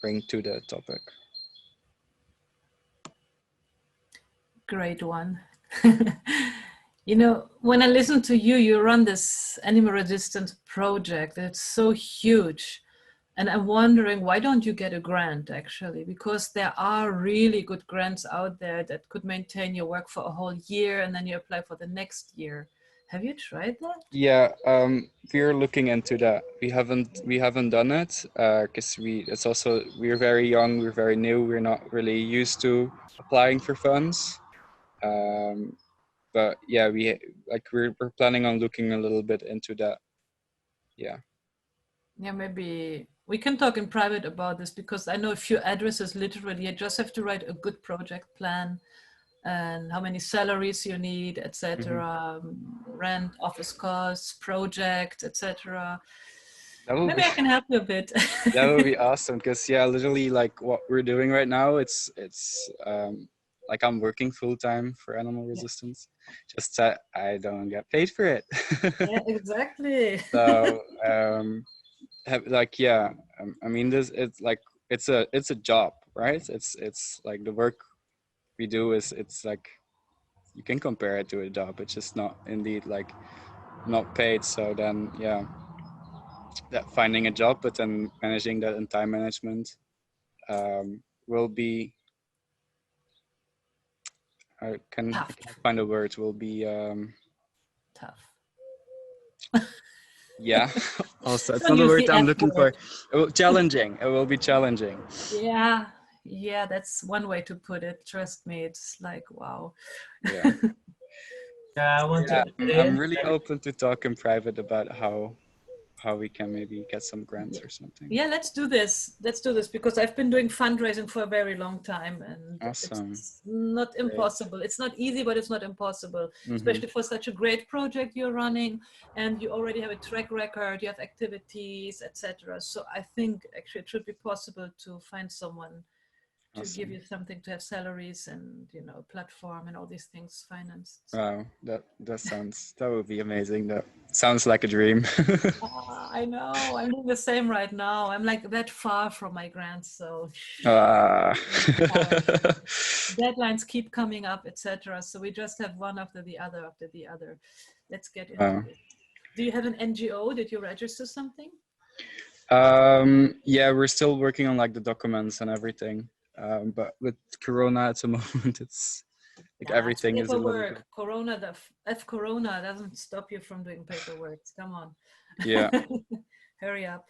bring to the topic. Great one. You know, when I listen to you, you run this animal resistance project. It's so huge. And I'm wondering, why don't you get a grant actually? Because there are really good grants out there that could maintain your work for a whole year, and then you apply for the next year. Have you tried that? Yeah, we're looking into that. We haven't done it because we're very young, we're very new, we're not really used to applying for funds. But yeah, we're planning on looking a little bit into that. Yeah. Yeah, maybe we can talk in private about this, because I know a few addresses literally. You just have to write a good project plan and how many salaries you need, etc. Rent, office costs, project, etc. Maybe I can help you a bit. That would be awesome, because yeah, literally like what we're doing right now, it's like I'm working full time for animal resistance, just that I don't get paid for it. Yeah, exactly. So I mean, it's a job, right? It's like the work we do it's like, you can compare it to a job. It's just not indeed like not paid. So then yeah, that finding a job, but then managing that in time management will be, I can't find a word, will be tough. Yeah, also it's Don't not the use word the I'm F looking word. for. Challenging. It will be challenging. Yeah, Yeah, that's one way to put it. Trust me, it's like, wow. Yeah. Yeah, I want to Yeah, add I'm in. really open to talk in private about how we can maybe get some grants or something. Yeah, let's do this. Let's do this because I've been doing fundraising for a very long time, and Awesome. it's not impossible. It's not easy, but it's not impossible, especially for such a great project you're running, and you already have a track record, you have activities, etc. So I think actually it should be possible to find someone to give you something, to have salaries and, you know, platform and all these things financed. Wow, that would be amazing. That sounds like a dream. I know, I'm doing the same right now. I'm like that far from my grants, so deadlines keep coming up, etc. So we just have one after the other. Let's get into it. Do you have an NGO? Did you register something? Yeah, we're still working on like the documents and everything. But with Corona at the moment, it's like everything is a little bit. Corona doesn't stop you from doing paperwork. Come on. Yeah. Hurry up.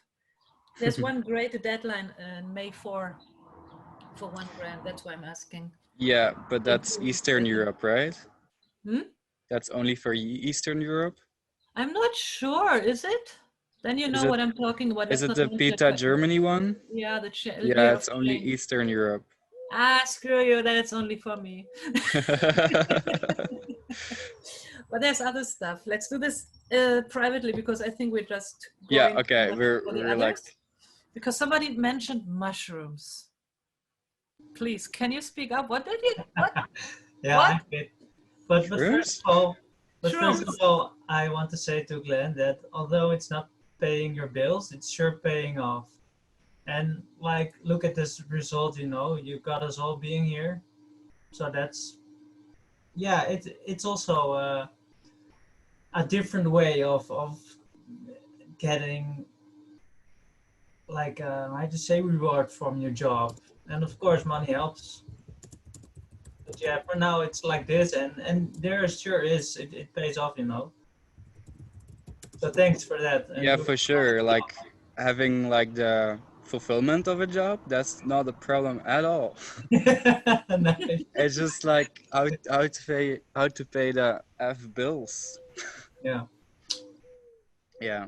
There's one great deadline in May for one grant. That's why I'm asking. Yeah, but that's Eastern Europe, right? That's only for Eastern Europe? I'm not sure. Is it? Then you know what I'm talking about. Is it the PETA Germany one? Yeah, yeah, it's only Eastern Europe. Ah, screw you. Then it's only for me. But there's other stuff. Let's do this privately because I think we're just going okay. We're like, because somebody mentioned mushrooms. Please, can you speak up? What did you? What? Yeah, what? But first of all, I want to say to Glenn that although it's not paying your bills, it's sure paying off. And like, look at this result. You know, you got us all being here. So that's, yeah, it's also a different way of getting, like, I just say reward from your job. And of course, money helps. But yeah, for now it's like this, and there sure is, it pays off, you know. So thanks for that. And yeah, for sure. Like having like the fulfillment of a job, that's not a problem at all. Nice. It's just like how to pay the bills. Yeah. Yeah.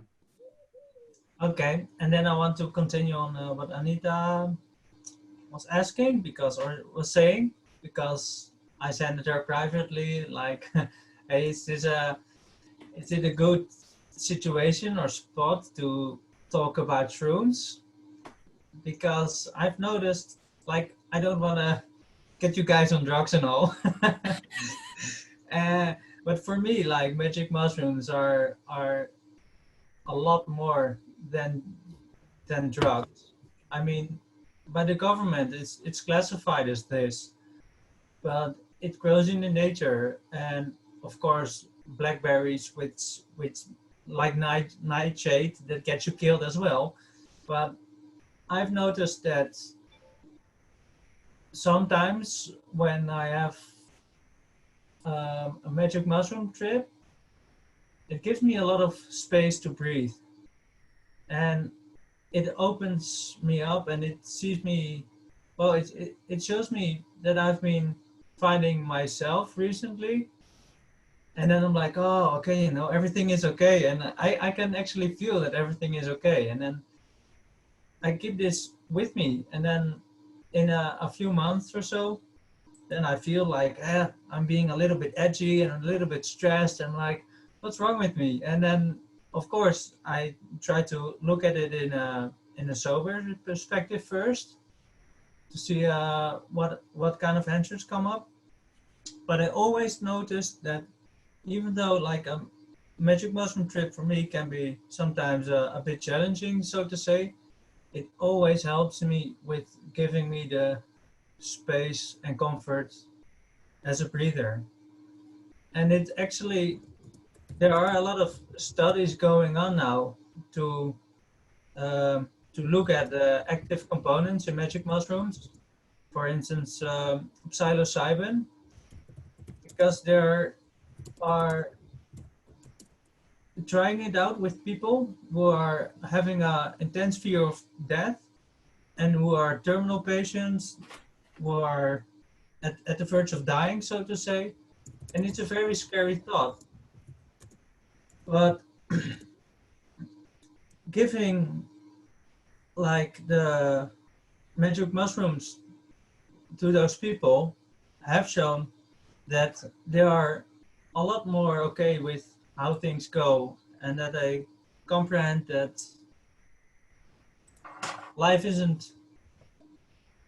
Okay, and then I want to continue on what Anita was asking or was saying, because I sent her privately, like, hey, is it a good situation or spot to talk about shrooms? Because I've noticed, like, I don't want to get you guys on drugs and all. But for me, like, magic mushrooms are a lot more than drugs. I mean, by the government, it's classified as this, but it grows in the nature, and of course, blackberries, which like nightshade, that gets you killed as well. But I've noticed that sometimes when I have a magic mushroom trip, it gives me a lot of space to breathe, and it opens me up, and it sees me. Well, it shows me that I've been finding myself recently, and then I'm like, oh, okay, you know, everything is okay, and I can actually feel that everything is okay, and then I keep this with me, and then in a few months or so, then I feel like I'm being a little bit edgy and a little bit stressed, and like, what's wrong with me? And then of course I try to look at it in a sober perspective first, to see what kind of answers come up. But I always noticed that even though like a magic mushroom trip for me can be sometimes a bit challenging, so to say, it always helps me with giving me the space and comfort as a breather. And it actually, there are a lot of studies going on now to look at the active components in magic mushrooms, for instance, psilocybin, because there are trying it out with people who are having an intense fear of death, and who are terminal patients, who are at the verge of dying, so to say. And it's a very scary thought. But giving like the magic mushrooms to those people have shown that they are a lot more okay with how things go, and that they comprehend that life isn't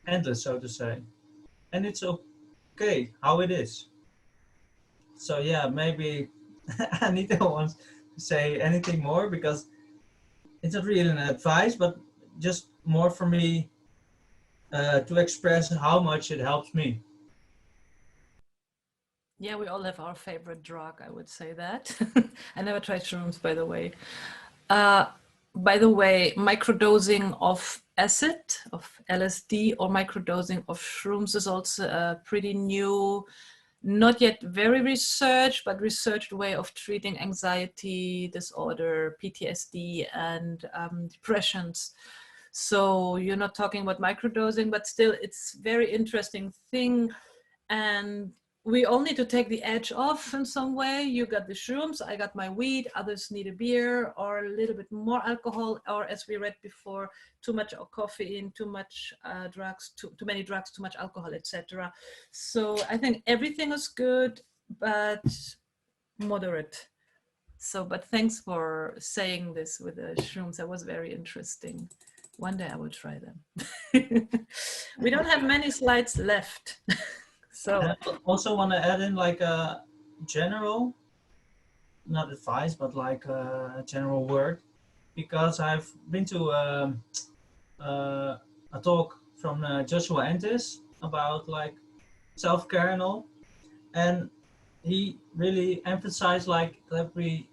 endless, so to say, and it's okay how it is. So yeah, maybe Anita wants to say anything more, because it's not really an advice, but just more for me to express how much it helps me. Yeah, we all have our favorite drug, I would say that. I never tried shrooms, by the way. By the way, microdosing of acid, of LSD, or microdosing of shrooms is also a pretty new, not yet very researched, but researched way of treating anxiety disorder, PTSD, and depressions. So you're not talking about microdosing, but still it's very interesting thing. And we all need to take the edge off in some way. You got the shrooms, I got my weed, others need a beer or a little bit more alcohol, or as we read before, too much caffeine, too much drugs, too many drugs, too much alcohol, etc. So I think everything is good, but moderate. So, but thanks for saying this with the shrooms. That was very interesting. One day I will try them. We don't have many slides left. So And I also want to add in like a general, not advice, but like a general word, because I've been to a talk from Joshua Entis about like self-care and all, and he really emphasized like that we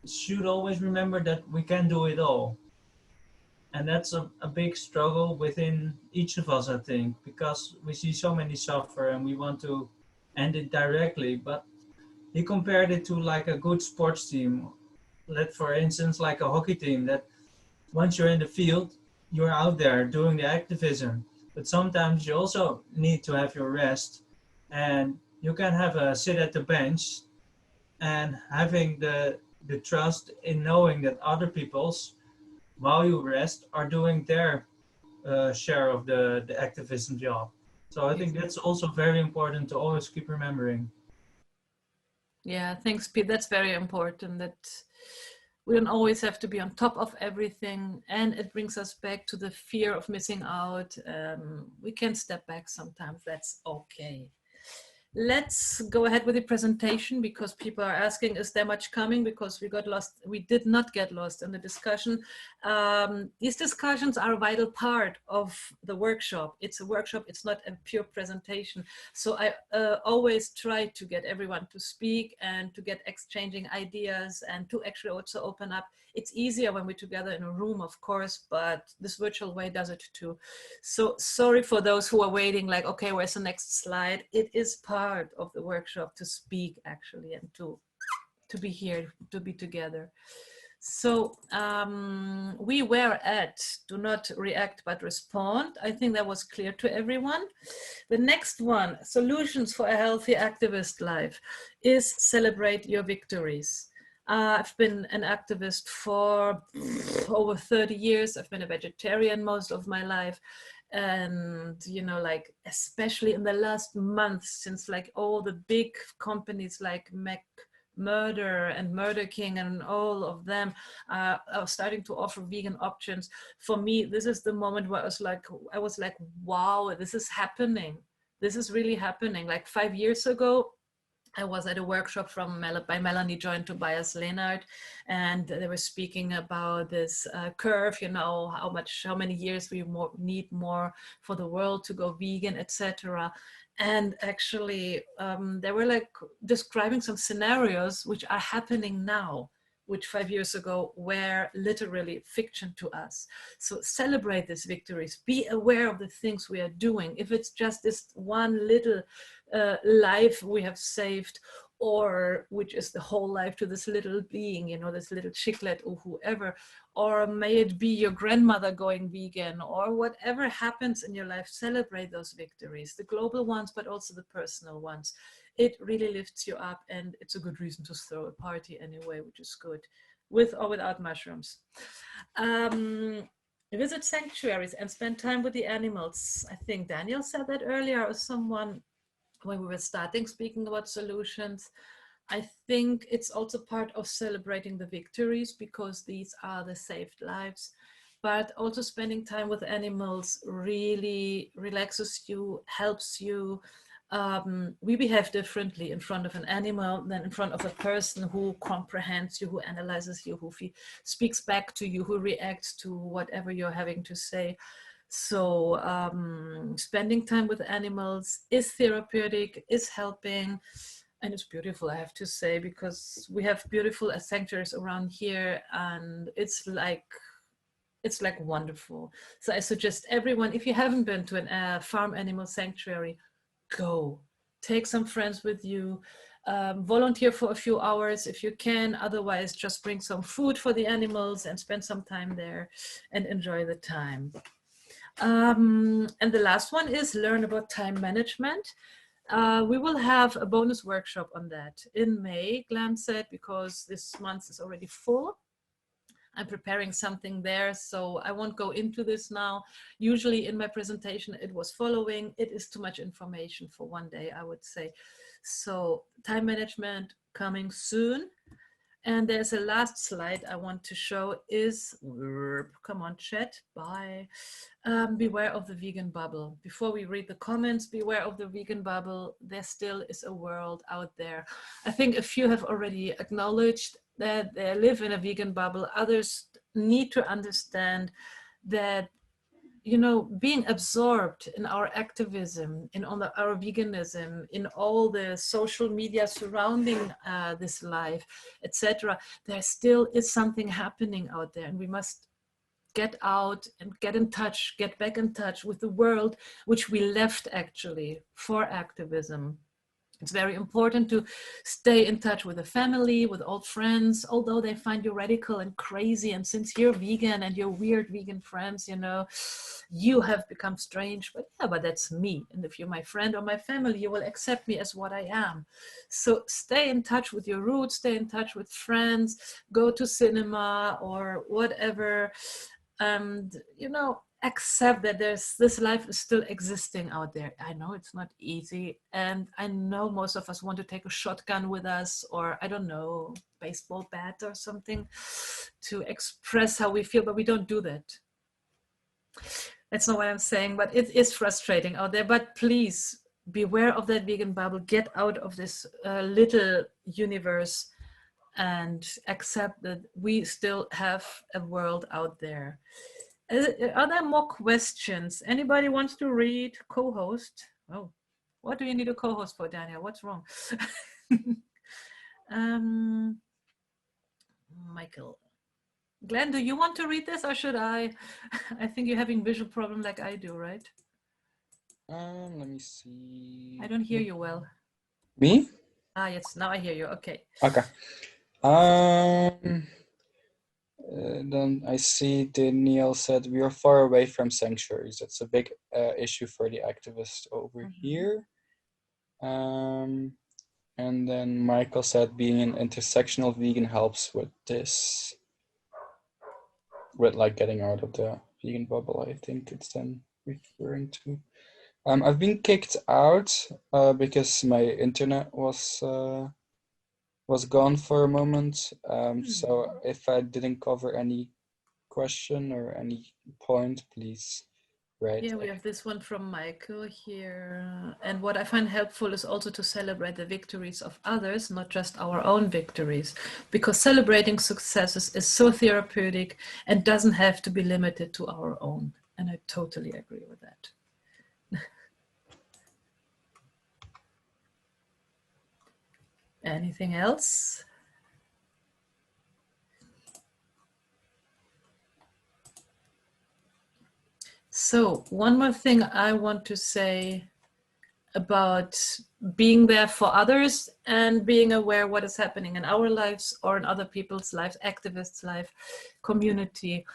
should always remember that we can do it all. And that's a big struggle within each of us, I think, because we see so many suffer and we want to end it directly. But he compared it to like a good sports team. Let, for instance, like a hockey team, that once you're in the field, you're out there doing the activism. But sometimes you also need to have your rest, and you can have a sit at the bench and having the trust in knowing that other people's, while you rest, are doing their share of the activism job. So I think that's also very important to always keep remembering. yeah, thanks, Pete. That's very important, that we don't always have to be on top of everything. And it brings us back to the fear of missing out. We can step back sometimes. That's okay. Let's go ahead with the presentation, because people are asking, is there much coming? Because we got lost. We did not get lost in the discussion. These discussions are a vital part of the workshop. It's a workshop, it's not a pure presentation. So I always try to get everyone to speak and to get exchanging ideas and to actually also open up. It's easier when we're together in a room, of course, but this virtual way does it too. So sorry for those who are waiting, like, okay, where's the next slide? It is part of the workshop to speak, actually, and to be here, to be together. So we were at do not react but respond. I think that was clear to everyone. The next one, solutions for a healthy activist life, is celebrate your victories. I've been an activist for over 30 years. I've been a vegetarian most of my life. And, you know, like, especially in the last month, since like all the big companies like Murder and Murder King and all of them are starting to offer vegan options. For me, this is the moment where I was like, wow, this is happening. This is really happening. Like 5 years ago, I was at a workshop by Melanie Joy and Tobias Leonard, and they were speaking about this curve, you know, how many years we need more for the world to go vegan, etc. And actually, they were like describing some scenarios which are happening now, which 5 years ago were literally fiction to us. So celebrate these victories, be aware of the things we are doing. If it's just this one little life we have saved, or which is the whole life to this little being, you know, this little chicklet or whoever, or may it be your grandmother going vegan, or whatever happens in your life, celebrate those victories, the global ones, but also the personal ones. It really lifts you up, and it's a good reason to throw a party anyway, which is good, with or without mushrooms. Visit sanctuaries and spend time with the animals. I think Daniel said that earlier, or someone, when we were starting speaking about solutions. I think it's also part of celebrating the victories, because these are the saved lives, but also spending time with animals really relaxes you, helps you. We behave differently in front of an animal than in front of a person who comprehends you, who analyzes you, who speaks back to you, who reacts to whatever you're having to say. So spending time with animals is therapeutic, is helping, and it's beautiful, I have to say, because we have beautiful sanctuaries around here, and it's like wonderful. So I suggest everyone, if you haven't been to a farm animal sanctuary, go. Take some friends with you. Volunteer for a few hours if you can. Otherwise, just bring some food for the animals and spend some time there and enjoy the time. And the last one is learn about time management. We will have a bonus workshop on that in May, Glam said, because this month is already full. I'm preparing something there, so I won't go into this now. Usually in my presentation, it was following. It is too much information for one day, I would say. So time management coming soon. And there's a last slide I want to show is, come on chat, bye. Beware of the vegan bubble. Before we read the comments, beware of the vegan bubble. There still is a world out there. I think a few have already acknowledged that they live in a vegan bubble. Others need to understand that, you know, being absorbed in our activism, in our veganism, in all the social media surrounding this life, etc., there still is something happening out there, and we must get out and get in touch, get back in touch with the world which we left actually for activism. It's very important to stay in touch with the family, with old friends, although they find you radical and crazy. And since you're vegan and you're weird vegan friends, you know, you have become strange, but yeah, but that's me. And if you're my friend or my family, you will accept me as what I am. So stay in touch with your roots, stay in touch with friends, go to cinema or whatever. And, you know, accept that this life is still existing out there. I know it's not easy, and I know most of us want to take a shotgun with us, or I don't know, baseball bat or something to express how we feel, but we don't do that. That's not what I'm saying, but it is frustrating out there. But please beware of that vegan bubble, get out of this little universe and accept that we still have a world out there. Are there more questions? Anybody wants to read? Co-host? Oh, what do you need a co-host for, Daniel? What's wrong? Michael. Glenn, do you want to read this or should I? I think you're having visual problem like I do, right? Let me see. I don't hear you well. Me? Ah, yes, now I hear you. Okay. Okay. Then I see Danielle said we are far away from sanctuaries. That's a big issue for the activists over here. And then Michael said being an intersectional vegan helps with this, with like getting out of the vegan bubble. I think it's then referring to. I've been kicked out because my internet was gone for a moment. So if I didn't cover any question or any point, please write. Yeah, we have this one from Michael here. And what I find helpful is also to celebrate the victories of others, not just our own victories, because celebrating successes is so therapeutic and doesn't have to be limited to our own. And I totally agree with that. Anything else? So one more thing I want to say about being there for others and being aware what is happening in our lives or in other people's lives, activists' life, community.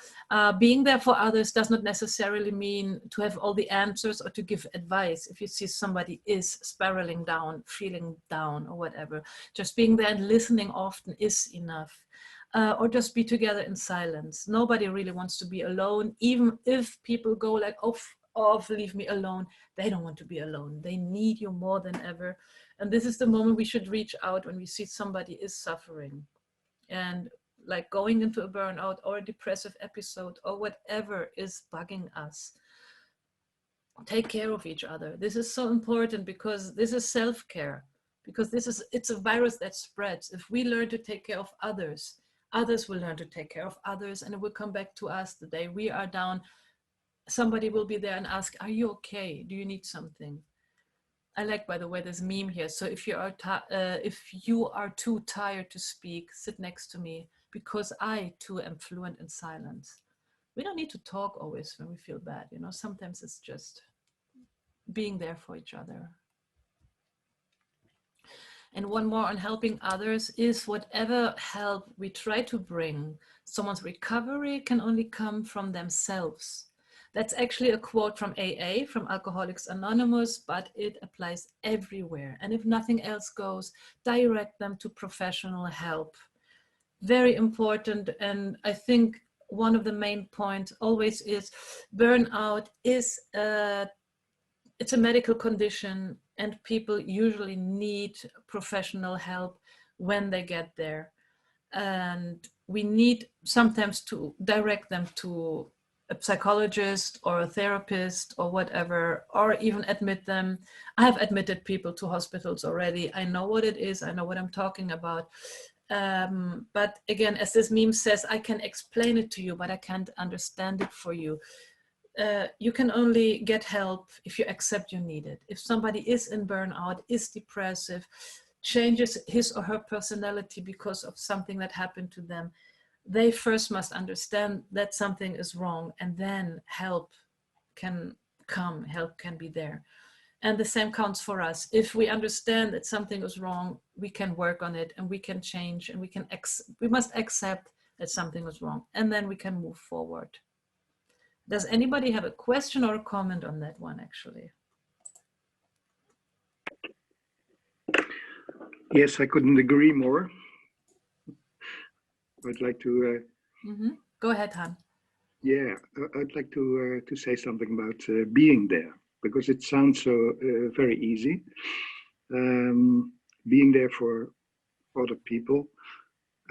Being there for others does not necessarily mean to have all the answers or to give advice. If you see somebody is spiraling down, feeling down or whatever, just being there and listening often is enough. Or just be together in silence. Nobody really wants to be alone, even if people go like, off, leave me alone. They don't want to be alone. They need you more than ever. And this is the moment we should reach out when we see somebody is suffering and like going into a burnout or a depressive episode or whatever is bugging us. Take care of each other. This is so important because this is self-care, because it's a virus that spreads. If we learn to take care of others, others will learn to take care of others, and it will come back to us the day we are down. Somebody will be there and ask, are you okay? Do you need something? I like, by the way, this meme here. So if you are too tired to speak, sit next to me, because I too am fluent in silence. We don't need to talk always when we feel bad. You know, sometimes it's just being there for each other. And one more on helping others is whatever help we try to bring, someone's recovery can only come from themselves. That's actually a quote from AA, from Alcoholics Anonymous, but it applies everywhere. And if nothing else goes, direct them to professional help. Very important. And I think one of the main points always is burnout is it's a medical condition, and people usually need professional help when they get there. And we need sometimes to direct them to a psychologist or a therapist or whatever, or even admit them. I have admitted people to hospitals already. I know what it is. I know what I'm talking about. But again, as this meme says, I can explain it to you, but I can't understand it for you. You can only get help if you accept you need it. If somebody is in burnout, is depressive, changes his or her personality because of something that happened to them, they first must understand that something is wrong, and then help can come, help can be there. And the same counts for us. If we understand that something is wrong, we can work on it and we can change, and we must accept that something is wrong, and then we can move forward. Does anybody have a question or a comment on that one, actually? Yes, I couldn't agree more. I'd like to... Go ahead, Han. Yeah, I'd like to say something about being there, because it sounds so very easy. Being there for other people.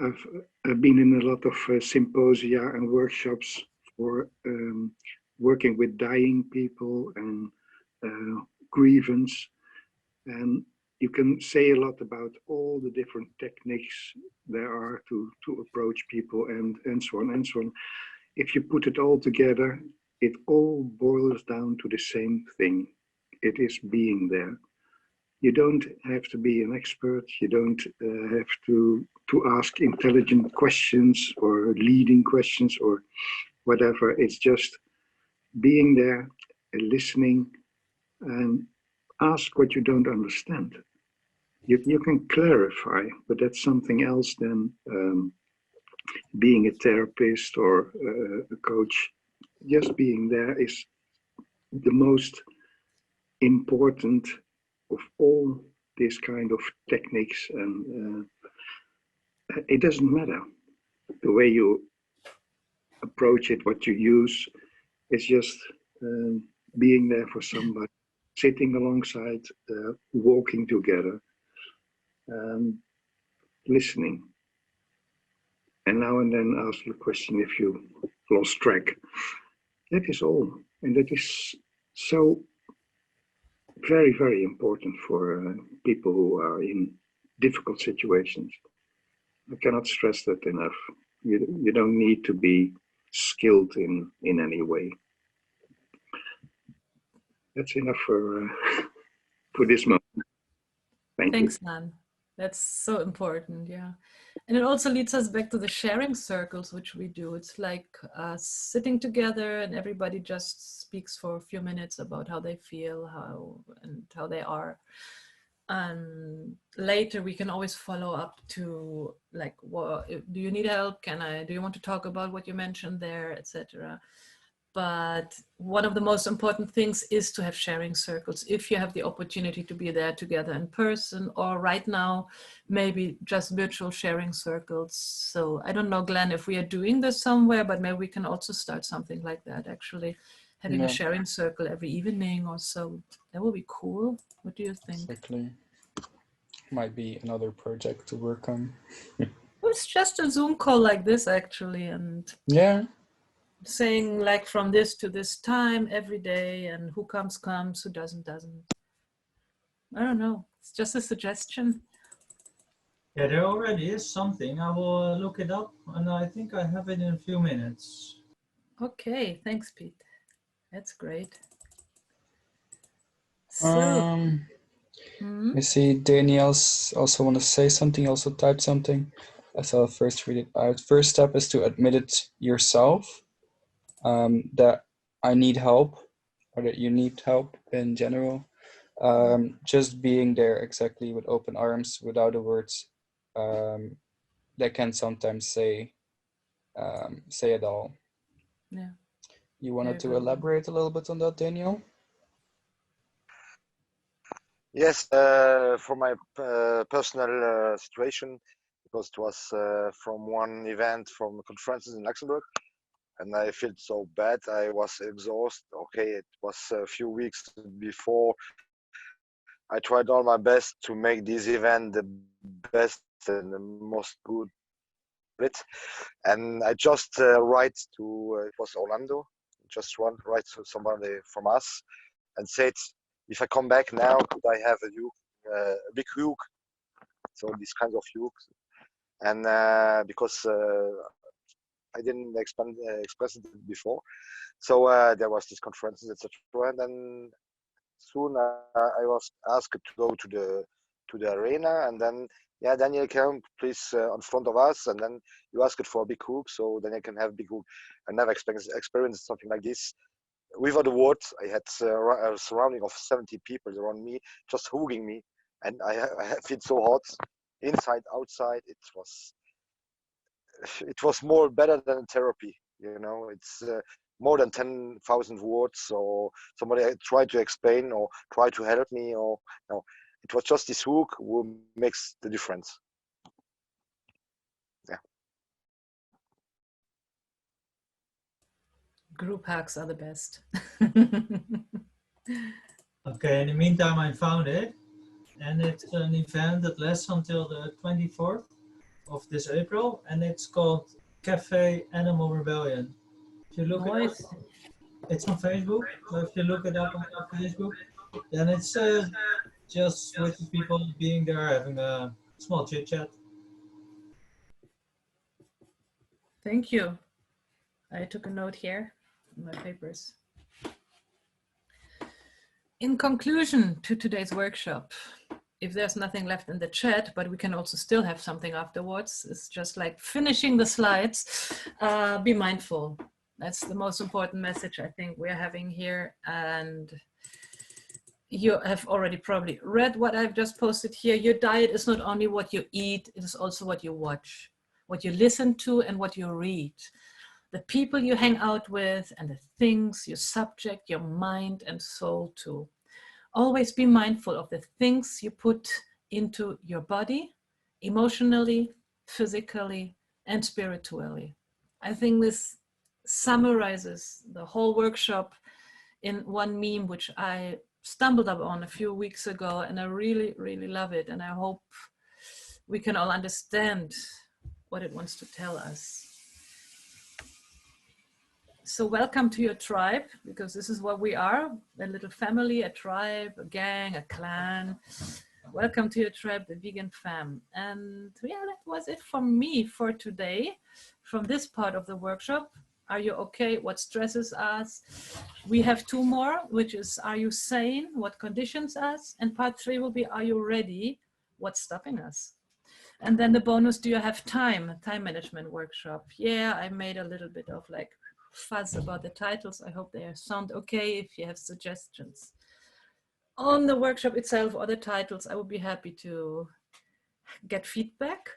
I've been in a lot of symposia and workshops for working with dying people and grievance. And you can say a lot about all the different techniques there are to approach people and so on and so on. If you put it all together, it all boils down to the same thing. It is being there. You don't have to be an expert. You don't have to ask intelligent questions or leading questions or whatever. It's just being there and listening, and ask what you don't understand. You can clarify, but that's something else than being a therapist or a coach. Just being there is the most important of all these kind of techniques, and it doesn't matter the way you approach it, what you use. It's just being there for somebody, sitting alongside, walking together, listening, and now and then ask the question if you lost track. That is all, and that is so very, very important for people who are in difficult situations. I cannot stress that enough. You don't need to be skilled in any way. That's enough for this moment. Thanks, Nan. That's so important, yeah. And it also leads us back to the sharing circles, which we do. It's like sitting together and everybody just speaks for a few minutes about how they feel, how they are. And later we can always follow up to like, what, do you need help? Do you want to talk about what you mentioned there, etc. But one of the most important things is to have sharing circles. If you have the opportunity to be there together in person, or right now, maybe just virtual sharing circles. So I don't know, Glenn, if we are doing this somewhere, but maybe we can also start something like that, actually having a sharing circle every evening or so. That would be cool. What do you think? Exactly. Might be another project to work on. It's just a Zoom call like this, actually, and Yeah. saying like from this to this time every day, and who comes, who doesn't. I don't know. It's just a suggestion. Yeah, there already is something. I will look it up, and I think I have it in a few minutes. Okay, thanks, Pete. That's great. So, I see Danielle's also want to say something, also typed something. So I'll first read it out. First step is to admit it yourself, that I need help, or that you need help in general. Just being there exactly with open arms, without the words that can sometimes say it all. yeah. You wanted to Very elaborate a little bit on that, Danielle? Yes, for my personal situation, because it was from one event from conferences in Luxembourg, and I felt so bad. I was exhausted. Okay, it was a few weeks before. I tried all my best to make this event the best and the most good. And I just write to it was Orlando. Just write to somebody from us and said, if I come back now, could I have a big hug? So these kinds of hugs, and because I didn't express it before, so there was this conferences, etc. And then soon I was asked to go to the arena, and then yeah, Daniel came please on front of us, and then you asked for a big hook, so then I can have big hook. I never experienced something like this. Without a word, I had a surrounding of 70 people around me, just hugging me, and I feel so hot, inside, outside. It was more better than therapy. You know, it's more than 10,000 words, or somebody tried to explain or try to help me, or no, it was just this hook who makes the difference. Yeah. Group hacks are the best. Okay, in the meantime, I found it, and it's an event that lasts until the 24th of this April, and it's called Cafe Animal Rebellion. If you look it up, it's on Facebook. So if you look it up on Facebook, then it's just with the people being there, having a small chit chat. Thank you. I took a note here in my papers. In conclusion to today's workshop, if there's nothing left in the chat, but we can also still have something afterwards, it's just like finishing the slides, be mindful. That's the most important message I think we're having here. And you have already probably read what I've just posted here. Your diet is not only what you eat, it is also what you watch, what you listen to, and what you read. The people you hang out with, and the things you subject your mind and soul to. Always be mindful of the things you put into your body, emotionally, physically, and spiritually. I think this summarizes the whole workshop in one meme, which I stumbled upon a few weeks ago, and I really, really love it. And I hope we can all understand what it wants to tell us. So welcome to your tribe, because this is what we are, a little family, a tribe, a gang, a clan. Welcome to your tribe, the Vegan Fam. And yeah, that was it from me for today, from this part of the workshop. Are you okay? What stresses us? We have two more, which is, are you sane? What conditions us? And part 3 will be, are you ready? What's stopping us? And then the bonus, do you have time? Time management workshop. Yeah, I made a little bit of like fuss about the titles. I hope they sound okay if you have suggestions. on the workshop itself or the titles, I would be happy to get feedback.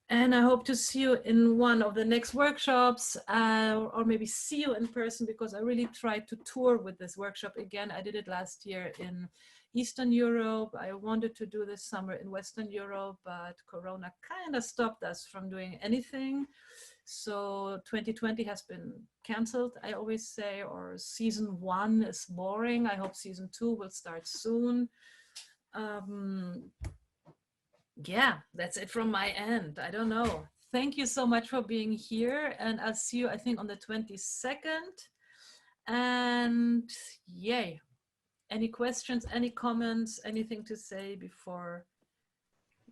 And I hope to see you in one of the next workshops, or maybe see you in person, because I really tried to tour with this workshop again. I did it last year in Eastern Europe. I wanted to do this summer in Western Europe, but Corona kind of stopped us from doing anything. So 2020 has been canceled, I always say, or season 1 is boring. I hope season 2 will start soon. Yeah, that's it from my end. I don't know. Thank you so much for being here, and I'll see you, I think, on the 22nd. And yay. Any questions, any comments, anything to say before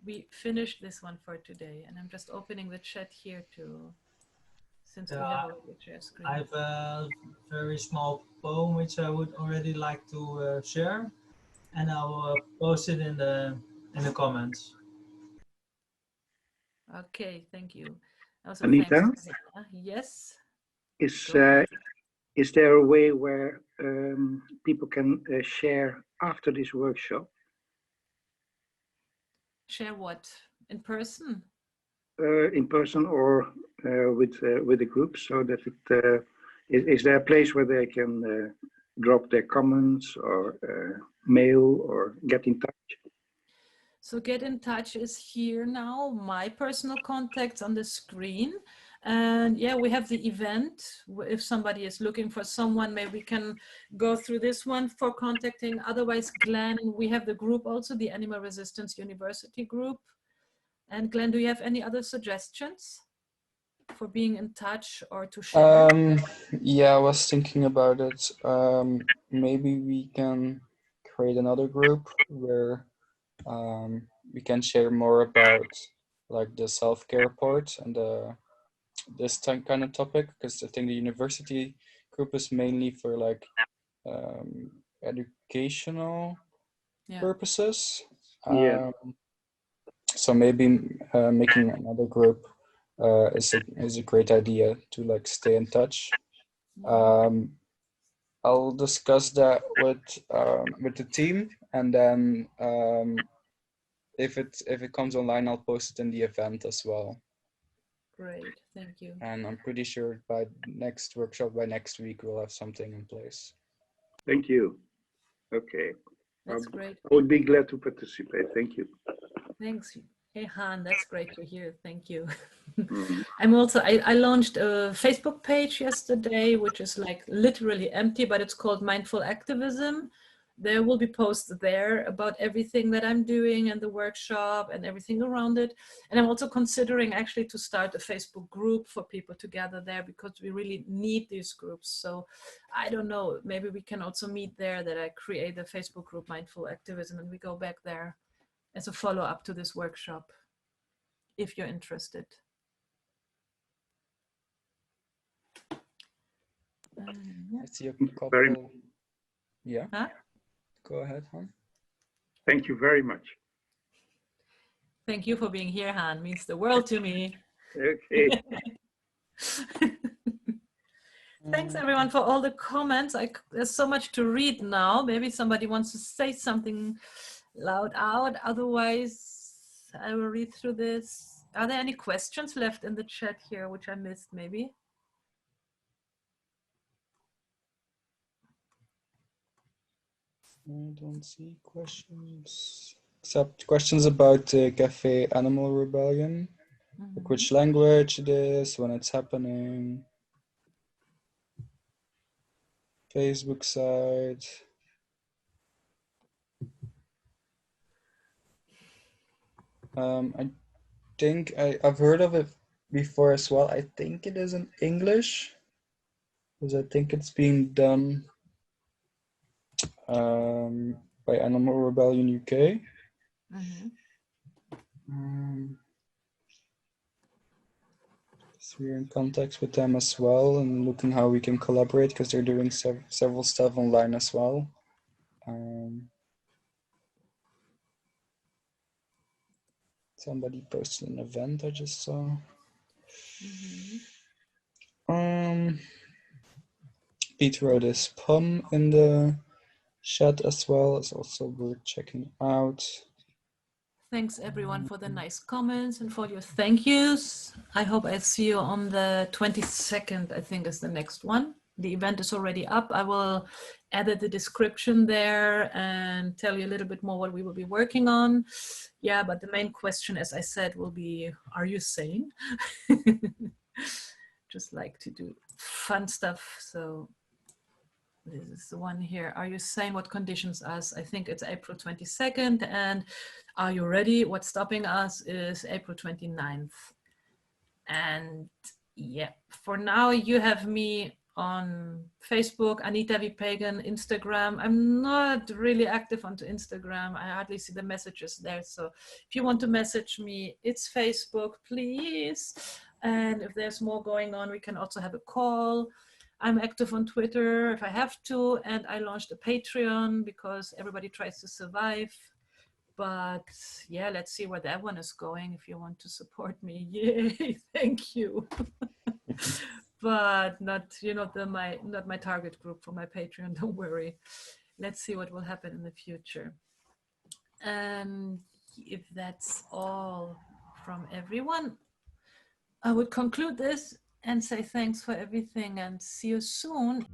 we finish this one for today? And I'm just opening the chat here too, since we have a share screen. I have a very small poem which I would already like to share, and I'll post it in the comments. Okay, thank you. Also, Anita? thanks. Yes. Is there a way where people can share after this workshop? Share what? In person? In person or with a group, so that it is there a place where they can drop their comments or mail or get in touch? So get in touch is here now. My personal contacts on the screen. And yeah, we have the event. If somebody is looking for someone, maybe we can go through this one for contacting. Otherwise, Glenn, we have the group also, the Animal Resistance University group. And Glenn, do you have any other suggestions for being in touch or to share? Yeah, I was thinking about it. Maybe we can create another group where we can share more about like the self-care part and this kind of topic, because I think the university group is mainly for like educational purposes. Yeah. So maybe making another group is a great idea to like stay in touch. I'll discuss that with the team, and then if it comes online, I'll post it in the event as well. Great, thank you. And I'm pretty sure by next workshop, by next week, we'll have something in place. Thank you. Okay. That's great. I would be glad to participate. Thank you. Thanks. Hey, Han, that's great to hear. Thank you. I'm also, I launched a Facebook page yesterday, which is like literally empty, but it's called Mindful Activism. There will be posts there about everything that I'm doing and the workshop and everything around it. And I'm also considering actually to start a Facebook group for people to gather there, because we really need these groups. So I don't know, maybe we can also meet there, that I create a Facebook group, Mindful Activism, and we go back there as a follow-up to this workshop, if you're interested. I see a couple. Yeah. Huh? Go ahead, Han. Thank you very much. Thank you for being here, Han. Means the world to me. Okay. Thanks everyone for all the comments. There's so much to read now. Maybe somebody wants to say something loud out. Otherwise, I will read through this. Are there any questions left in the chat here, which I missed maybe? I don't see questions, except questions about the Cafe Animal Rebellion, like which language it is, when it's happening, Facebook site. I think I've heard of it before as well. I think it is in English, because I think it's being done by Animal Rebellion UK. So we're in contact with them as well and looking how we can collaborate, because they're doing several stuff online as well. Somebody posted an event I just saw. Pete wrote his poem in the chat as well is also worth checking out. Thanks everyone for the nice comments and for your thank yous. I hope I see you on the 22nd, I think is the next one. The event is already up. I will edit the description there and tell you a little bit more what we will be working on. Yeah, but the main question, as I said, will be, are you sane? Just like to do fun stuff. So this is the one here. Are you sane? What conditions us? I think it's April 22nd. And are you ready? What's stopping us is April 29th. And yeah, for now you have me on Facebook, Anita V. Pagan, Instagram. I'm not really active onto Instagram. I hardly see the messages there. So if you want to message me, it's Facebook, please. And if there's more going on, we can also have a call. I'm active on Twitter if I have to. And I launched a Patreon because everybody tries to survive. But yeah, let's see where that one is going. If you want to support me, yay, thank you. But not, you know, not my target group for my Patreon, don't worry. Let's see what will happen in the future. And if that's all from everyone, I would conclude this and say thanks for everything and see you soon.